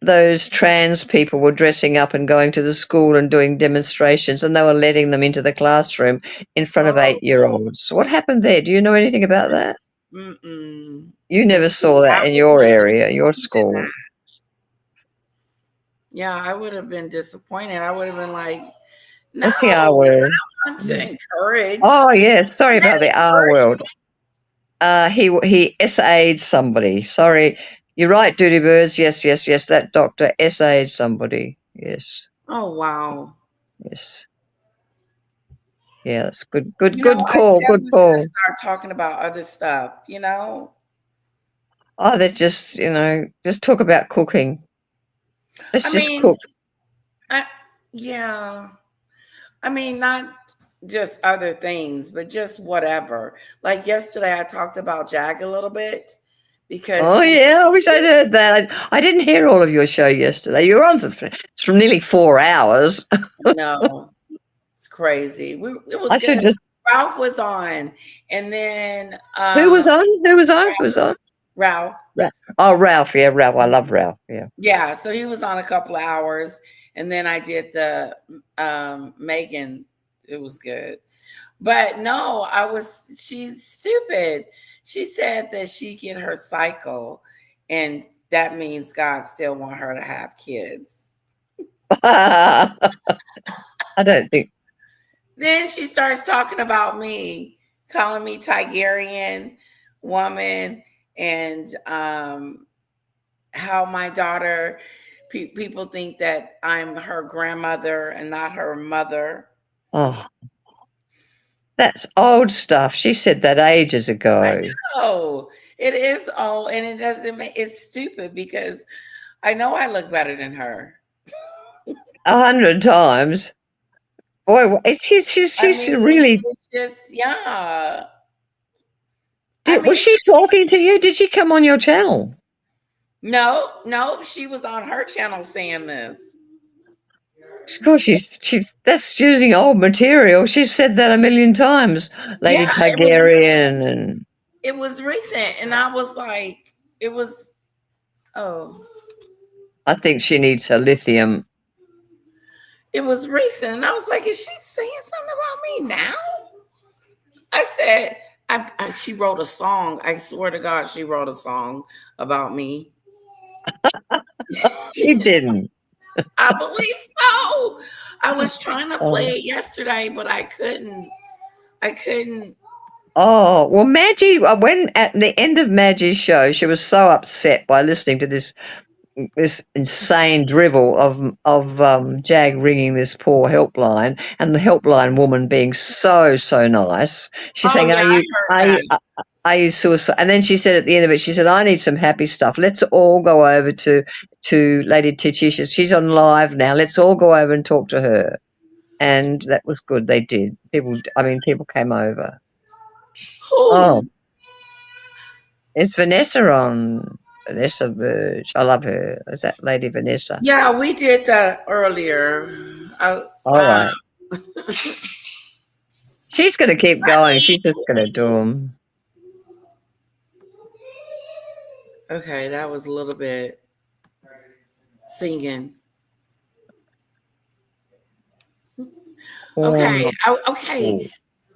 those trans people were dressing up and going to the school and doing demonstrations, and they were letting them into the classroom in front of 8-year-olds. What happened there? Do you know anything about that? Mm-mm. You never saw that in your area, your school. Yeah, I would have been disappointed. I would have been like, no, What's the R word? I don't want to encourage. Oh, yes. Sorry about the R word. He SA'd somebody. Sorry. You're right, Duty Birds. Yes. That doctor SA'd somebody. Yes. Oh, wow. Yes. Yeah, that's good call. Good call. Start talking about other stuff, Oh, they just talk about cooking. Let's just cook. Yeah. I mean, not just other things, but just whatever. Like yesterday, I talked about Jag a little bit because. Oh yeah, I wish I'd heard that. I didn't hear all of your show yesterday. You were on for nearly 4 hours. No, it's crazy. It was good. Ralph was on, and then who was on? Who was on? Ralph. Oh, Ralph. Yeah, Ralph. I love Ralph. Yeah. Yeah. So he was on a couple of hours, and then I did the Meghan. It was good. But no, she's stupid. She said that she get her cycle, and that means God still want her to have kids. I don't think. Then she starts talking about me, calling me Tigerian woman, and how my daughter, people think that I'm her grandmother and not her mother. Oh, that's old stuff. She said that ages ago. I know. It is old, and it doesn't make it's stupid because I know I look better than her. 100 times. Boy, she's really. It's just, yeah. Was she talking to you? Did she come on your channel? No, she was on her channel saying this. Of she's that's using old material. She's said that a million times, Lady Targaryen, and it was recent, and I was like, it was. Oh, I think she needs her lithium. It was recent, and I was like, is she saying something about me now? I said, she wrote a song. I swear to God, she wrote a song about me. She didn't. I believe so. I was trying to play it yesterday, but I couldn't. Oh, well, Maggie, when at the end of Maggie's show, she was so upset by listening to this this insane drivel of Jag ringing this poor helpline, and the helpline woman being so nice. She's saying, yeah, are you suicide? And then she said at the end of it, she said, I need some happy stuff. Let's all go over to Lady Titisha. She's on live now. Let's all go over and talk to her. And that was good. They did. People came over. Who? Oh, it's Vanessa on. Vanessa Burge. I love her. Is that Lady Vanessa? Yeah, we did that earlier. All right. She's going to keep going. She's just going to do them. Okay, that was a little bit singing. Okay, okay.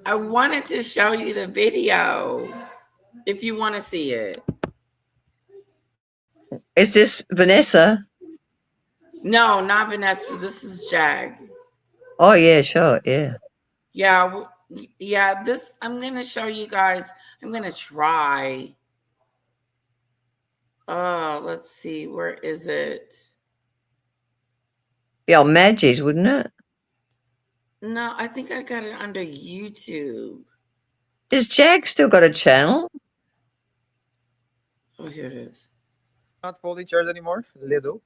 I wanted to show you the video if you want to see it. Is this Vanessa? No, not Vanessa. This is Jag. Oh, yeah, sure. Yeah. Yeah, this, I'm going to show you guys. I'm going to try. Oh, let's see. Where is it? Yeah, on Maggie's, wouldn't it? No, I think I got it under YouTube. Has Jag still got a channel? Oh, here it is. Not folding chairs anymore, Lizzo.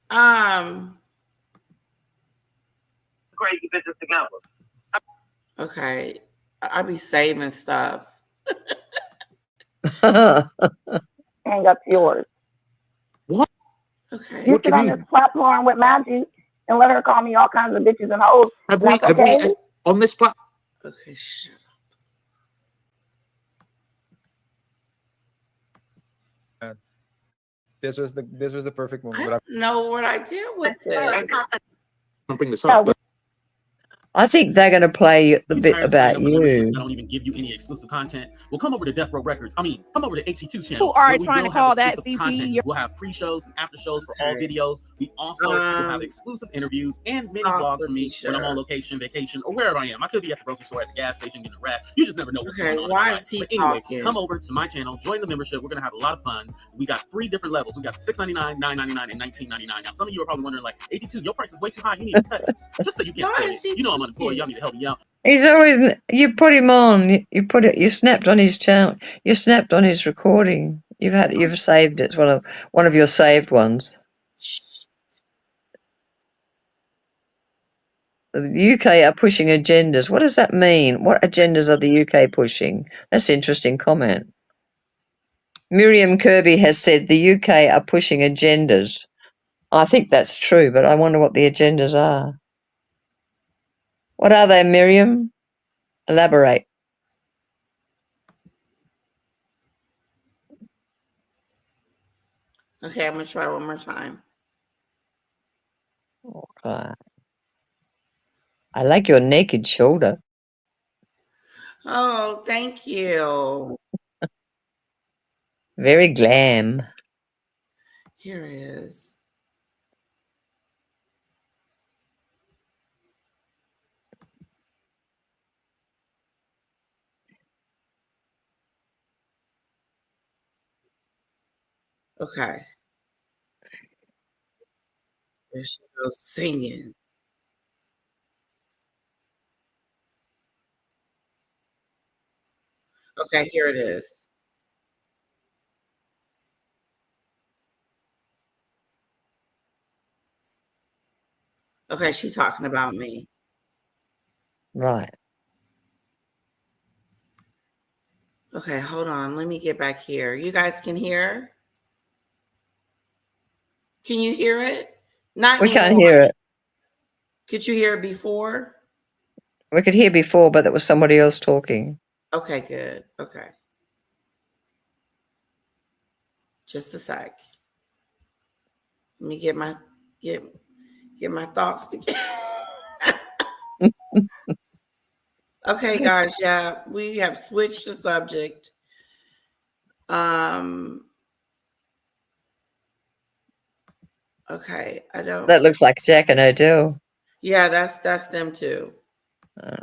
Crazy business together. Okay. I'll be saving stuff. Hang up yours. What? Okay. You sit on this platform with Maggie and let her call me all kinds of bitches and hoes. Have we on this platform? Okay, shut up. This was the perfect moment. I don't know what I did with it. I'll bring this up. I think they're going to play the bit about you. I don't even give you any exclusive content. We'll come over to Death Row Records. I mean, come over to 82 channel. Who are trying to call that CP? We'll have pre-shows and after shows for all videos. We also will have exclusive interviews and mini vlogs from me when I'm on location, vacation, or wherever I am. I could be at the grocery store, at the gas station, getting a wrap. You just never know what's going on. Why is he talking? Come over to my channel, join the membership. We're gonna have a lot of fun. We got 3 different levels. We got $6.99, $9.99, and $19.99. Now, some of you are probably wondering, like, 82, your price is way too high. You need to cut it. Just so you can't stay. You know I'm unemployed. Y'all need to help me out. He's always, you put him on, you snapped on his channel, you snapped on his recording. You've saved it. It's one of your saved ones. The UK are pushing agendas. What does that mean? What agendas are the UK pushing? That's an interesting comment. Miriam Kirby has said the UK are pushing agendas. I think that's true, but I wonder what the agendas are. What are they, Miriam? Elaborate. Okay, I'm going to try one more time. Okay. I like your naked shoulder. Oh, thank you. Very glam. Here it is. Okay. There she goes singing. Okay, here it is. Okay, she's talking about me. Right. Okay, hold on. Let me get back here. You guys can hear? Can you hear it? Not we anymore. can't hear it. Could you hear it before? We could hear before, but there was somebody else talking. Okay, good. Okay. Just a sec. Let me get my thoughts together. Okay, guys. Yeah, we have switched the subject. Okay, I don't. That looks like Jack and Odell. Yeah, that's them too. Oh,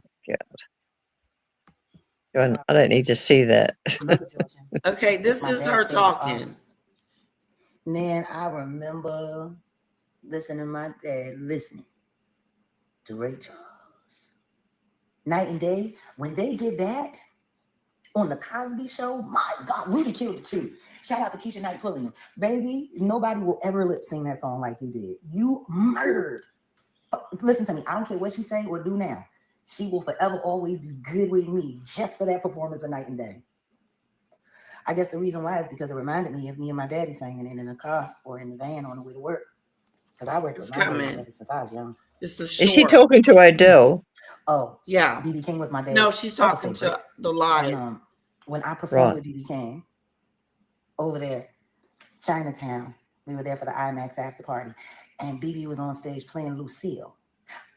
God. I don't need to see that. Okay, this is her talking. Man, I remember listen to my dad listening to Ray Charles. Night and Day, when they did that on the Cosby Show, my God, Rudy killed it too. Shout out to Keisha Knight Pulling. Baby, nobody will ever lip sing that song like you did. You murdered. Listen to me. I don't care what she say or do now. She will forever always be good with me just for that performance of Night and Day. I guess the reason why is because it reminded me of me and my daddy singing it in the car or in the van on the way to work. Because I worked with my dad ever since I was young. This is Is she talking to Odell? Oh, yeah. BB King was my dad's. No, she's talking to the live. And, when I performed Right. with BB King over there, Chinatown, we were there for the IMAX after party, and BB was on stage playing Lucille.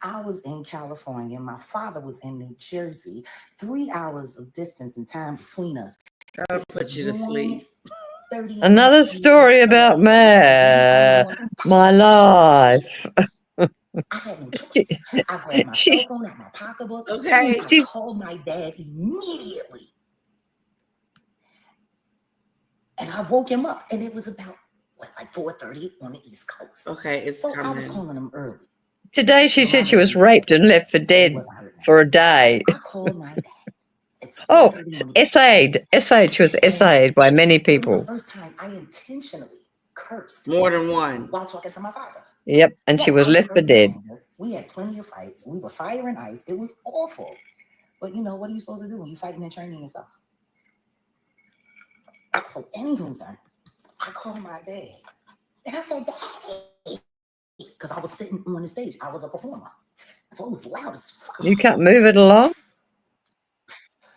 I was in California. My father was in New Jersey. 3 hours of distance and time between us. That'll put you to sleep. Another story about my life. I had no choice. I grabbed my cell phone out my pocketbook. Okay. I called my dad immediately. And I woke him up. And it was about, like 4:30 on the East Coast. Okay, it's so coming. I was calling him early. Today she said she was raped and left for dead for a day. I called my dad. Oh, essayed. She was essayed by many It was people. the first time I intentionally cursed. More than one. While talking to my father. Yep, and she was left for dead. We had plenty of fights. We were fire and ice. It was awful. But you know, what are you supposed to do when you're fighting and training yourself? So anywho, son, I called my dad. And I said, Daddy. Because I was sitting on the stage. I was a performer. So it was loud as fuck. You can't move it along?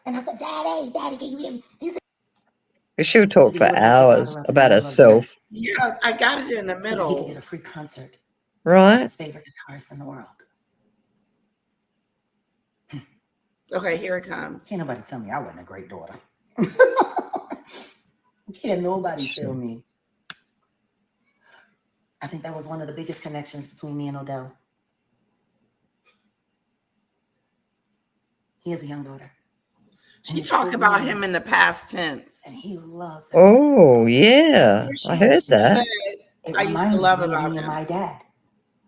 And I said, Daddy, can you hear me? He said, She'll talk for hours about herself. Yeah, I got it in the so that he could middle. get a free concert. Right. His favorite guitarist in the world. Okay, here it comes. Can't nobody tell me I wasn't a great daughter. Can't nobody tell me. I think that was one of the biggest connections between me and Odell. He has a young daughter. She talked about him in the past tense. And he loves her. Oh, yeah. I heard that. It I used to reminded love me of about me and him. my dad.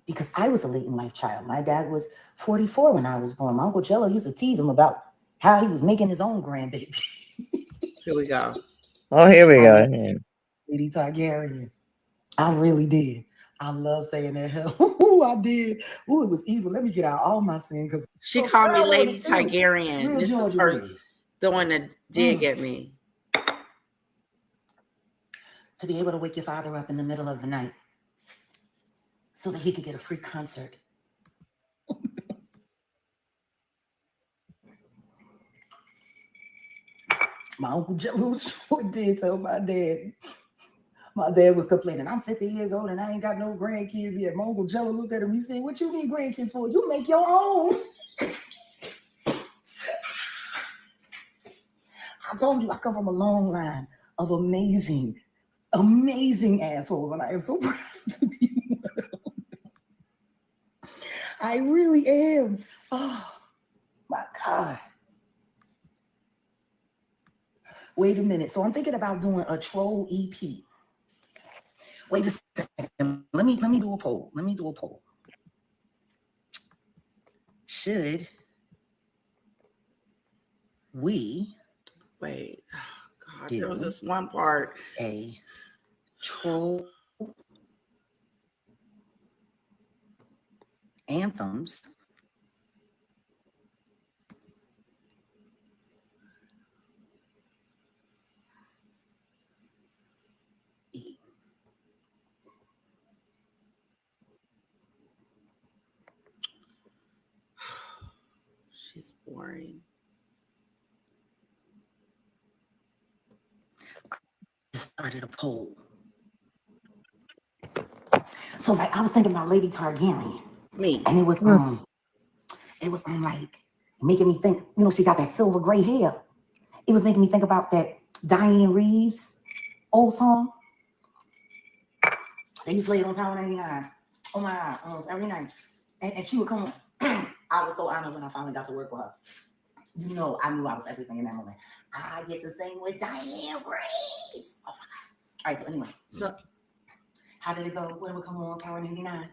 Because I was a late in life child. My dad was 44 when I was born. My Uncle Jello used to tease him about how he was making his own grandbaby. Here we go. Oh, here we go. Lady Targaryen. I really did. I love saying that. Ooh, I did. Ooh, it was evil. Let me get out all my sin because She called me Lady Targaryen. This is her throwing a dig at me. To be able to wake your father up in the middle of the night so that he could get a free concert. My Uncle Jello sure did tell my dad. My dad was complaining, I'm 50 years old and I ain't got no grandkids yet. My Uncle Jello looked at him, he said, what you need grandkids for? You make your own. I told you I come from a long line of amazing assholes, and I am so proud to be one of them. I really am. Oh, my God. Wait a minute. So I'm thinking about doing a troll EP. Wait a second. Let me do a poll. Should we wait? Oh, God, there was this one part. A troll anthems She's boring. Started a poll. So like I was thinking about Lady Targaryen. Me. And it was like making me think, you know, she got that silver gray hair. It was making me think about that Diane Reeves old song. They used to play it on Power 99. Oh my God, almost every night. And she would come on. I was so honored when I finally got to work with her. You know, I knew I was everything in that moment. I get to sing with Diane Reeves. Oh my God. All right, so anyway. So How did it go when we come on Power 99?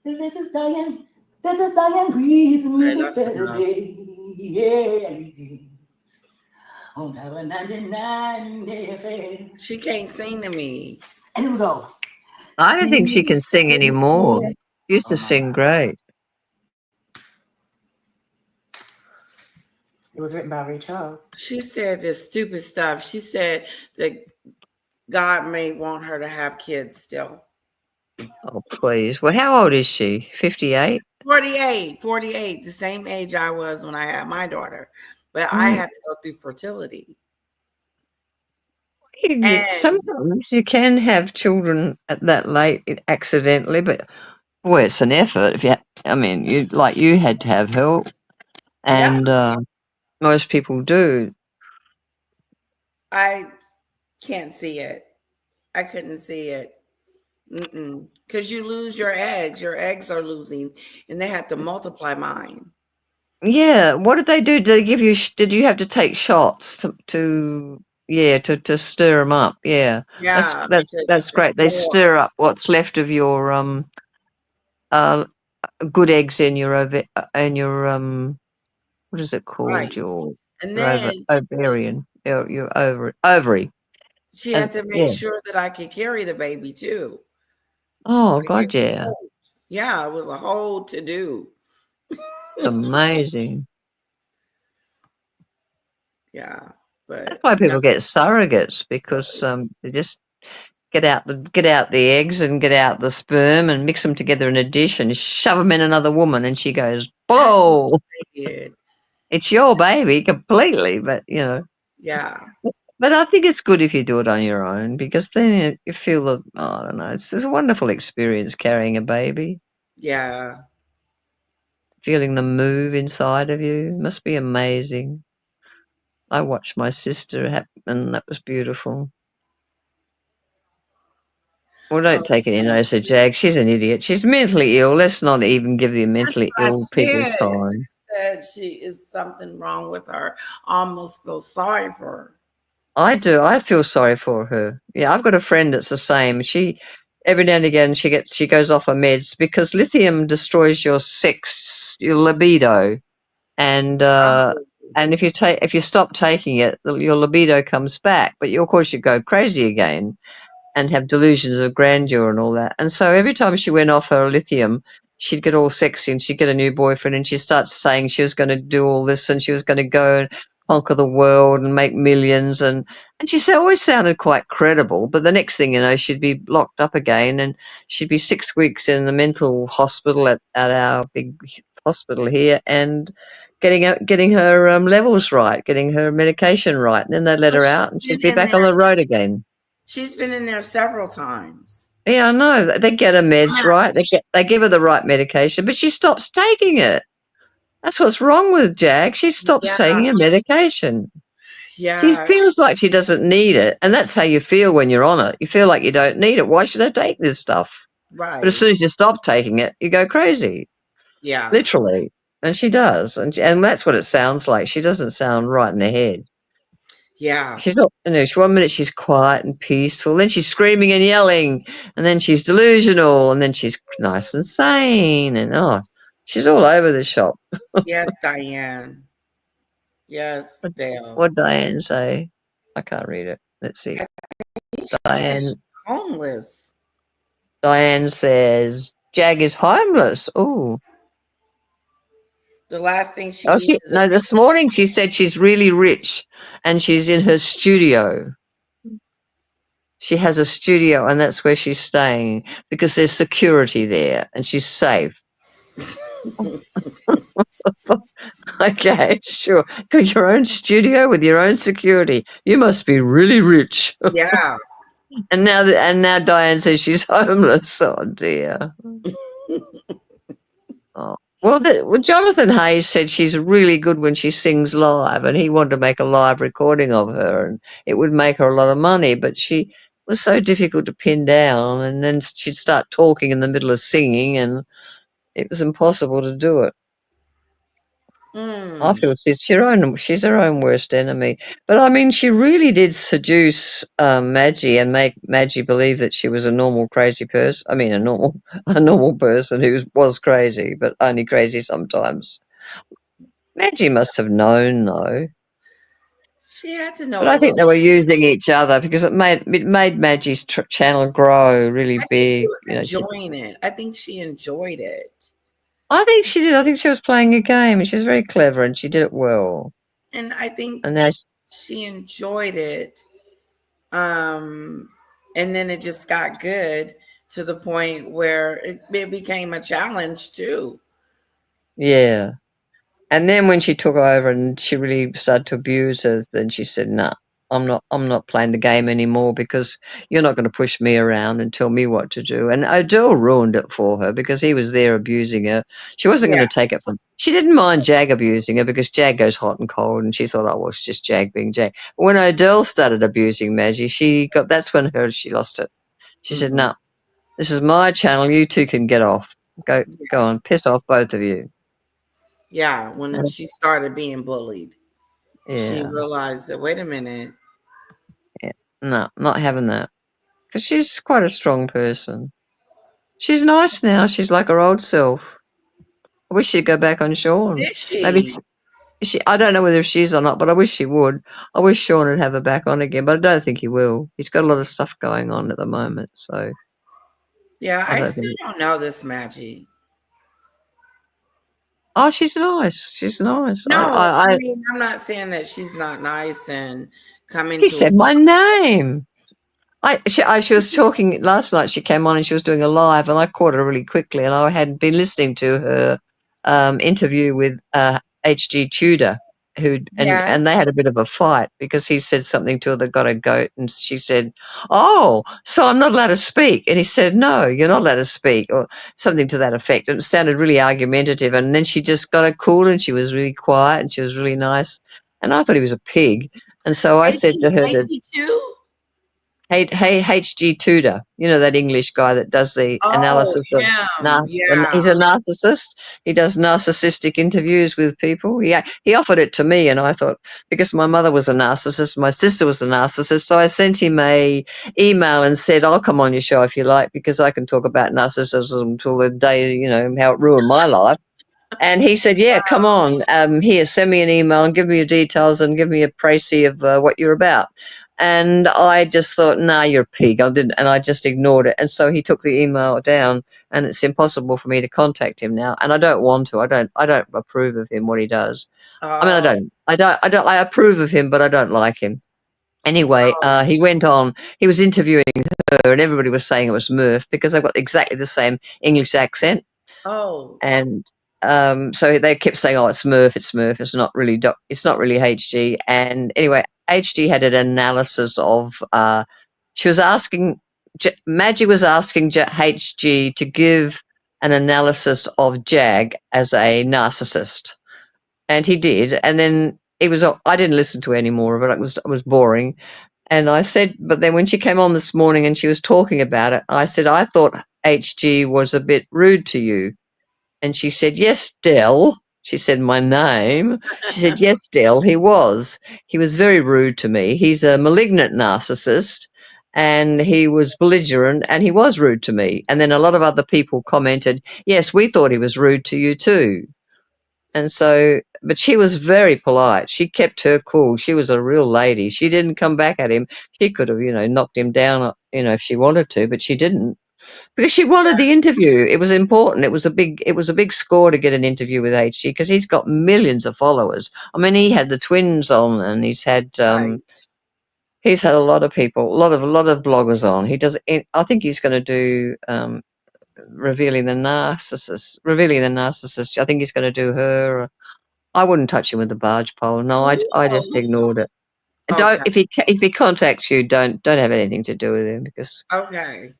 This is Diane Reed's music better days. On Power 99 FM. She can't sing to me. And here we go. I don't think she can sing anymore. She used to sing great. It was written by Ray Charles. She said this stupid stuff. She said that God may want her to have kids still. Oh, please. Well, how old is she? 58? 48, the same age I was when I had my daughter. But I had to go through fertility. Sometimes you can have children at that late accidentally, but boy, it's an effort. You had to have help, and most people do. I can't see it. I couldn't see it. Because you lose your eggs. Your eggs are losing, and they have to multiply mine. Yeah. What did they do? Did they give you? Did you have to take shots to stir them up? Yeah. Yeah. That's great. They stir up what's left of your good eggs in your what is it called? Right. Your And then ovarian, your ovary. She had to make sure that I could carry the baby too. Oh God, yeah. Yeah, it was a whole to do. It's amazing. Yeah, but that's why people get surrogates, because they just get out the eggs and get out the sperm and mix them together in a dish and shove them in another woman, and she goes, "Whoa, it's your baby completely." But yeah. But I think it's good if you do it on your own, because then you feel I don't know. It's a wonderful experience carrying a baby. Yeah. Feeling them move inside of you must be amazing. I watched my sister happen. That was beautiful. Well, don't take any notice of Jag. She's an idiot. She's mentally ill. Let's not even give the mentally ill people time. I said she is something wrong with her. I almost feel sorry for her. I do. I feel sorry for her. Yeah, I've got a friend that's the same. She every now and again she goes off her meds because lithium destroys your libido, and if you stop taking it, your libido comes back, but of course you go crazy again and have delusions of grandeur and all that. And so every time she went off her lithium, she'd get all sexy and she'd get a new boyfriend, and she'd start saying she was going to do all this and she was going to go and conquer the world and make millions. And she always sounded quite credible. But the next thing you know, she'd be locked up again, and she'd be 6 weeks in the mental hospital at our big hospital here, and getting her levels right, getting her medication right. And then they'd let her out and she'd be back on the road again. She's been in there several times. Yeah, I know. They get her meds right. They give her the right medication, but she stops taking it. That's what's wrong with Jag. She stops taking her medication. Yeah. She feels like she doesn't need it, and that's how you feel when you're on it. You feel like you don't need it. Why should I take this stuff? Right. But as soon as you stop taking it, you go crazy. Yeah. Literally. And she does. And that's what it sounds like. She doesn't sound right in the head. Yeah. She's not, 1 minute she's quiet and peaceful, then she's screaming and yelling, and then she's delusional, and then she's nice and sane, and she's all over the shop. Yes, Diane. Yes, Dale. What'd Diane say? I can't read it. Let's see. Diane. Homeless. Diane says Jag is homeless. Oh. The last thing she this morning she said she's really rich and she's in her studio. She has a studio and that's where she's staying because there's security there and she's safe. Okay, sure. Got your own studio with your own security. You must be really rich. Yeah. And now Diane says she's homeless. Oh dear. Oh. Well, Jonathan Hayes said she's really good when she sings live, and he wanted to make a live recording of her, and it would make her a lot of money, but she was so difficult to pin down, and then she'd start talking in the middle of singing, and it was impossible to do it. I feel she's her own worst enemy. But I mean, she really did seduce Maggie and make Maggie believe that she was a normal crazy person. I mean, a normal person who was crazy, but only crazy sometimes. Maggie must have known, though. She had to know But a I think little. they were using each other because it made Maggie's channel grow really I think she big. was You know, enjoying it. I think she enjoyed it. I think she did. I think she was playing a game, and she's very clever, and she did it well. And I think And now she enjoyed it. And then it just got good to the point where it became a challenge too. yeah. And then when she took over and she really started to abuse her, then she said, "No, I'm not playing the game anymore because you're not going to push me around and tell me what to do." And Odell ruined it for her because he was there abusing her. She wasn't Yeah. going to take it from. She didn't mind Jag abusing her because Jag goes hot and cold, and she thought, "Oh, well, it's just Jag being Jag." But when Odell started abusing Maggie, that's when she lost it. She said, "No, this is my channel. You two can get off. Go on, piss off, both of you." Yeah, when she started being bullied, she Yeah. realized that, wait a minute. Yeah. No, not having that. Because she's quite a strong person. She's nice now. She's like her old self. I wish she'd go back on Sean. Is she? Maybe I don't know whether she is or not, but I wish she would. I wish Sean would have her back on again, but I don't think he will. He's got a lot of stuff going on at the moment, so Yeah, I I don't still think. don't know this Maggie. Oh, she's nice. She's nice. No, I mean, I'm not saying that she's not nice and coming He to said my name. She was talking last night. She came on and she was doing a live, and I caught her really quickly. And I had been listening to her interview with H.G. Tudor, Yes. and they had a bit of a fight because he said something to her that got a goat, and she said, "Oh, so I'm not allowed to speak?" And he said, "No, you're not allowed to speak," or something to that effect. And it sounded really argumentative. And then she just got her cool, and she was really quiet, and she was really nice. And I thought he was a pig. And so I said to her that. too? Hey, H.G. Tudor, you know that English guy that does the Oh, analysis of him. he's Yeah. a narcissist. He does narcissistic interviews with people. He offered it to me, and I thought because my mother was a narcissist, my sister was a narcissist, so I sent him a email and said, "I'll come on your show if you like, because I can talk about narcissism till the day how it ruined my life." And he said, "Yeah, come on. Here, send me an email and give me your details and give me a précis of what you're about." And I just thought, "Nah, you're a pig." I didn't, and I just ignored it. And so he took the email down, and it's impossible for me to contact him now. And I don't want to. I don't approve of him what he does. I mean, I approve of him, but I don't like him. Anyway, he went on. He was interviewing her, and everybody was saying it was Murph because they've got exactly the same English accent. Oh. And so they kept saying, "Oh, it's Murph, it's Murph. It's not really it's not really HG." And anyway, HG had an analysis of. She was asking Maggie was asking HG to give an analysis of Jag as a narcissist, and he did. And then it was. I didn't listen to any more of it. It was boring. And I said, but then when she came on this morning and she was talking about it, I said, "I thought HG was a bit rude to you." And she said, "Yes, Dell." She said my name. She said, "Yes, Dell, he was. He was very rude to me. He's a malignant narcissist, and he was belligerent, and he was rude to me." And then a lot of other people commented, "Yes, we thought he was rude to you too." And so, but she was very polite. She kept her cool. She was a real lady. She didn't come back at him. She could have, knocked him down, if she wanted to, but she didn't. Because she wanted the interview. It was important. It was a big score to get an interview with HG because he's got millions of followers. I mean, he had the twins on, and he's had a lot of people, a lot of bloggers on. I think he's going to do revealing the narcissist. I think he's going to do her. I wouldn't touch him with a barge pole. No, I just ignored it. Don't Okay. if he contacts you, don't have anything to do with him because. Okay.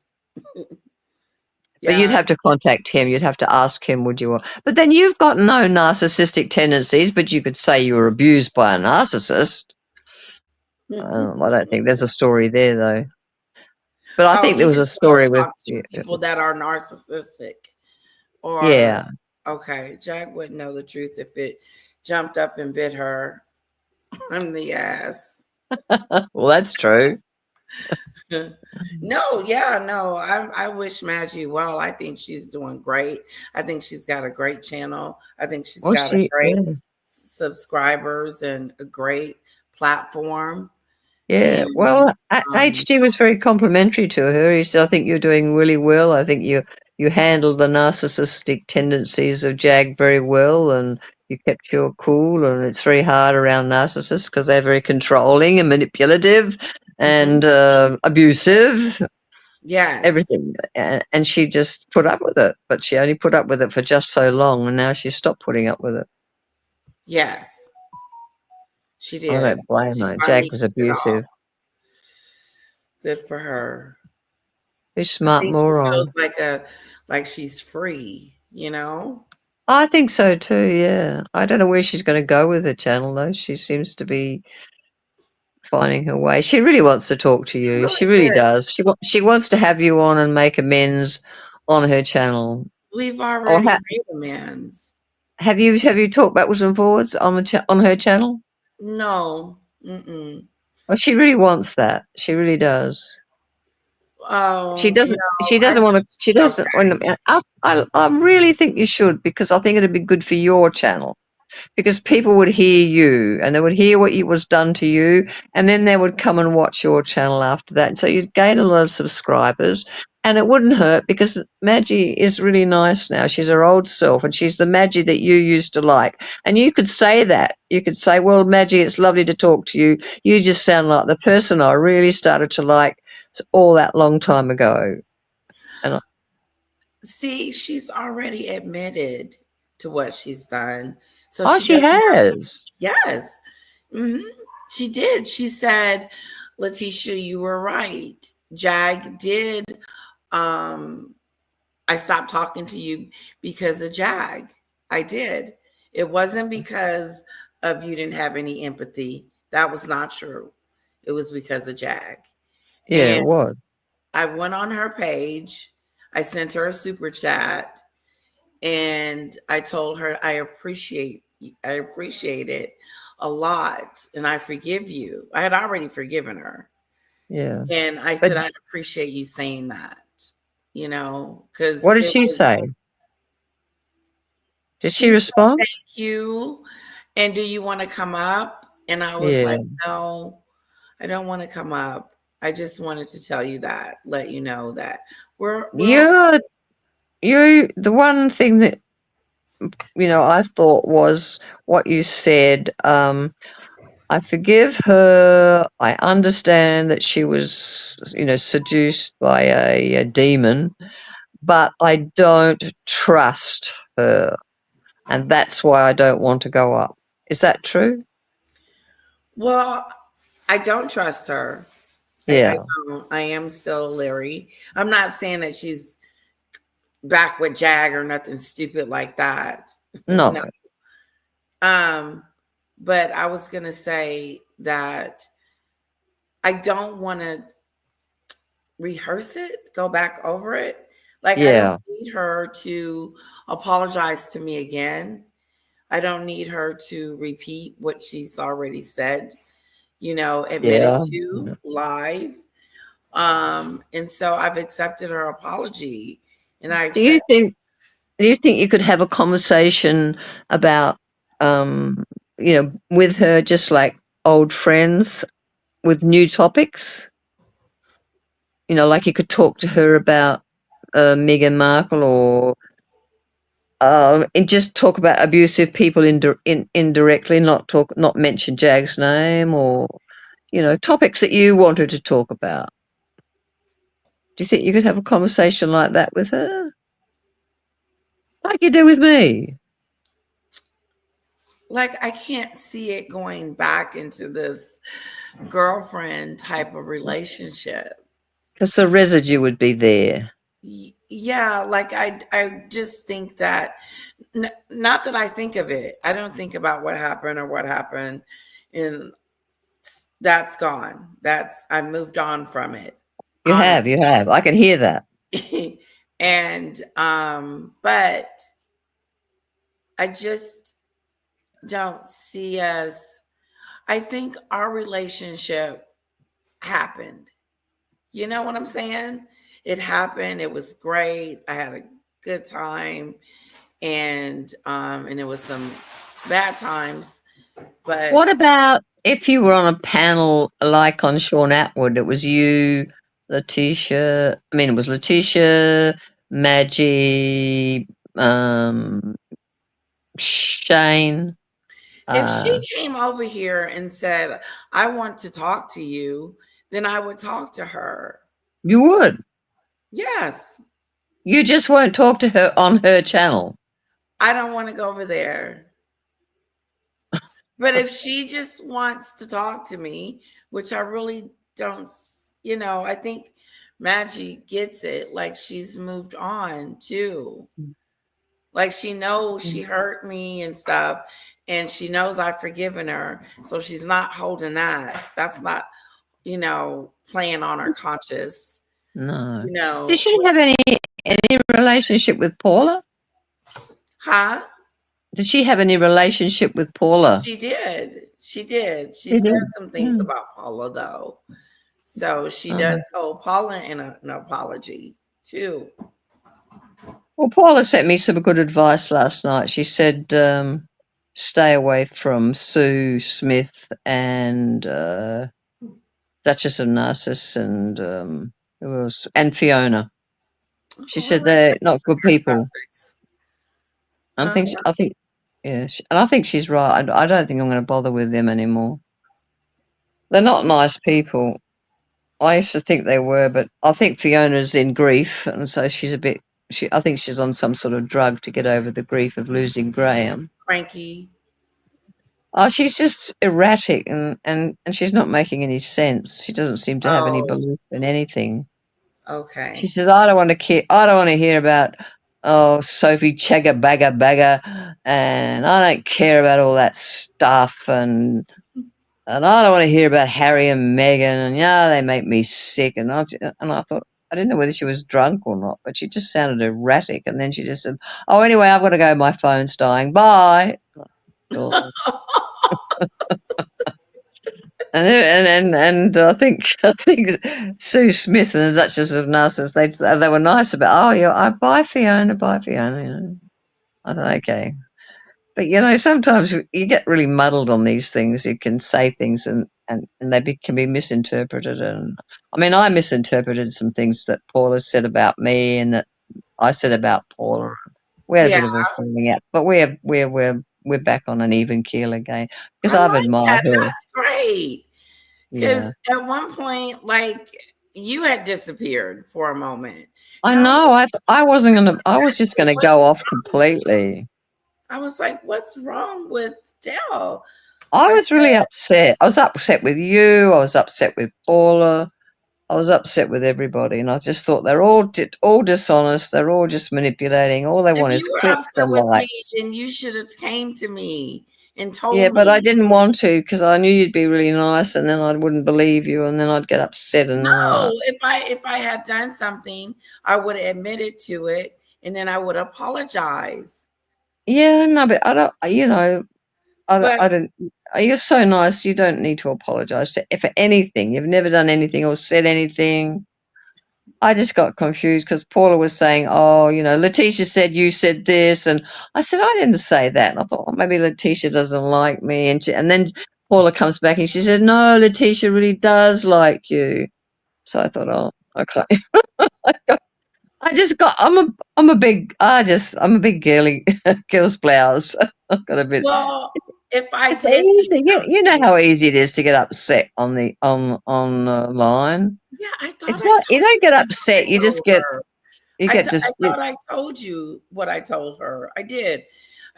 But you'd have to contact him. You'd have to ask him, would you want? But then you've got no narcissistic tendencies, but you could say you were abused by a narcissist. I don't think there's a story there, though. But I think He there was a just wants story to with. talk to people that are narcissistic. Or Yeah. okay, Jack wouldn't know the truth if jumped up and bit her on the ass. Well, that's true. No, I wish Maggie well. I think she's doing great. I think she's got a great channel. I think she's got a great subscribers and a great platform. Yeah, And, well, HG was very complimentary to her. He said, "I think you're doing really well. I think you handled the narcissistic tendencies of Jag very well, and you kept your cool. And it's very hard around narcissists because they're very controlling and manipulative and abusive. Yes, everything." And she just put up with it, but she only put up with it for just so long, and now she stopped putting up with it. Yes, she did. I don't blame her. Jag was abusive. Good for her. Who's smart I think moron. she feels like she's free, you know? I think so too, yeah. I don't know where she's going to go with her channel, though. She seems to be finding her way. She really wants to talk to you. She really does. She wants to have you on and make amends on her channel. We've already made amends. Have you talked backwards and forwards on on her channel? No. Mm-mm. Well, she really wants that. She really does. Oh, She doesn't. no, She doesn't want to. She doesn't. okay. I really think you should, because I think it'd be good for your channel. Because people would hear you and they would hear what was done to you, and then they would come and watch your channel after that. So you'd gain a lot of subscribers, and it wouldn't hurt, because Maggie is really nice now. She's her old self, and she's the Maggie that you used to like. And you could say that. You could say, "Well, Maggie, it's lovely to talk to you. You just sound like the person I really started to like all that long time ago." And see, she's already admitted to what she's done. So she has. Yes. Mm-hmm. She did. She said, "Letitia, you were right. Jag did. I stopped talking to you because of Jag. I did. It wasn't because of you didn't have any empathy. That was not true. It was because of Jag." Yeah, it was. I went on her page. I sent her a super chat, and I told her I appreciate it a lot, and I forgive you. I had already forgiven her. Yeah. And I said, "I appreciate you saying that," you know, because what did she say? Did she respond? Said, "Thank you. And do you want to come up?" And I was like, "No, I don't want to come up. I just wanted to tell you that, let you know that we're you the one thing that I thought was what you said. I forgive her. I understand that she was, seduced by a demon, but I don't trust her, and that's why I don't want to go up. Is that true? Well, I don't trust her. Yeah. I am still leery. I'm not saying that she's back with Jag or nothing stupid like that. No. But I was going to say that I don't want to rehearse it, go back over it. Like, I don't need her to apologize to me again. I don't need her to repeat what she's already said, admitted to live. And so I've accepted her apology. And Do you think you could have a conversation about, with her, just like old friends, with new topics? Like you could talk to her about Meghan Markle, or and just talk about abusive people indirectly, not mention Jag's name, or topics that you wanted to talk about. Do you think you could have a conversation like that with her, like you do with me? Like, I can't see it going back into this girlfriend type of relationship. Because the residue would be there. Yeah, like I just think that, not that I think of it. I don't think about what happened, and that's gone. I moved on from it. You have. I can hear that. And but I just, don't see us. I think our relationship happened. You know what I'm saying? It happened. It was great. I had a good time, and it was some bad times. But what about if you were on a panel like on Sean Atwood? It was you, Letitia. I mean, it was Letitia, Maggie, Shane. if she came over here and said, "I want to talk to you," then I would talk to her. You would? Yes. You just won't talk to her on her channel? I don't want to go over there. But if she just wants to talk to me, which I really don't, I think Maggie gets it. Like, she's moved on too. Like, she knows she hurt me and stuff, and she knows I've forgiven her. So she's not holding that. That's not, playing on her conscience. No. No. Did she have any relationship with Paula? Huh? Did she have any relationship with Paula? She did. She did. She She said did? some things Mm. about Paula, though. So she does owe Paula an apology, too. Well, Paula sent me some good advice last night. She said, stay away from Sue Smith and Duchess of Narcissus and who else? And Fiona. She said they're not good people. I think, yeah, and I think she's right. I don't think I'm going to bother with them anymore. They're not nice people. I used to think they were, but I think Fiona's in grief, and so she's a bit. I think she's on some sort of drug to get over the grief of losing Graham. Cranky. Oh, she's just erratic, and she's not making any sense. She doesn't seem to have any belief in anything. Okay. She says, "I don't want to hear about Sophie Chandauka, and I don't care about all that stuff, and I don't want to hear about Harry and Meghan, and they make me sick." And I thought, I didn't know whether she was drunk or not, but she just sounded erratic. And then she just said, "Oh, anyway, I've got to go. My phone's dying. Bye." Oh. and I think Sue Smith and the Duchess of Narcissus, they were nice about. Oh, yeah, bye Fiona, bye Fiona. I thought, okay. But sometimes you get really muddled on these things. You can say things and they can be misinterpreted. And I mean, I misinterpreted some things that Paula said about me and that I said about Paula. We had a bit of a falling out, but we're back on an even keel again because I've admired her. That's great. Because at one point, like, you had disappeared for a moment. I know. I wasn't gonna. I was just gonna go off completely. I was like, "What's wrong with Dell?" I was really upset. I was upset with you. I was upset with Paula. I was upset with everybody, and I just thought they're all dishonest. They're all just manipulating. All they want is clicks and likes. Then you should have came to me and told me. Yeah, but I didn't want to because I knew you'd be really nice, and then I wouldn't believe you, and then I'd get upset. And no, if I had done something, I would have admitted to it, and then I would apologize. Yeah, no, but I don't. I don't. You're so nice. You don't need to apologize for anything. You've never done anything or said anything. I just got confused because Paula was saying, "Oh, Letitia said you said this," and I said I didn't say that. And I thought, well, maybe Letitia doesn't like me, and then Paula comes back and she said, "No, Letitia really does like you." So I thought, oh, okay. I'm a big girly girl's blouse. I've got a bit. Well, if I it's did, easy. You know how easy it is to get upset on the line. Yeah, I thought it's not. You don't get upset. You just get. You I get thought I told you what I told her. I did.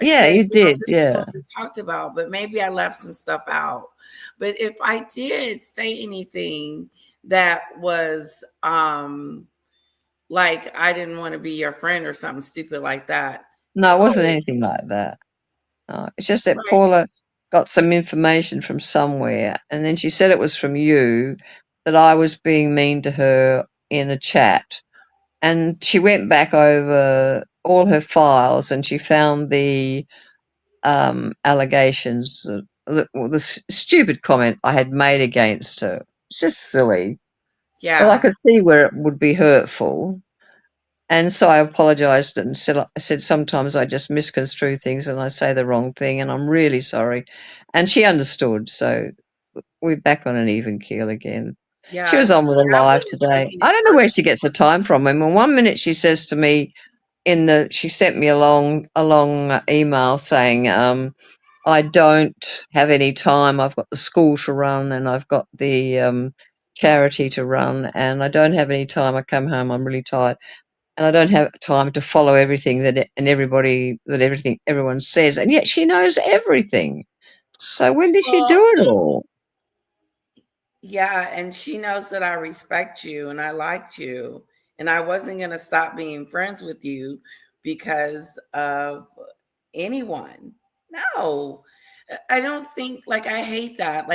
Yeah, said, you did. This is Yeah. what we talked about, but maybe I left some stuff out. But if I did say anything that was like I didn't want to be your friend or something stupid like that. No, it wasn't anything like that. No, it's just that Paula got some information from somewhere, and then she said it was from you, that I was being mean to her in a chat. And she went back over all her files and she found the allegations, the stupid comment I had made against her. It's just silly. Yeah. But I could see where it would be hurtful. And so I apologized and said sometimes I just misconstrue things and I say the wrong thing and I'm really sorry. And she understood. So we're back on an even keel again. Yeah. She was on with her live today. I don't know where she gets the time from. I mean, 1 minute she says to me she sent me a long email saying, I don't have any time. I've got the school to run and I've got the charity to run and I don't have any time. I come home, I'm really tired. And I don't have time to follow everything everyone says, and yet she knows everything. So when did she do it all? Yeah, and she knows that I respect you and I liked you, and I wasn't going to stop being friends with you because of anyone. No, I don't think, like, I hate that.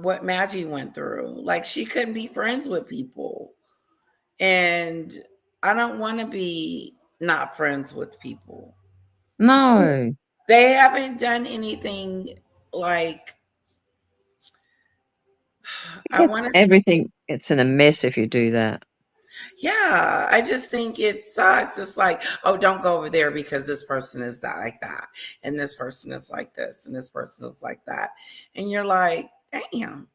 What Maggie went through. Like, she couldn't be friends with people. And I don't want to be not friends with people. No. They haven't done anything like I want to everything. It's in a mess if you do that. Yeah, I just think it sucks. It's like, oh, don't go over there because this person is like that, and this person is like this, and this person is like that, and you're like, damn,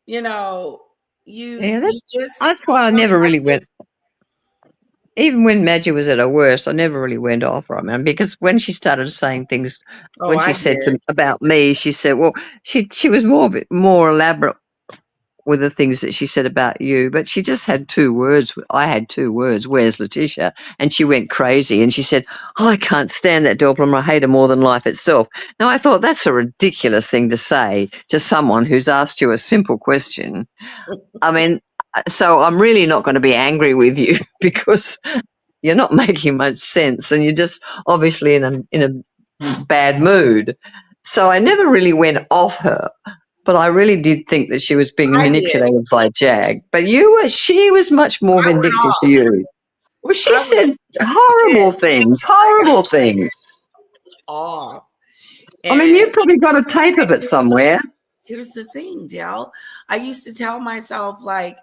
you know, that's why I never really went. Even when Maggie was at her worst, I never really went off her. I mean, because when she started saying things, when she said about me, she said, well, she was more elaborate with the things that she said about you, but she just had 2 words. I had 2 words, where's Letitia? And she went crazy and she said, oh, I can't stand that Doppelman. I hate her more than life itself. Now, I thought that's a ridiculous thing to say to someone who's asked you a simple question. I mean, so I'm really not going to be angry with you because you're not making much sense and you're just obviously in a bad mood. So I never really went off her. But I really did think that she was being manipulated by Jag. But she was much more vindictive to you. Well, she said horrible things. Off. I mean, you've probably got a tape of it somewhere. Here's the thing, Dale. I used to tell myself, like,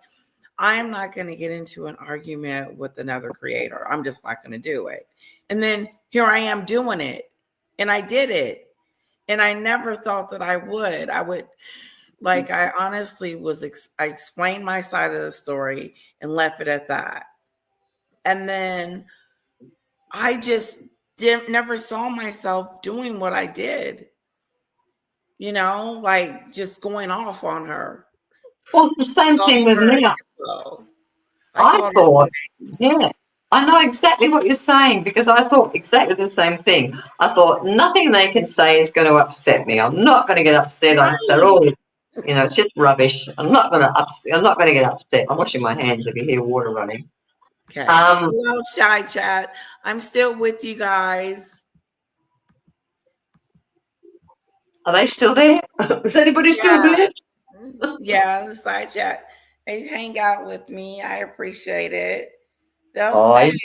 I am not going to get into an argument with another creator. I'm just not going to do it. And then here I am doing it. And I did it. And I never thought that I would. I honestly I explained my side of the story and left it at that. And then I just never saw myself doing what I did. You know, like just going off on her. Well, the same thing with me. I thought, yeah, I know exactly what you're saying because I thought exactly the same thing. I thought nothing they can say is going to upset me. I'm not going to get upset. They're all, it's just rubbish. I'm not going to get upset. I'm washing my hands if you hear water running. Okay. Hello, Shy Chat. I'm still with you guys. Are they still there? Is anybody still there? Yeah, the side chat. They hang out with me. I appreciate it. They'll stay.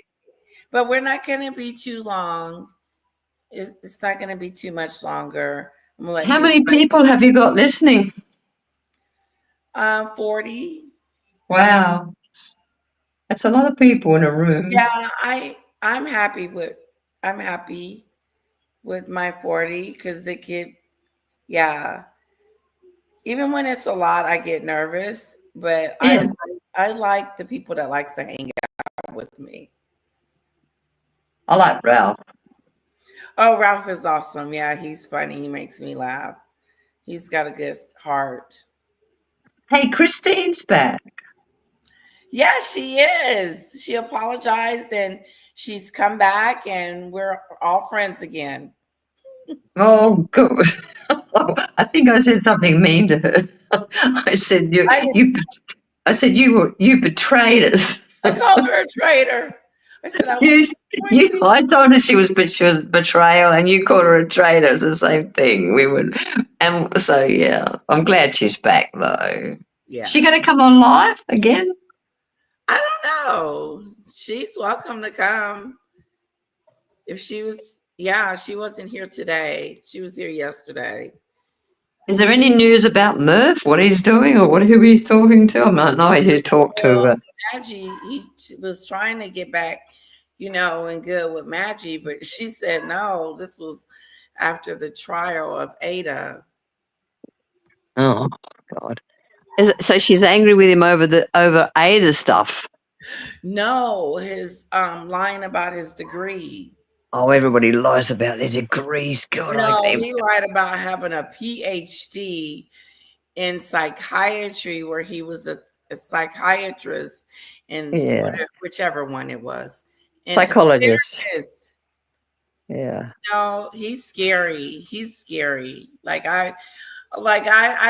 But we're not going to be too long. It's not going to be too much longer. How many people have you got listening? 40. Wow. That's a lot of people in a room. Yeah, I'm happy with my 40 because even when it's a lot, I get nervous, but I like the people that likes to hang out with me. I like Ralph. Oh, Ralph is awesome. Yeah, he's funny. He makes me laugh. He's got a good heart. Hey, Christine's back. Yeah, she is. She apologized and she's come back and we're all friends again. Oh, good. I think I said something mean to her. I said you betrayed us. I called her a traitor. I said I told her she was betrayal, and you called her a traitor. It's the same thing. I'm glad she's back though. Yeah. Is she going to come on live again? I don't know. She's welcome to come. if she was, yeah, she wasn't here today. She was here yesterday. Is there any news about Murph, what he's doing or who he's talking to? I'm not knowing who talked to. Maggie, he was trying to get back, and good with Maggie, but she said no. This was after the trial of Ada. Oh God! So she's angry with him over Ada stuff. No, his lying about his degree. Oh, everybody lies about their degrees. God, no, he lied about having a PhD in psychiatry, where he was a psychiatrist, and whichever one it was, and psychologist. Yeah. No, he's scary. He's scary. I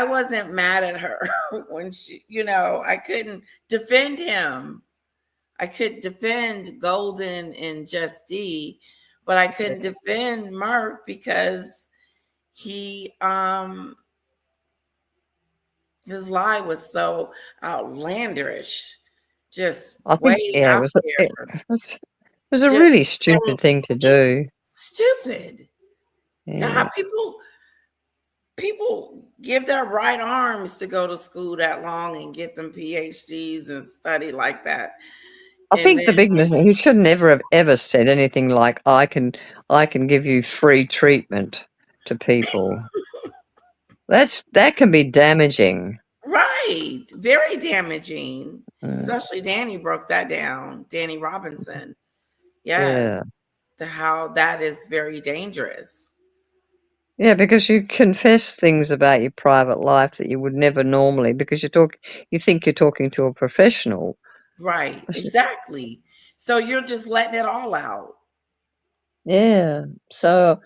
wasn't mad at her when she, I couldn't defend him. I could defend Golden and Justy, but I couldn't defend Murph because he his lie was so outlandish. Just out there. It was a really stupid thing to do. Stupid. Yeah. God, people give their right arms to go to school that long and get them PhDs and study like that. I think the big mistake, he should never have ever said anything like, I can give you free treatment to people. That can be damaging. Right. Very damaging. Especially Danny broke that down. Danny Robinson. Yeah. How that is very dangerous. Yeah, because you confess things about your private life that you would never normally, because you think you're talking to a professional. Right, exactly. So you're just letting it all out. Yeah. So,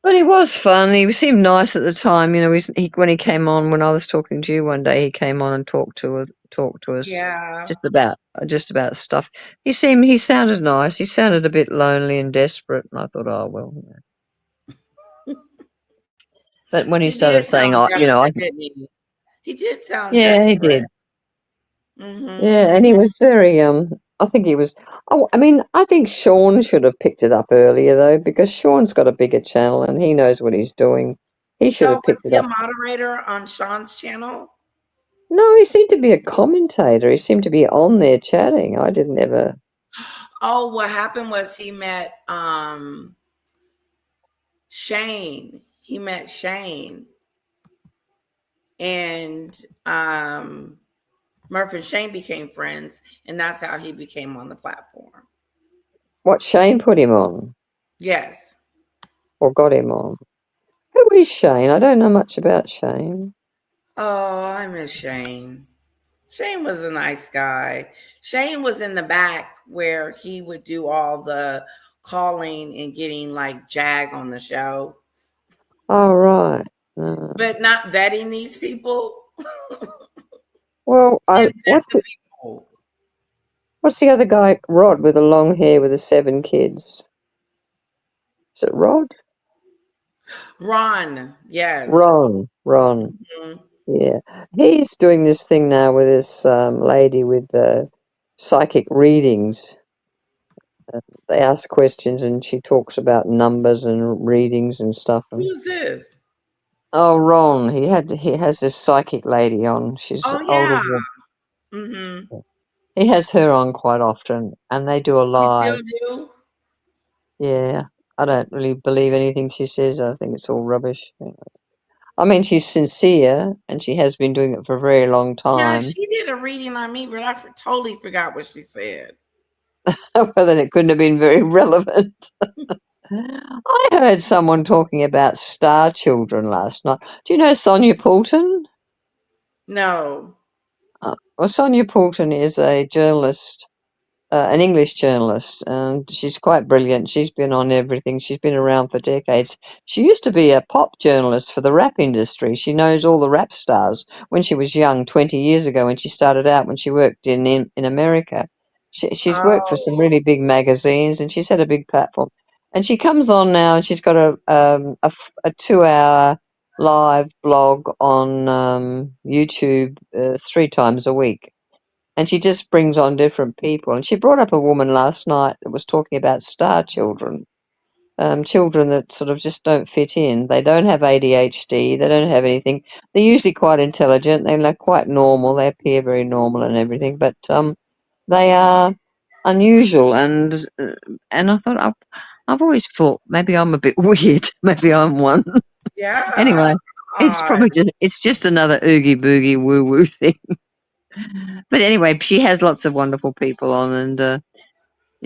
but it was fun. He seemed nice at the time. When he came on, when I was talking to you one day, he came on and talked to us. Yeah. Just about stuff. He sounded nice. He sounded a bit lonely and desperate, and I thought, oh well. But when he started saying, he did sound yeah, desperate. he did. Mm-hmm. Yeah, and he was very. I think he was. Oh, I mean, I think Sean should have picked it up earlier though, because Sean's got a bigger channel and he knows what he's doing. He should have picked it up. Was he a moderator on Sean's channel? No, he seemed to be a commentator. He seemed to be on there chatting. I didn't ever. Oh, what happened was he met Shane. He met Shane. And Murph and Shane became friends, and that's how he became on the platform. What, Shane put him on? Yes. Or got him on? Who is Shane? I don't know much about Shane. Oh, I miss Shane. Shane was a nice guy. Shane was in the back where he would do all the calling and getting like Jag on the show. Oh, right. But not vetting these people. Well, what's the other guy, Rod, with the long hair with the 7 kids? Is it Rod? Ron, yes. Ron. Mm-hmm. Yeah. He's doing this thing now with this lady with psychic readings. They ask questions and she talks about numbers and readings and stuff. Who's this? Oh, Ron. He has this psychic lady on. She's older. Mm-hmm. He has her on quite often, and they do a live. You still do? Yeah. I don't really believe anything she says. I think it's all rubbish. I mean, she's sincere, and she has been doing it for a very long time. Yeah, she did a reading on me, but I totally forgot what she said. Well, then it couldn't have been very relevant. I heard someone talking about star children last night. Do you know Sonia Poulton? No. Well, Sonia Poulton is a journalist, an English journalist, and she's quite brilliant. She's been on everything. She's been around for decades. She used to be a pop journalist for the rap industry. She knows all the rap stars when she was young, 20 years ago, when she started out, when she worked in America. She's worked for some really big magazines, and she's had a big platform. And she comes on now, and she's got a 2-hour live blog on YouTube 3 times a week. And she just brings on different people. And she brought up a woman last night that was talking about star children. children that sort of just don't fit in. They don't have ADHD. They don't have anything. They're usually quite intelligent. They're quite normal. They appear very normal and everything, but they are unusual. And I thought I've always thought maybe I'm a bit weird. Maybe I'm one. Yeah. Anyway, it's just another oogie boogie woo woo thing. But anyway, she has lots of wonderful people on, and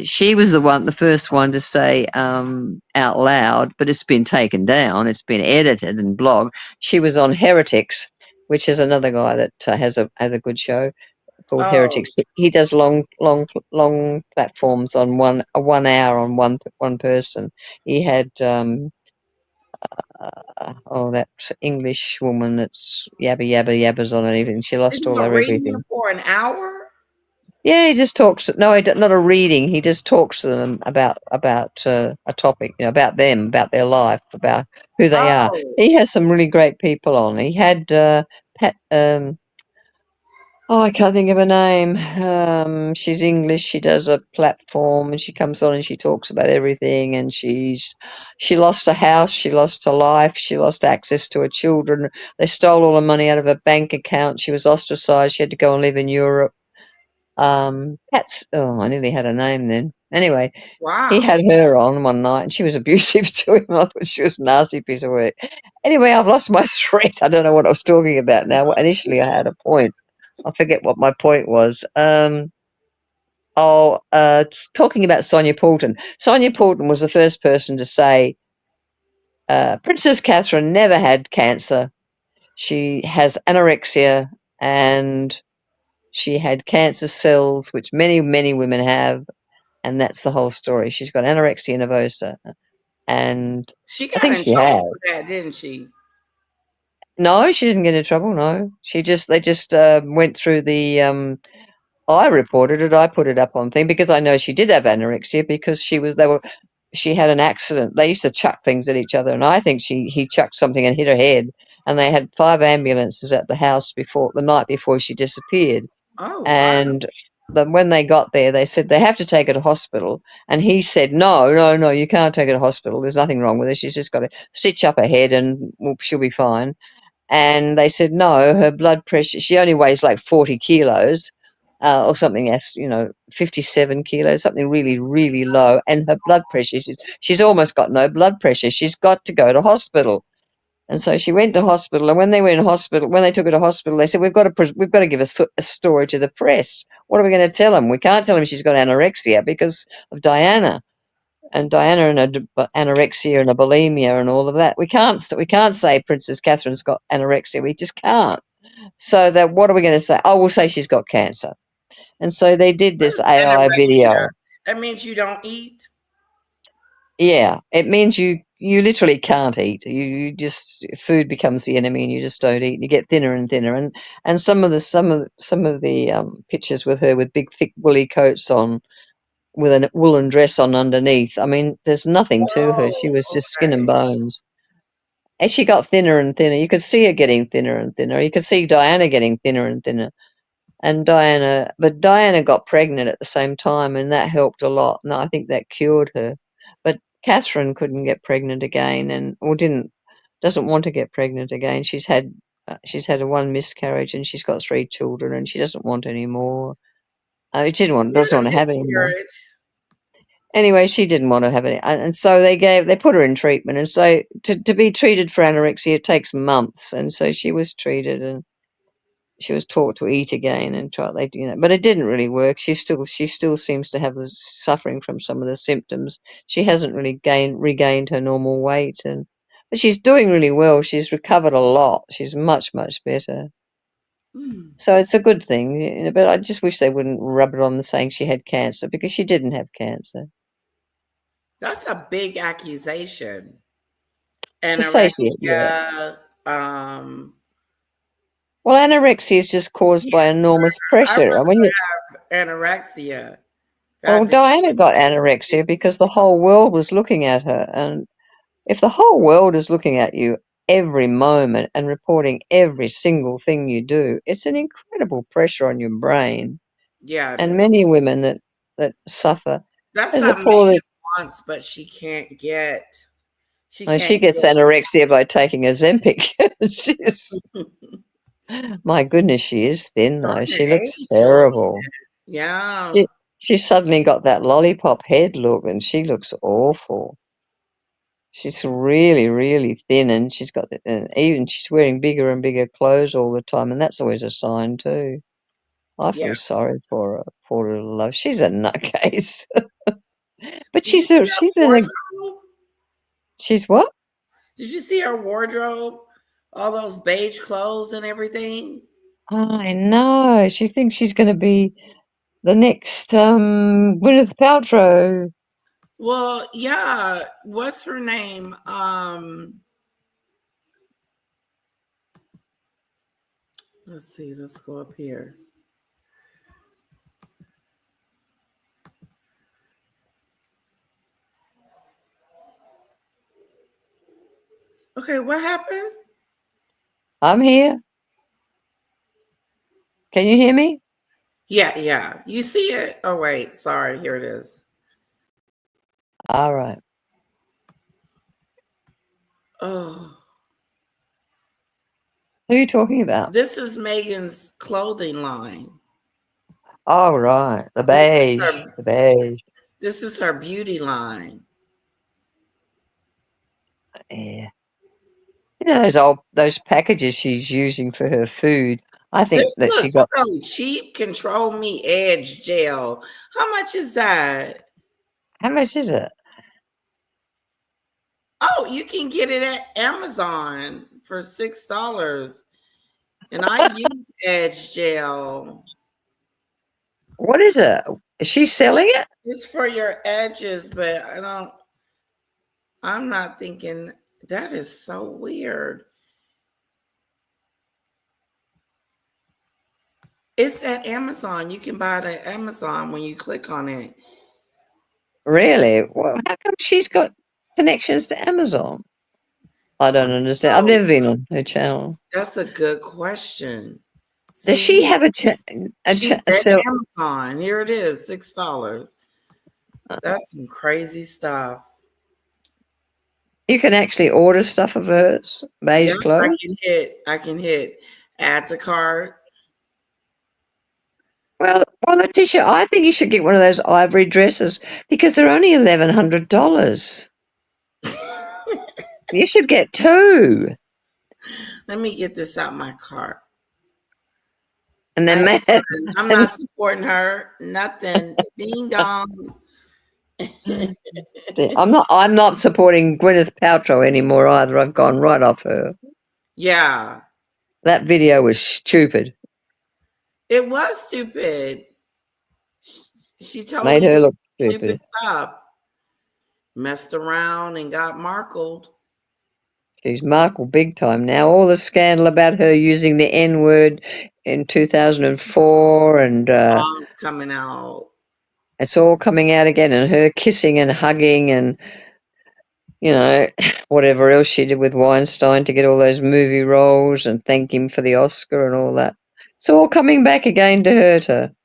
she was the first one to say out loud, but it's been taken down. It's been edited and blogged. She was on Heretics, which is another guy that has a good show called Heretics. He does long platforms on 1 hour on one person. He had that English woman that's yabbers on it. Even she lost all her everything. For an hour. Yeah, he just talks. No, not a reading. He just talks to them about a topic, about them, about their life, about who they are. He has some really great people on. He had Pat. I can't think of her name. She's English. She does a platform, and she comes on and she talks about everything. And she lost a house, she lost her life, she lost access to her children. They stole all the money out of her bank account. She was ostracized. She had to go and live in Europe. I nearly had her name then. Anyway, he had her on one night and she was abusive to him. I thought she was a nasty piece of work. Anyway, I've lost my thread. I don't know what I was talking about now. Initially, I had a point. I forget what my point was. Talking about Sonia Poulton. Sonia Poulton was the first person to say Princess Catherine never had cancer. She has anorexia and she had cancer cells, which many, many women have, and that's the whole story. She's got anorexia nervosa, and she I got think in she trouble has. for that, didn't she? No, she didn't get in trouble. No, they just went through the. I reported it. I put it up on thing because I know she did have anorexia because she had an accident. They used to chuck things at each other, and I think he chucked something and hit her head. And they had 5 ambulances at the house the night before she disappeared. Oh, wow. And when they got there, they said they have to take her to hospital. And he said, no, you can't take her to hospital. There's nothing wrong with her. She's just got to stitch up her head and she'll be fine. And they said, no, her blood pressure, she only weighs like 40 kilos or something else, 57 kilos, something really, really low. And her blood pressure, she's almost got no blood pressure. She's got to go to hospital. And so she went to hospital, and when they took her to hospital, they said, we've got to give a story to the press. What are we going to tell them? We can't tell them she's got anorexia because of Diana, and anorexia and a bulimia and all of that. We can't say Princess Catherine's got anorexia. We just can't. So what are we going to say? Oh, we'll say she's got cancer. And so they did this AI video. That means you don't eat? Yeah, it means you literally can't eat. You just food becomes the enemy, and you just don't eat. You get thinner and thinner. And some of the pictures with her with big thick woolly coats on, with a woolen dress on underneath. I mean, there's nothing to her. She was just skin and bones. As she got thinner and thinner, you could see her getting thinner and thinner. You could see Diana getting thinner and thinner. But Diana got pregnant at the same time, and that helped a lot. And I think that cured her. But Catherine couldn't get pregnant again, doesn't want to get pregnant again. She's had a 1 miscarriage, and she's got 3 children, and she doesn't want any more. Doesn't want to have any more. Anyway, she didn't want to have any, and so they put her in treatment. And so to be treated for anorexia, it takes months. And so she was treated, and she was taught to eat again and but it didn't really work. She still seems to have suffering from some of the symptoms. She hasn't really regained her normal weight, but she's doing really well. She's recovered a lot. She's much, much better. So it's a good thing, but I just wish they wouldn't rub it on saying she had cancer, because she didn't have cancer. That's a big accusation. Anorexia, well, anorexia is just caused by enormous pressure. I want to have anorexia. Well, Diana got anorexia because the whole world was looking at her. And if the whole world is looking at you every moment and reporting every single thing you do, it's an incredible pressure on your brain. Yeah. And many women that suffer. That's There's a a poor million wants, but she can't get. She gets anorexia by taking Ozempic. My goodness, she is thin though. She looks terrible. Yeah. She suddenly got that lollipop head look, and she looks awful. She's really, really thin, and she's got even she's wearing bigger and bigger clothes all the time, and that's always a sign too. I feel sorry for her, poor little love. She's a nutcase. But she's what? Did you see her wardrobe? All those beige clothes and everything. I know. She thinks she's going to be the next Gwyneth Paltrow. Well, yeah. What's her name? Let's see. Let's go up here. Okay, what happened? I'm here. Can you hear me? Yeah. You see it? Oh, wait. Sorry. Here it is. All right. Oh. Who are you talking about? This is Meghan's clothing line. Oh, right. The beige. The beige. This is her beauty line. Yeah. You know those packages she's using for her food. I think This she looks got so cheap. Control Me Edge Gel. How much is that? How much is it? Oh, you can get it at Amazon for $6. And I use Edge Gel. What is it? Is she selling it? It's for your edges, but I'm not thinking that is so weird. It's at Amazon. You can buy it at Amazon when you click on it. Really? Well, how come she's got connections to Amazon? I don't understand. I've never been on her channel. That's a good question. Does she have She's at Amazon. Here it is, $6. That's some crazy stuff. You can actually order stuff of hers, beige clothes. I can hit add to cart. Well, Letitia, I think you should get one of those ivory dresses because they're only $1,100. You should get 2. Let me get this out my cart. And then I'm not supporting her. Nothing. Ding dong. I'm not supporting Gwyneth Paltrow anymore either. I've gone right off her. Yeah. That video was stupid. It was stupid. She totally Made her look stupid stuff. Messed around and got markled. She's markled big time now. All the scandal about her using the N-word in 2004 and It's coming out. It's all coming out again, and her kissing and hugging and, you know, whatever else she did with Weinstein to get all those movie roles and thank him for the Oscar and all that. It's all coming back again to hurt her.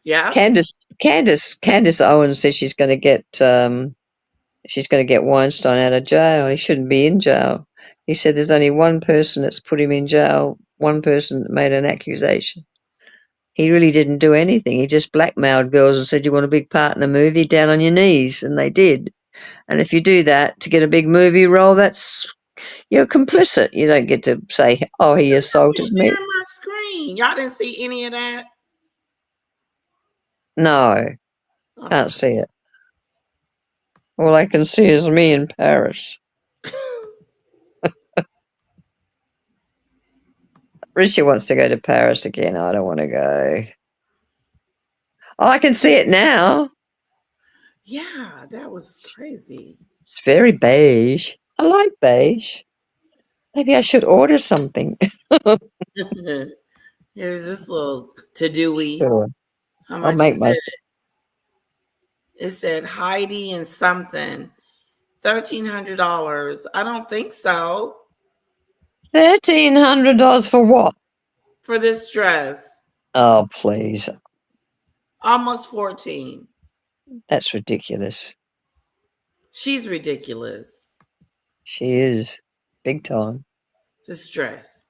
Yeah. Candace Owens says she's going to get Weinstein out of jail. He shouldn't be in jail. He said there's only one person that's put him in jail, one person that made an accusation. He really didn't do anything. He just blackmailed girls and said, you want a big part in a movie? Down on your knees. And they did. And if you do that to get a big movie role, you're complicit. You don't get to say, oh, he assaulted me. My screen. Y'all didn't see any of that? No. Can't see it. All I can see is me in Paris. Richie wants to go to Paris again. I don't want to go. Oh, I can see it now. Yeah, that was crazy. It's very beige. I like beige. Maybe I should order something. Here's this little to-do-y. Sure. How much is it? It said Heidi and something. $1,300. I don't think so. $1,300 for what? For this dress. Oh, please. Almost 14. That's ridiculous. She's ridiculous. She is. Big time. This dress.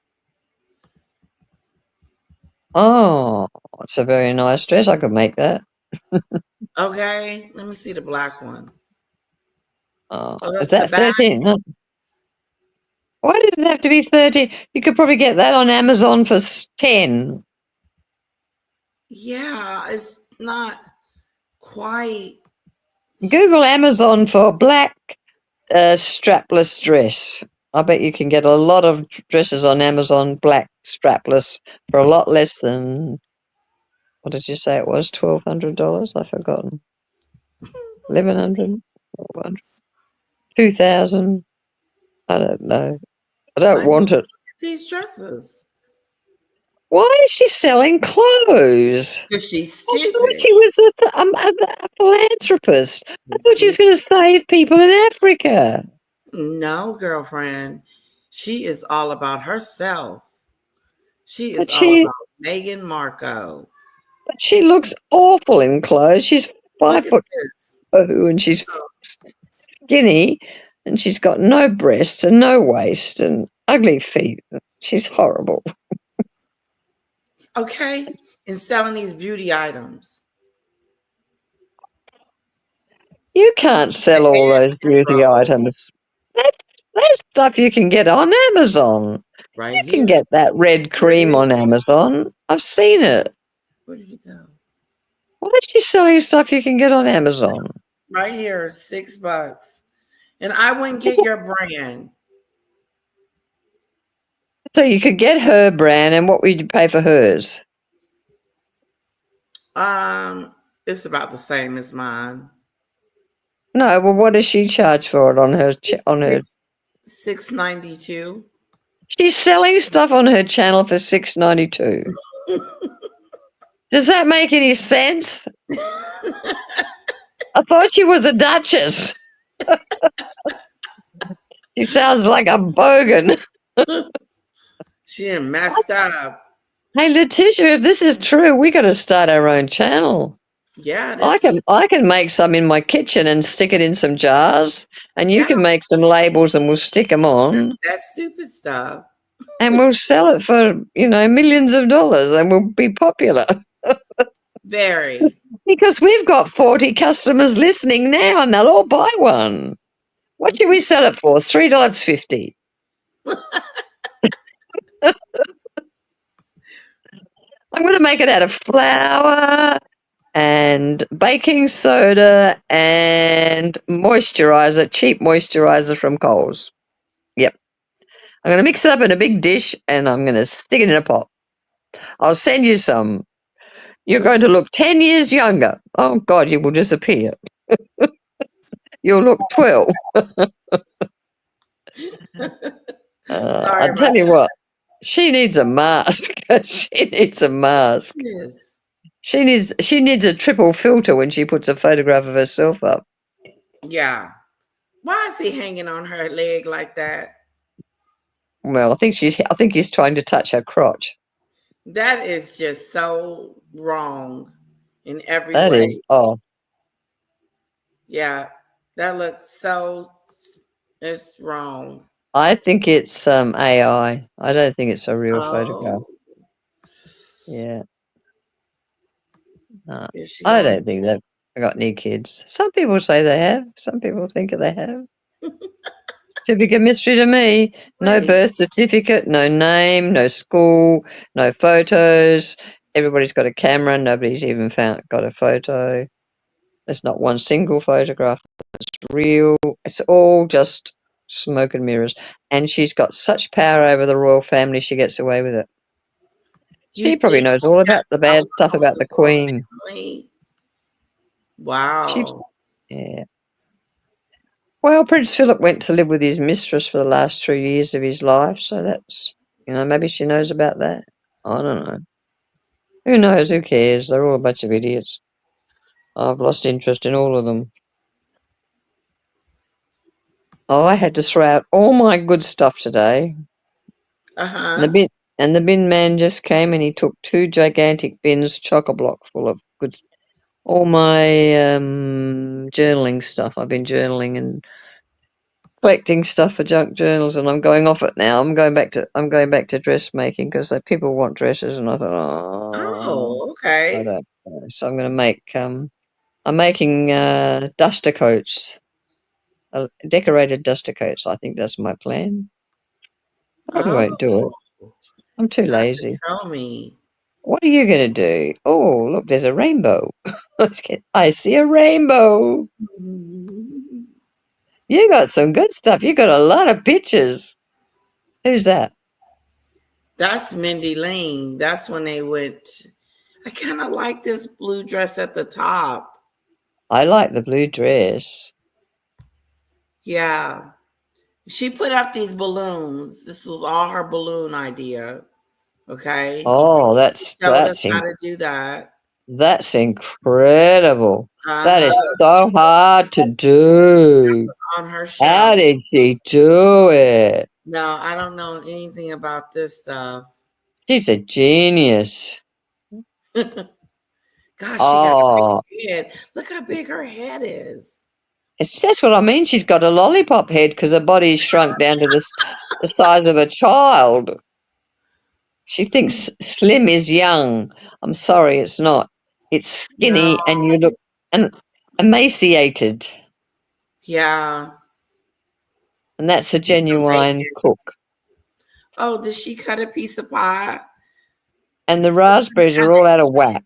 Oh, it's a very nice dress. I could make that. Okay, let me see the black one. Oh, that's is that the back? 13? Huh? Why does it have to be 13? You could probably get that on Amazon for 10. Yeah, it's not quite. Google Amazon for black strapless dress. I bet you can get a lot of dresses on Amazon, black strapless, for a lot less than, what did you say it was? $1,200? I've forgotten. 1,100? 1,200? 2,000? I don't know. I don't want it. These dresses. Why is she selling clothes? Because she's I stupid. thought she was a philanthropist. I thought she was going to save people in Africa. No, girlfriend. She is all about herself. She is But all about Meghan Markle. But she looks awful in clothes. She's 5 foot 2 and she's skinny and she's got no breasts and no waist and ugly feet. She's horrible. Okay, and selling these beauty items. You can't sell all those beauty items. That's stuff you can get on Amazon. Right you here. can get that red cream on Amazon. I've seen it. Where did it go? Why is she selling stuff you can get on Amazon? Right here, $6. And I wouldn't get your brand. So you could get her brand, and what would you pay for hers? It's about the same as mine. No, well, what does she charge for it on her $6.92. She's selling stuff on her channel for $6.92. Does that make any sense? I thought she was a duchess. She sounds like a bogan. She messed up. Hey, Letitia, if this is true, we got to start our own channel. Yeah, I can make some in my kitchen and stick it in some jars, and you can make some labels and we'll stick them on. That's stupid stuff. And we'll sell it for, millions of dollars and we'll be popular. Very. Because we've got 40 customers listening now and they'll all buy one. What do we sell it for? $3.50. I'm going to make it out of flour and baking soda and moisturizer, cheap moisturizer from Coles. Yep. I'm going to mix it up in a big dish and I'm going to stick it in a pot. I'll send you some. You're going to look 10 years younger. Oh, God, you will disappear. You'll look 12. I'll tell you what. She needs a mask. She needs a mask. Yes. She needs a triple filter when she puts a photograph of herself up. Yeah. Why is he hanging on her leg like that? Well, I think he's trying to touch her crotch. That is just so wrong in every way. That is. Oh. Yeah. That looks it's wrong. I think it's AI. I don't think it's a real photograph. Yeah. No, I don't think they've got any kids. Some people say they have. Some people think they have. Too big a mystery to me. No birth certificate, no name, no school, no photos. Everybody's got a camera. Nobody's even got a photo. There's not one single photograph that's real. It's all just smoke and mirrors. And she's got such power over the royal family, she gets away with it. She probably knows all about the bad stuff about the Queen. Wow. Yeah. Well, Prince Philip went to live with his mistress for the last 3 years of his life, so that's, maybe she knows about that. I don't know. Who knows? Who cares? They're all a bunch of idiots. I've lost interest in all of them. Oh, I had to throw out all my good stuff today. Uh-huh. And the bin man just came and he took 2 gigantic bins, chock-a-block full of goods. all my journaling stuff. I've been journaling and collecting stuff for junk journals, and I'm going off it now. I'm going back to dressmaking because people want dresses, and I thought, Oh, I okay. don't know. So I'm going to make. I'm making duster coats, decorated duster coats. I think that's my plan. I probably won't do it. I'm too lazy. Tell me. What are you going to do? Oh, look, there's a rainbow. I see a rainbow. You got some good stuff. You got a lot of pictures. Who's that? That's Mindy Ling. That's when they went. I kind of like this blue dress at the top. I like the blue dress. Yeah. She put up these balloons. This was all her balloon idea. Okay. Oh, showed us how to do that. That's incredible. That is so hard to do. On her show. How did she do it? No, I don't know anything about this stuff. She's a genius. Gosh, she got a big head. Look how big her head is. That's what I mean. She's got a lollipop head because her body's shrunk down to the size of a child. She thinks slim is young. I'm sorry, it's not. It's skinny and you look emaciated. Yeah. And that's a genuine cook. Oh, did she cut a piece of pie? And the raspberries are all out of whack.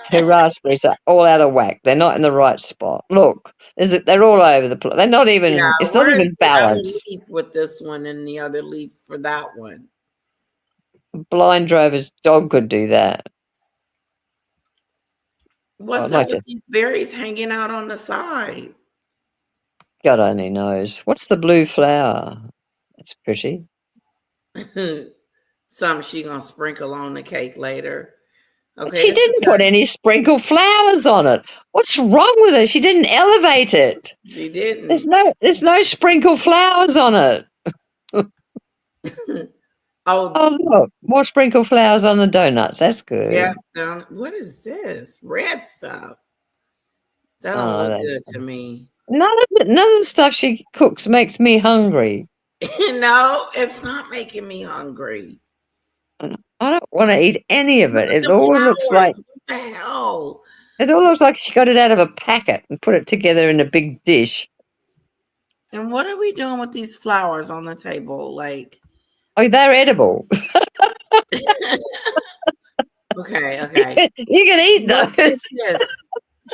Her raspberries are all out of whack. They're not in the right spot. Look, they're all over the place. They're not even. Yeah, it's not even balanced. The other leaf with this one and the other leaf for that one. Blind Drover's dog could do that. What's up with these berries hanging out on the side? God only knows. What's the blue flower? It's pretty. Some she gonna sprinkle on the cake later. Okay. She didn't put any sprinkled flowers on it. What's wrong with her? She didn't elevate it. She didn't. There's no sprinkled flowers on it. Oh, look, more sprinkled flowers on the donuts. That's good. Yeah. What is this? Red stuff. That don't look good to me. None of the stuff she cooks makes me hungry. No, it's not making me hungry. I don't want to eat any of it. It all looks like. What the hell? It all looks like she got it out of a packet and put it together in a big dish. And what are we doing with these flowers on the table? Like, oh, they're edible. Okay. You can eat those. Yes.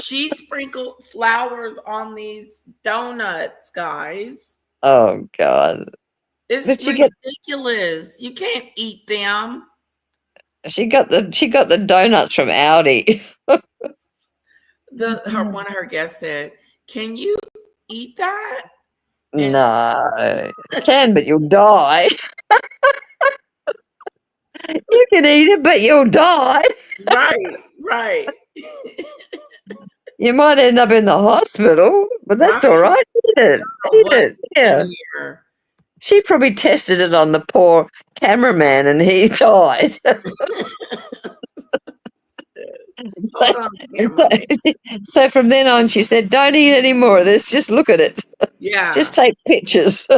She sprinkled flowers on these donuts, guys. Oh God. It's ridiculous. You can't eat them. She got the donuts from Aldi. One of her guests said, "Can you eat that?" No, you can, but you'll die. You can eat it, but you'll die. Right. You might end up in the hospital, but that's all right. Eat it. Yeah. She probably tested it on the poor cameraman and he died. So from then on, she said, "Don't eat any more of this. Just look at it. Yeah. Just take pictures."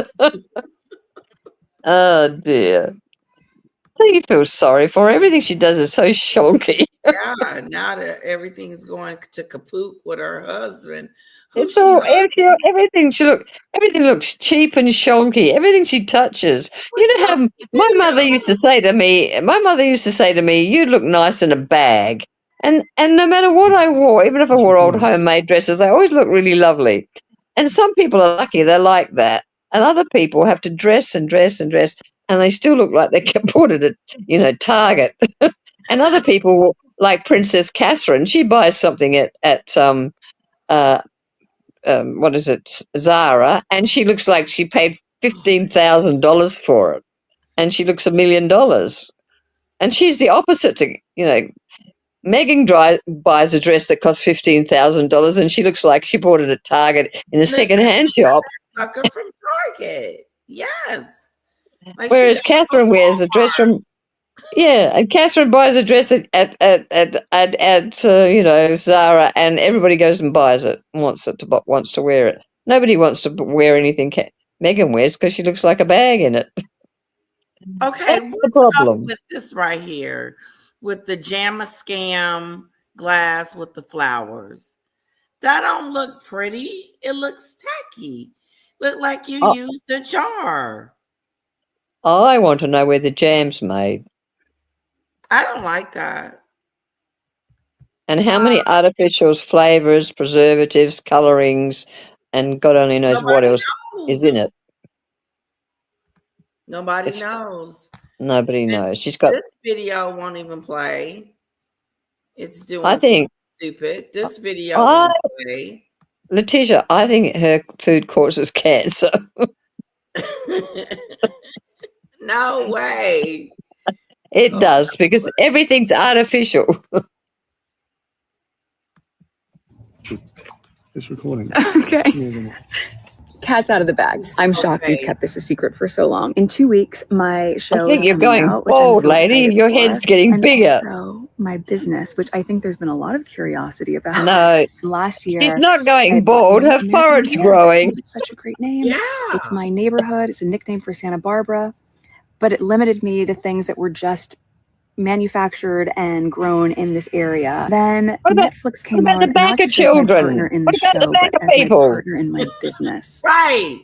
Oh dear. You feel sorry for her. Everything she does is so shonky. Yeah, now that everything's going to kaput with her husband. It's all everything looks cheap and shonky. Everything she touches. You know how my mother used to say to me, "You look nice in a bag." And no matter what I wore, even if I wore old homemade dresses, I always look really lovely. And some people are lucky, they're like that. And other people have to dress and dress and dress, and they still look like they can put it at, Target. And other people, like Princess Catherine, she buys something at what is it, Zara, and she looks like she paid $15,000 for it, and she looks $1 million. And she's the opposite to, Meghan buys a dress that costs $15,000, and she looks like she bought it at Target in a second-hand shop. Sucker from Target, yes. Whereas Catherine wears a dress from Yeah, and Catherine buys a dress at you know, Zara, and everybody goes and buys it and wants to wear it. Nobody wants to wear anything Meghan wears because she looks like a bag in it. Okay, That's the what's up problem. with this right here? With the Jamma Scam glass with the flowers. That don't look pretty. It looks tacky. Look like you used a jar. I want to know where the jam's made. I don't like that. And how many artificials, flavors, preservatives, colorings, and God only knows what else is in it. Nobody knows. Nobody knows. She's got. This video won't even play. It's doing I think stupid. This video won't play. Letitia, I think her food causes cancer. No way. It does, because everything's artificial. It's recording. Okay. Cat's out of the bag. I'm shocked we've kept this a secret for so long. In 2 weeks, my show I think is you're coming going out, which I'm bald, so lady. excited Your for, head's getting and bigger. also my business, which I think there's been a lot of curiosity about. No, Last year, she's not I going had bought bald. the Her American forehead's Riviera. That growing. sounds like such a great name. Yeah. It's my neighborhood. It's a nickname for Santa Barbara, but it limited me to things that were just manufactured and grown in this area. Then Netflix came on, the back not of just as my children? partner in What the about the show, back but of as people? my partner in my business. Right.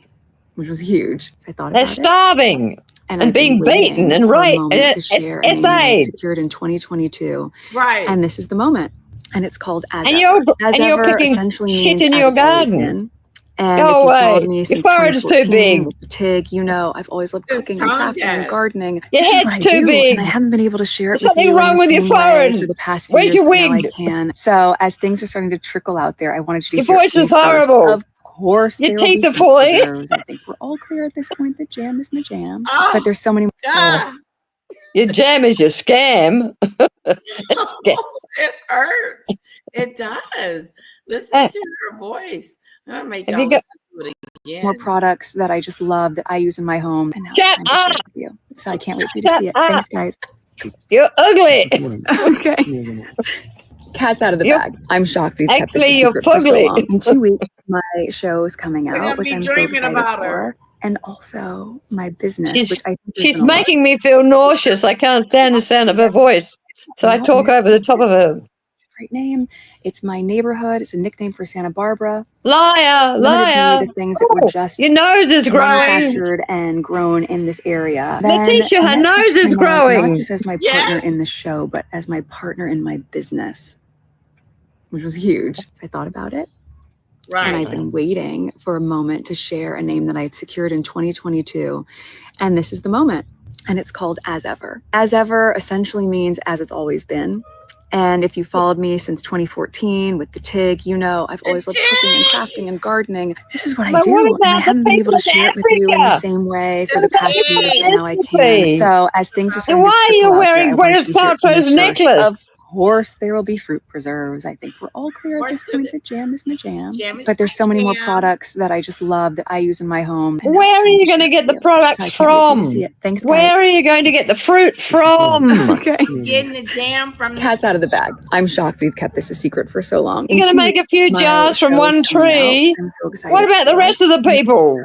Which was huge. So I thought They're about it. starving And and I've been being beaten waiting and for a raped moment and to share a name that I essayed. secured in 2022. Right. And this is the moment. And it's called As And Ever. As you're Ever picking essentially shit means in as your it's always garden. been. And Go if you away. followed me Your since forehead's too 2014 big. with the TIG, you know I've always loved cooking and tongue crafting and dead. gardening. Your This is what head's I too do, big. and I haven't been able to share it There's with something you in wrong the with your same way forehead. for the past few Where's years, your but now I wig? can. So as things are starting to trickle out there, I wanted you to Your hear voice it is from me first. horrible. Of course, Your there will teeth be are fruit falling. preserves. I think we're all clear at this point that jam is my jam. Oh, But there's so many. God. Your jam is your scam. It hurts. It does. Listen to her voice. I'm gonna make Have y'all you got- listen to it again. More products that I just love that I use in my home. And now Shut it's time to share up. it with you. So I can't wait for you to Shut see it. up. Thanks, guys. You're ugly. Okay. Cat's out of the bag. I'm shocked we've kept this a Actually, you're secret for so fugly. long. In 2 weeks, my show is coming We're out, gonna which be I'm so dreaming excited about for. her. And also my business, which I think there's She's been a lot. making me feel nauseous. I can't stand the sound of her voice. So I talk over the top of her. Great name. It's my neighborhood. It's a nickname for Santa Barbara. Liar, Limited liar. me to things that were just Your nose is growing. manufactured and grown in this area. Then Letitia, her Netflix nose is came on, growing. not just as my partner in the show, but as my partner in my business, which was huge. So I thought about it. Right. And I've been waiting for a moment to share a name that I had secured in 2022. And this is the moment. And it's called As Ever. As Ever essentially means as it's always been. And if you followed me since 2014 with the TIG, you know I've always loved cooking and crafting and gardening. This is what I But do. what And I about the haven't been able to people in share it with you in the Africa? same way for What the about past the few years, people but now I in can. Africa? So as things are And starting to why are trickle you out there, wearing I wanted Gwyneth you to hear it from me Paltrow's first. necklace? Of course, there will be fruit preserves. I think we're all clear at this point that jam is my jam. But there's so many more products that I just love that I use in my home. And now Where it's are time you to going to share it get with the you. So products I can't wait for you to see from? it. Thanks, guys. Where are you going to get the fruit from? Okay. Getting the jam from Cat's out of the bag. I'm shocked we've kept this a secret for so long. You're going to make a few jars from one tree. I'm so excited. What about the rest of the people?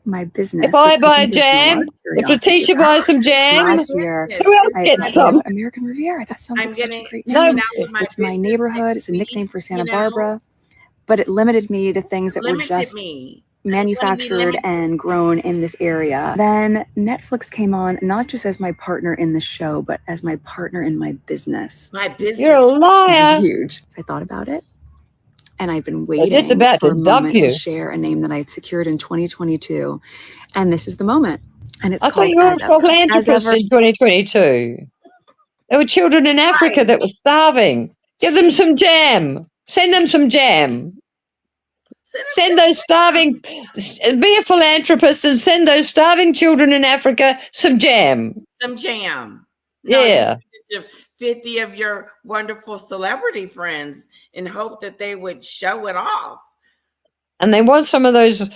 My business. If I which buy think there's been a lot jam, of if curiosity Letitia about. buys some jam, Last year, who else I gets bought some? the American Riviera. That sounds I'm like such gonna a great coming name. out with my It's my business neighborhood. It's a nickname for Santa Barbara. But it limited me to things that were Limited just me. manufactured and grown in this area. Then Netflix came on, not just as my partner in the show, but as my partner in my business. My business. You're a Which liar. was huge. So I thought about it. And I've been They're just waiting about for to a dump moment to you. share a name that I had secured in 2022. And this is the moment. And it's I thought called you were As a Ever. As philanthropist Ever. in 2022. There were children in Africa that were starving. Give them some jam. Send them some jam. Send those starving, be a philanthropist and send those starving children in Africa some jam. Some jam. No, Yeah. you sent it to 50 of your wonderful celebrity friends and hope that they would show it off. And they want some of those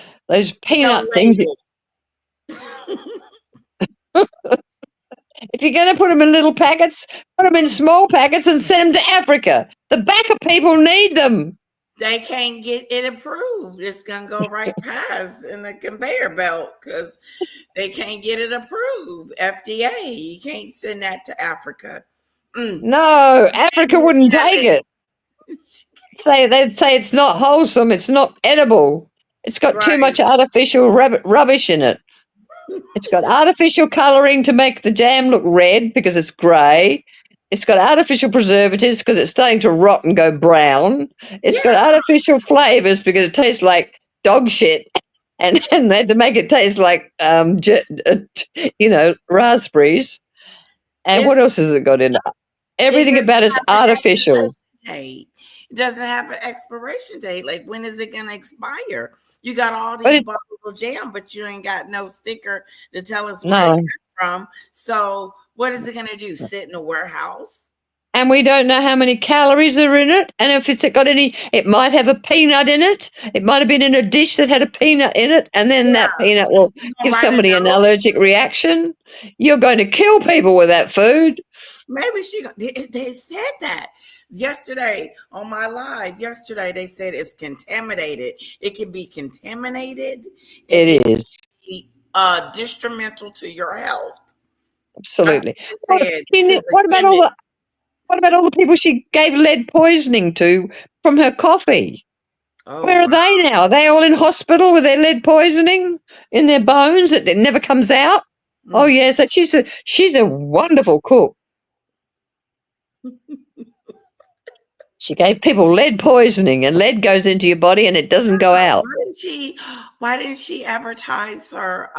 peanut things. If you're going to put them in little packets, put them in small packets and send them to Africa. The backer people need them. They can't get it approved. It's going to go right past in the conveyor belt because they can't get it approved. FDA, you can't send that to Africa. No, Africa wouldn't take it. They'd say it's not wholesome, it's not edible. It's got too much artificial rubbish in it. It's got artificial colouring to make the jam look red because it's grey. It's got artificial preservatives because it's starting to rot and go brown. It's got artificial flavours because it tastes like dog shit. And they had to make it taste like, raspberries. And what else has it got in it? Everything about it's artificial. It doesn't have an expiration date. Like, when is it going to expire? You got all these bottles of jam, but you ain't got no sticker to tell us where it came from. So what is it going to do? Sit in a warehouse? And we don't know how many calories are in it. And if it's got any, it might have a peanut in it. It might have been in a dish that had a peanut in it. And then that peanut will give somebody an allergic reaction. You're going to kill people with that food. Maybe they said that yesterday on my live. Yesterday, they said it's contaminated. It can be contaminated. It is. Be, detrimental to your health. Absolutely. What about all the people she gave lead poisoning to from her coffee? Where are they now? Are they all in hospital with their lead poisoning in their bones? It never comes out. Oh yes, she's a wonderful cook. She gave people lead poisoning, and lead goes into your body and it doesn't go out. Why didn't she advertise her?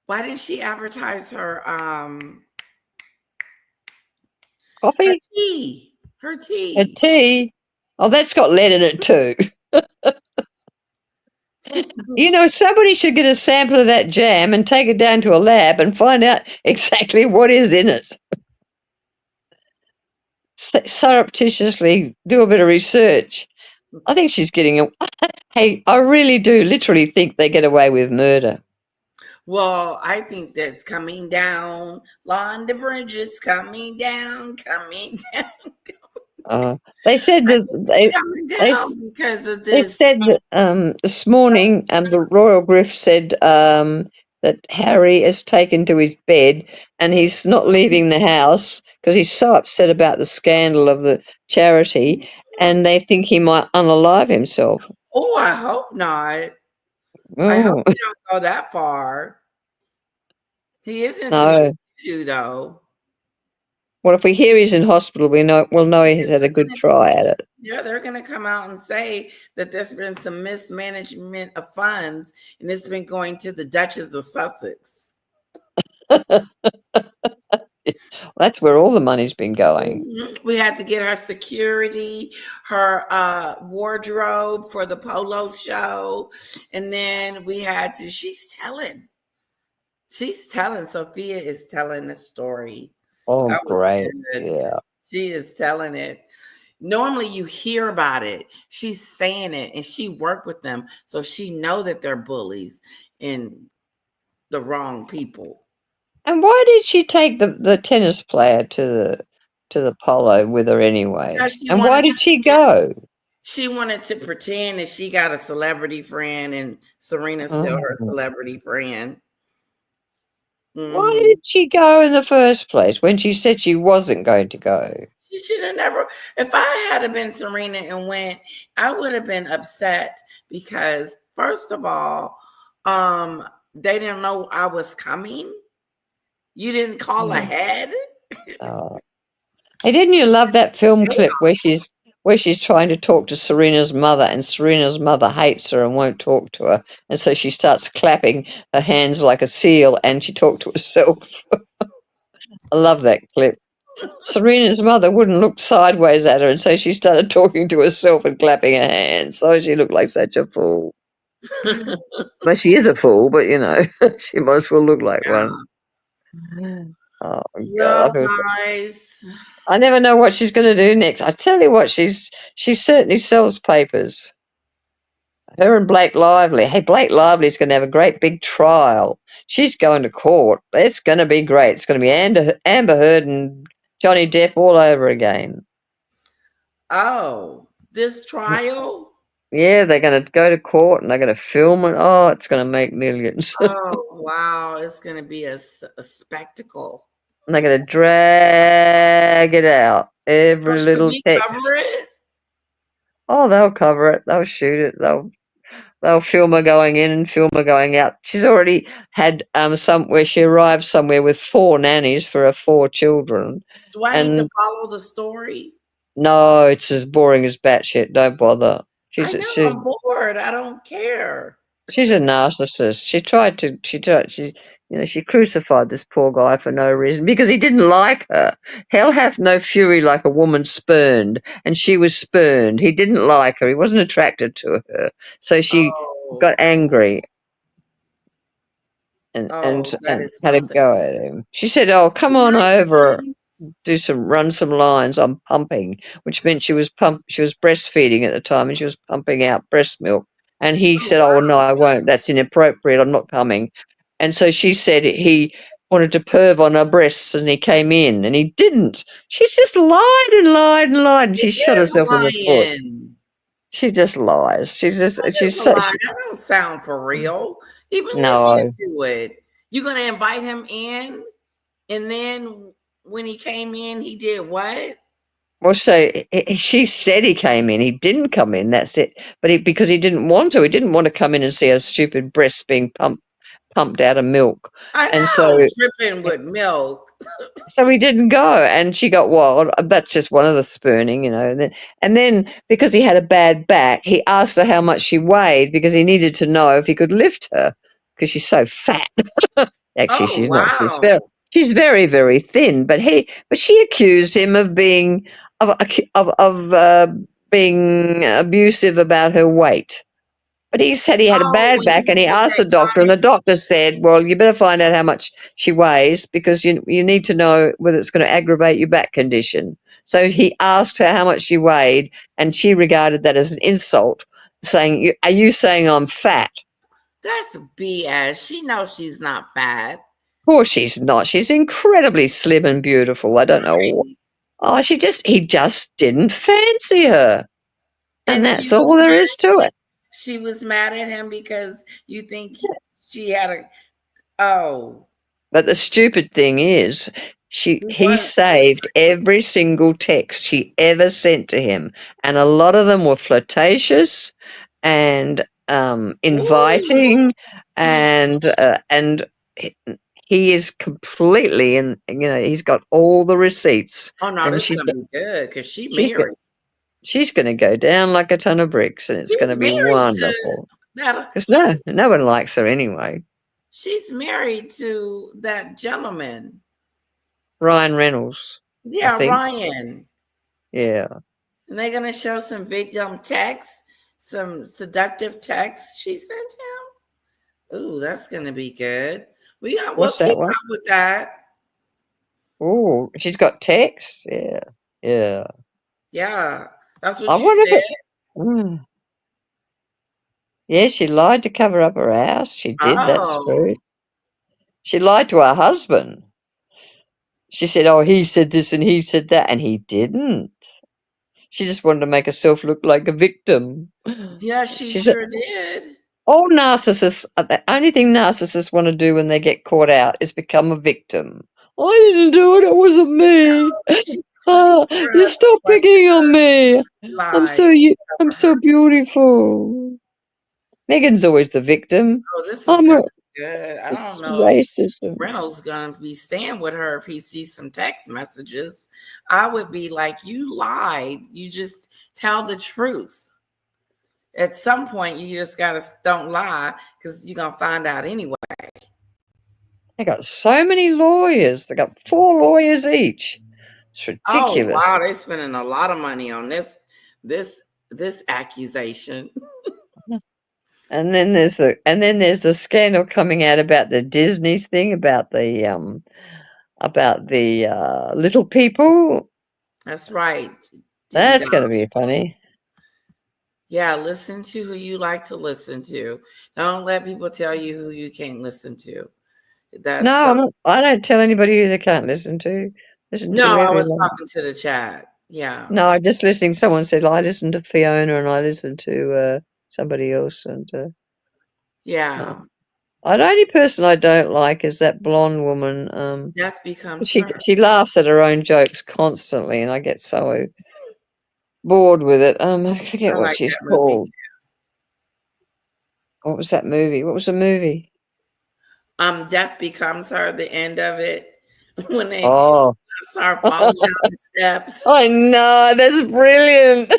Why didn't she advertise her? Coffee? Her tea. Her tea. Oh, that's got lead in it too. Somebody should get a sample of that jam and take it down to a lab and find out exactly what is in it. Surreptitiously do a bit of research. I think she's getting hey, I really do literally think they get away with murder. Well, I think that's coming down. Law the bridge is coming down. They said that because of this. They said that this morning, the Royal Griff said that Harry is taken to his bed and he's not leaving the house because he's so upset about the scandal of the charity, and they think he might unalive himself. Oh, I hope not. I hope he don't go that far. He isn't supposed to do, though. Well, if we hear he's in hospital, we'll know he's had a good try at it. Yeah, they're going to come out and say that there's been some mismanagement of funds, and it's been going to the Duchess of Sussex. That's where all the money's been going. We had to get her security, her wardrobe for the polo show, and then we had to. She's telling. Sophia is telling the story. Oh, great! Yeah, she is telling it. Normally, you hear about it. She's saying it, and she worked with them, so she know that they're bullies and the wrong people. And why did she take the tennis player to the polo with her anyway? And why did she go? She wanted to pretend that she got a celebrity friend, and Serena's still her celebrity friend. Why did she go in the first place when she said she wasn't going to go? She should have never. If I had been Serena and went, I would have been upset because, first of all, they didn't know I was coming. You didn't call ahead. Hey, didn't you love that film clip where she's trying to talk to Serena's mother, and Serena's mother hates her and won't talk to her, and so she starts clapping her hands like a seal, and she talked to herself. I love that clip. Serena's mother wouldn't look sideways at her, and so she started talking to herself and clapping her hands. Oh, she looked like such a fool. Well, she is a fool, but she might as well look like one. Oh, God. Guys. I never know what she's going to do next. I tell you what, she certainly sells papers. Her and Blake Lively. Hey, Blake Lively's going to have a great big trial. She's going to court. It's going to be great. It's going to be Amber Heard and Johnny Depp all over again. Oh, this trial? Yeah, they're going to go to court and they're going to film it. Oh, it's going to make millions. Oh, wow. It's going to be a spectacle. And they're going to drag it out. Every So should little we text. cover it? Oh, they'll cover it. They'll shoot it. They'll film her going in and film her going out. She's already had where she arrived somewhere with 4 nannies for her 4 children. Do I need to And follow the story? no, it's as boring as batshit. Don't bother. I know, I'm bored. I don't care. She's a narcissist. She crucified this poor guy for no reason because he didn't like her. Hell hath no fury like a woman spurned, and she was spurned. He didn't like her. He wasn't attracted to her. So she got angry and that is had a something. go at him. She said, "Oh, come on over, run some lines. I'm pumping," which meant she was breastfeeding at the time, and she was pumping out breast milk. And he said, "Oh no, I won't. That's inappropriate. I'm not coming." And so she said he wanted to perv on her breasts, and he came in, and he didn't. She's just lied and lied and lied, and she shot herself in the foot. She just lies. She's so. That don't sound for real. Even listening to it, you're gonna invite him in, and then when he came in, he did what? Well, so she said he came in. He didn't come in. That's it. But because he didn't want to. He didn't want to come in and see her stupid breasts being pumped out of milk. I know, and so dripping with milk. So he didn't go, and she got wild. That's just one of the spurning, And then because he had a bad back, he asked her how much she weighed because he needed to know if he could lift her because she's so fat. Actually, she's not. She's very, very thin. But she accused him of being being abusive about her weight. But he said he had a bad back, and he asked the doctor, and the doctor said, "Well, you better find out how much she weighs because you need to know whether it's going to aggravate your back condition." So he asked her how much she weighed, and she regarded that as an insult, saying, "Are you saying I'm fat?" That's BS. She knows she's not fat. Of course she's not. She's incredibly slim and beautiful. I don't know. Oh, he just didn't fancy her, and that's all there is to it. She was mad at him because you think she had But the stupid thing is, he saved every single text she ever sent to him, and a lot of them were flirtatious and inviting, and he is completely he's got all the receipts. Oh no, and this is gonna be good because she's She's going to go down like a ton of bricks, and it's going to be wonderful. Because no one likes her anyway. She's married to that gentleman, Ryan Reynolds. Yeah, Ryan. Yeah. And they're gonna show some victim texts, some seductive texts she sent him. Ooh, that's gonna be good. We'll keep up with that. Oh, she's got texts. Yeah. Yeah, that's what she said. Yeah, she lied to cover up her ass. She did. That's true. She lied to her husband. She said, "Oh, he said this and he said that," and he didn't. She just wanted to make herself look like a victim. Yeah, she sure did. All narcissists, the only thing narcissists want to do when they get caught out is become a victim. I didn't do it. It wasn't me. You stop picking on me. I'm so beautiful. Meghan's always the victim. Oh, this is gonna be good. I don't know. Racism. Reynolds gonna be staying with her if he sees some text messages. I would be like, "You lied. You just tell the truth." At some point, you just don't lie because you're gonna find out anyway. They got so many lawyers. They got 4 lawyers each. It's ridiculous. Oh wow, they're spending a lot of money on this accusation. And then there's the scandal coming out about the Disney thing, about the little people. That's right. That's going to be funny. Yeah, listen to who you like to listen to. Don't let people tell you who you can't listen to. That's No, I don't tell anybody who they can't listen to. Listen to no, I was everyone. talking to the chat. Yeah. No, I just listening. Someone said I listen to Fiona and I listen to somebody else, and Yeah. the only person I don't like is that blonde woman. Death becomes She her. she laughs at her own jokes constantly, and I get so bored with it. I forget I what like she's that movie called. too. What was that movie? What was the movie? Death becomes her. The end of it when they Oh, start falling down the steps. I know, that's brilliant.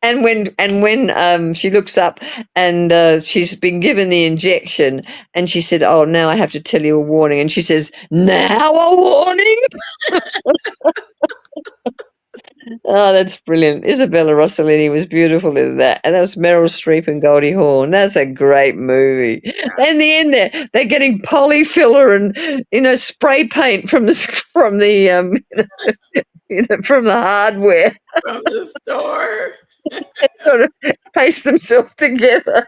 and when she looks up and she's been given the injection, and she said, "Oh, now I have to tell you a warning," and she says, "Now a warning." Oh, that's brilliant. Isabella Rossellini was beautiful in that. And that was Meryl Streep and Goldie Hawn. That's a great movie. And the end there, they're getting polyfiller and, spray paint from the from the hardware. From the store. Sort of paste themselves together.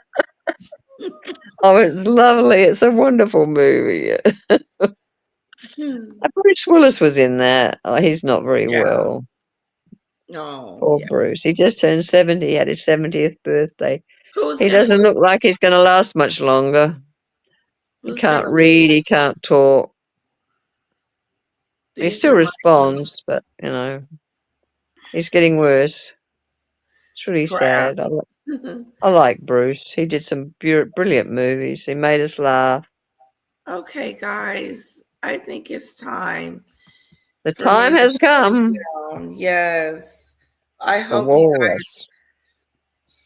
Oh, it's lovely. It's a wonderful movie. Bruce Willis was in that. Oh, he's not very well. Oh, Poor yeah. Bruce. He just turned 70. He had his 70th birthday. Who's He gonna doesn't look like he's going to last much longer. He Who's can't gonna read. He can't talk. He These still are my responds, but, he's getting worse. It's really crap. sad. I like Bruce. He did some brilliant movies. He made us laugh. Okay, guys, I think it's time. The for me time to has shut it come. down. Yes. I The hope you walrus. guys,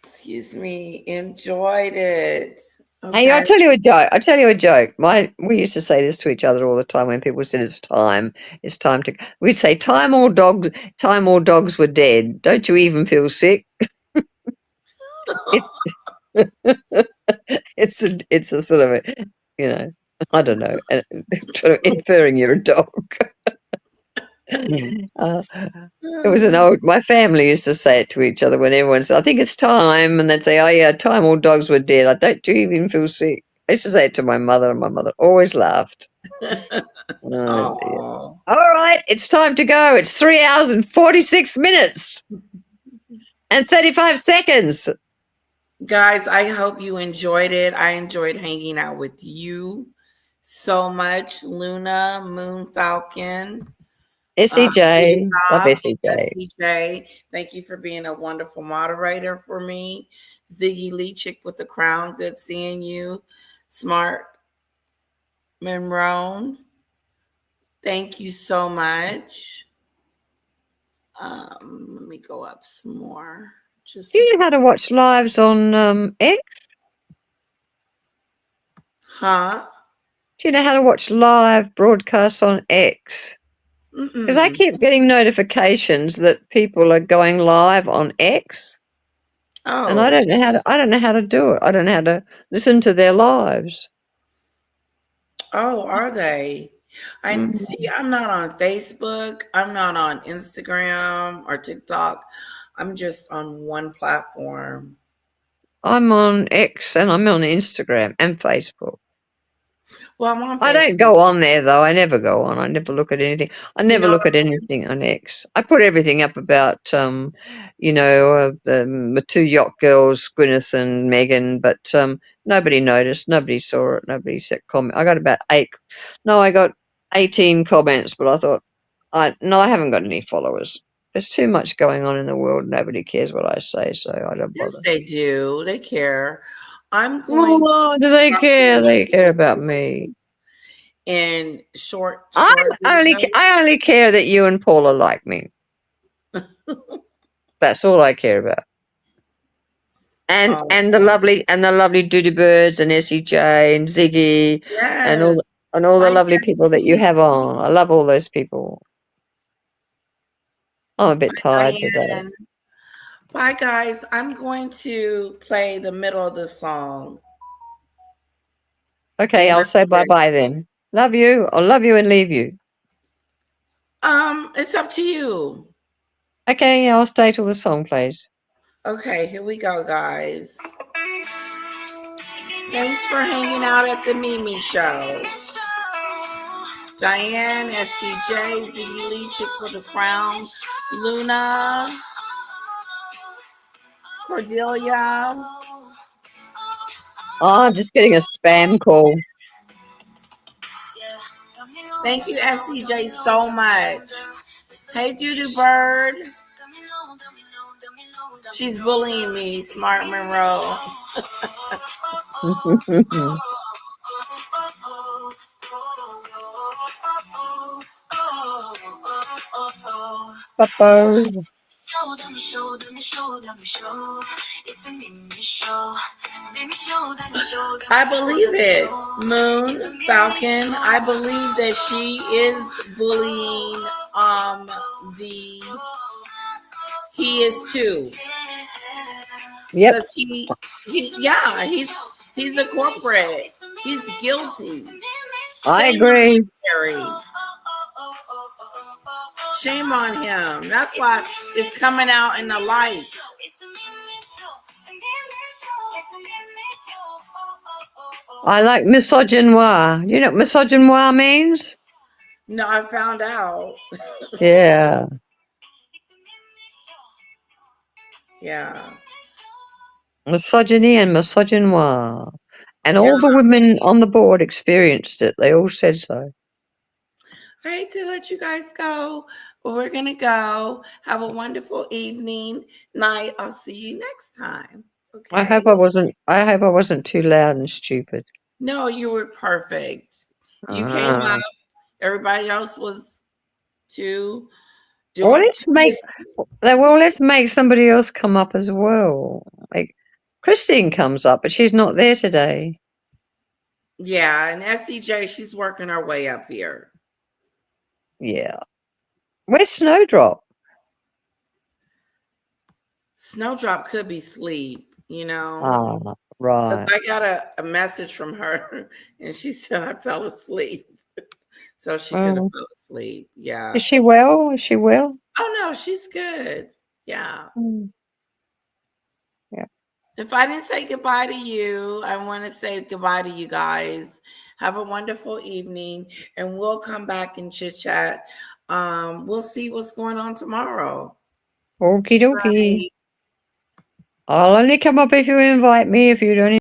excuse me, enjoyed it. Hey, I'll Okay. tell you a joke. I'll tell you a joke. We used to say this to each other all the time when people said it's time to. We'd say, time all dogs were dead. Don't you even feel sick? It's a sort of I don't know, sort of inferring you're a dog. It was my family used to say it to each other when everyone said, I think it's time. And they'd say, oh, yeah, time all dogs were dead. I don't you even feel sick. I used to say it to my mother, and my mother always laughed. Oh, dear. All right, it's time to go. It's 3 hours and 46 minutes and 35 seconds. Guys, I hope you enjoyed it. I enjoyed hanging out with you so much. Luna, Moon Falcon. SCJ. Love SCJ. SCJ. Thank you for being a wonderful moderator for me. Ziggy Lee, chick with the crown. Good seeing you. Smart Monroe. Thank you so much. Let me go up some more. Do you know how to watch lives on X? Huh? Do you know how to watch live broadcasts on X? Because I keep getting notifications that people are going live on X. Oh. And I don't know how to do it. I don't know how to listen to their lives. Oh, are they? See, I'm not on Facebook. I'm not on Instagram or TikTok. I'm just on one platform. I'm on X and I'm on Instagram and Facebook. Well, I'm on Facebook. I don't go on there, though. I never go on. I never look at anything. I never look at anything on X. I put everything up about, the 2 yacht girls, Gwyneth and Meghan, but nobody noticed. Nobody saw it. Nobody set comment. I got about 18 comments, but I thought, I haven't got any followers. There's too much going on in the world. Nobody cares what I say, so I don't bother. Yes, they do. They care. I'm going do they care? They care about me. In short I only care that you and Paula like me. That's all I care about. And the lovely Doody Birds and SEJ and Ziggy and all the lovely people that you have on. I love all those people. I'm a bit tired today. Bye, guys. I'm going to play the middle of the song. Okay, I'll say bye-bye then. Love you. I'll love you and leave you. It's up to you. Okay, I'll stay till the song plays. Okay, here we go, guys. Thanks for hanging out at the Mimi Show. Diane, SCJ, Ziggy Lee, Chick for the Crown, Luna, Cordelia. Oh, I'm just getting a spam call. Thank you, SCJ, so much. Hey, Doodoo Bird. She's bullying me, Smart Monroe. Papa. I believe it, Moon Falcon. I believe that she is bullying he is too. Yep. Because he's a corporate. He's guilty. I agree. Shame on him. That's why it's coming out in the light. I like misogynoir. You know what misogynoir means? No, I found out. Yeah. Yeah. Misogyny and misogynoir. And all the women on the board experienced it. They all said so. I hate to let you guys go, but we're going to go. Have a wonderful evening, night. I'll see you next time. Okay. I hope I wasn't too loud and stupid. No, you were perfect. You came up. Everybody else was too. Well, let's make somebody else come up as well. Like Christine comes up, but she's not there today. Yeah, and SCJ, she's working her way up here. Yeah. Where's Snowdrop? Snowdrop could be asleep, you know. Ah, right. Because I got a message from her, and she said I fell asleep. So she could have fell asleep. Yeah. Is she well? Is she well? Oh, no, she's good. Yeah. Yeah. If I didn't say goodbye to you, I want to say goodbye to you guys. Have a wonderful evening, and we'll come back and chit chat. We'll see what's going on tomorrow. Okie dokie. I'll only come up if you invite me. If you don't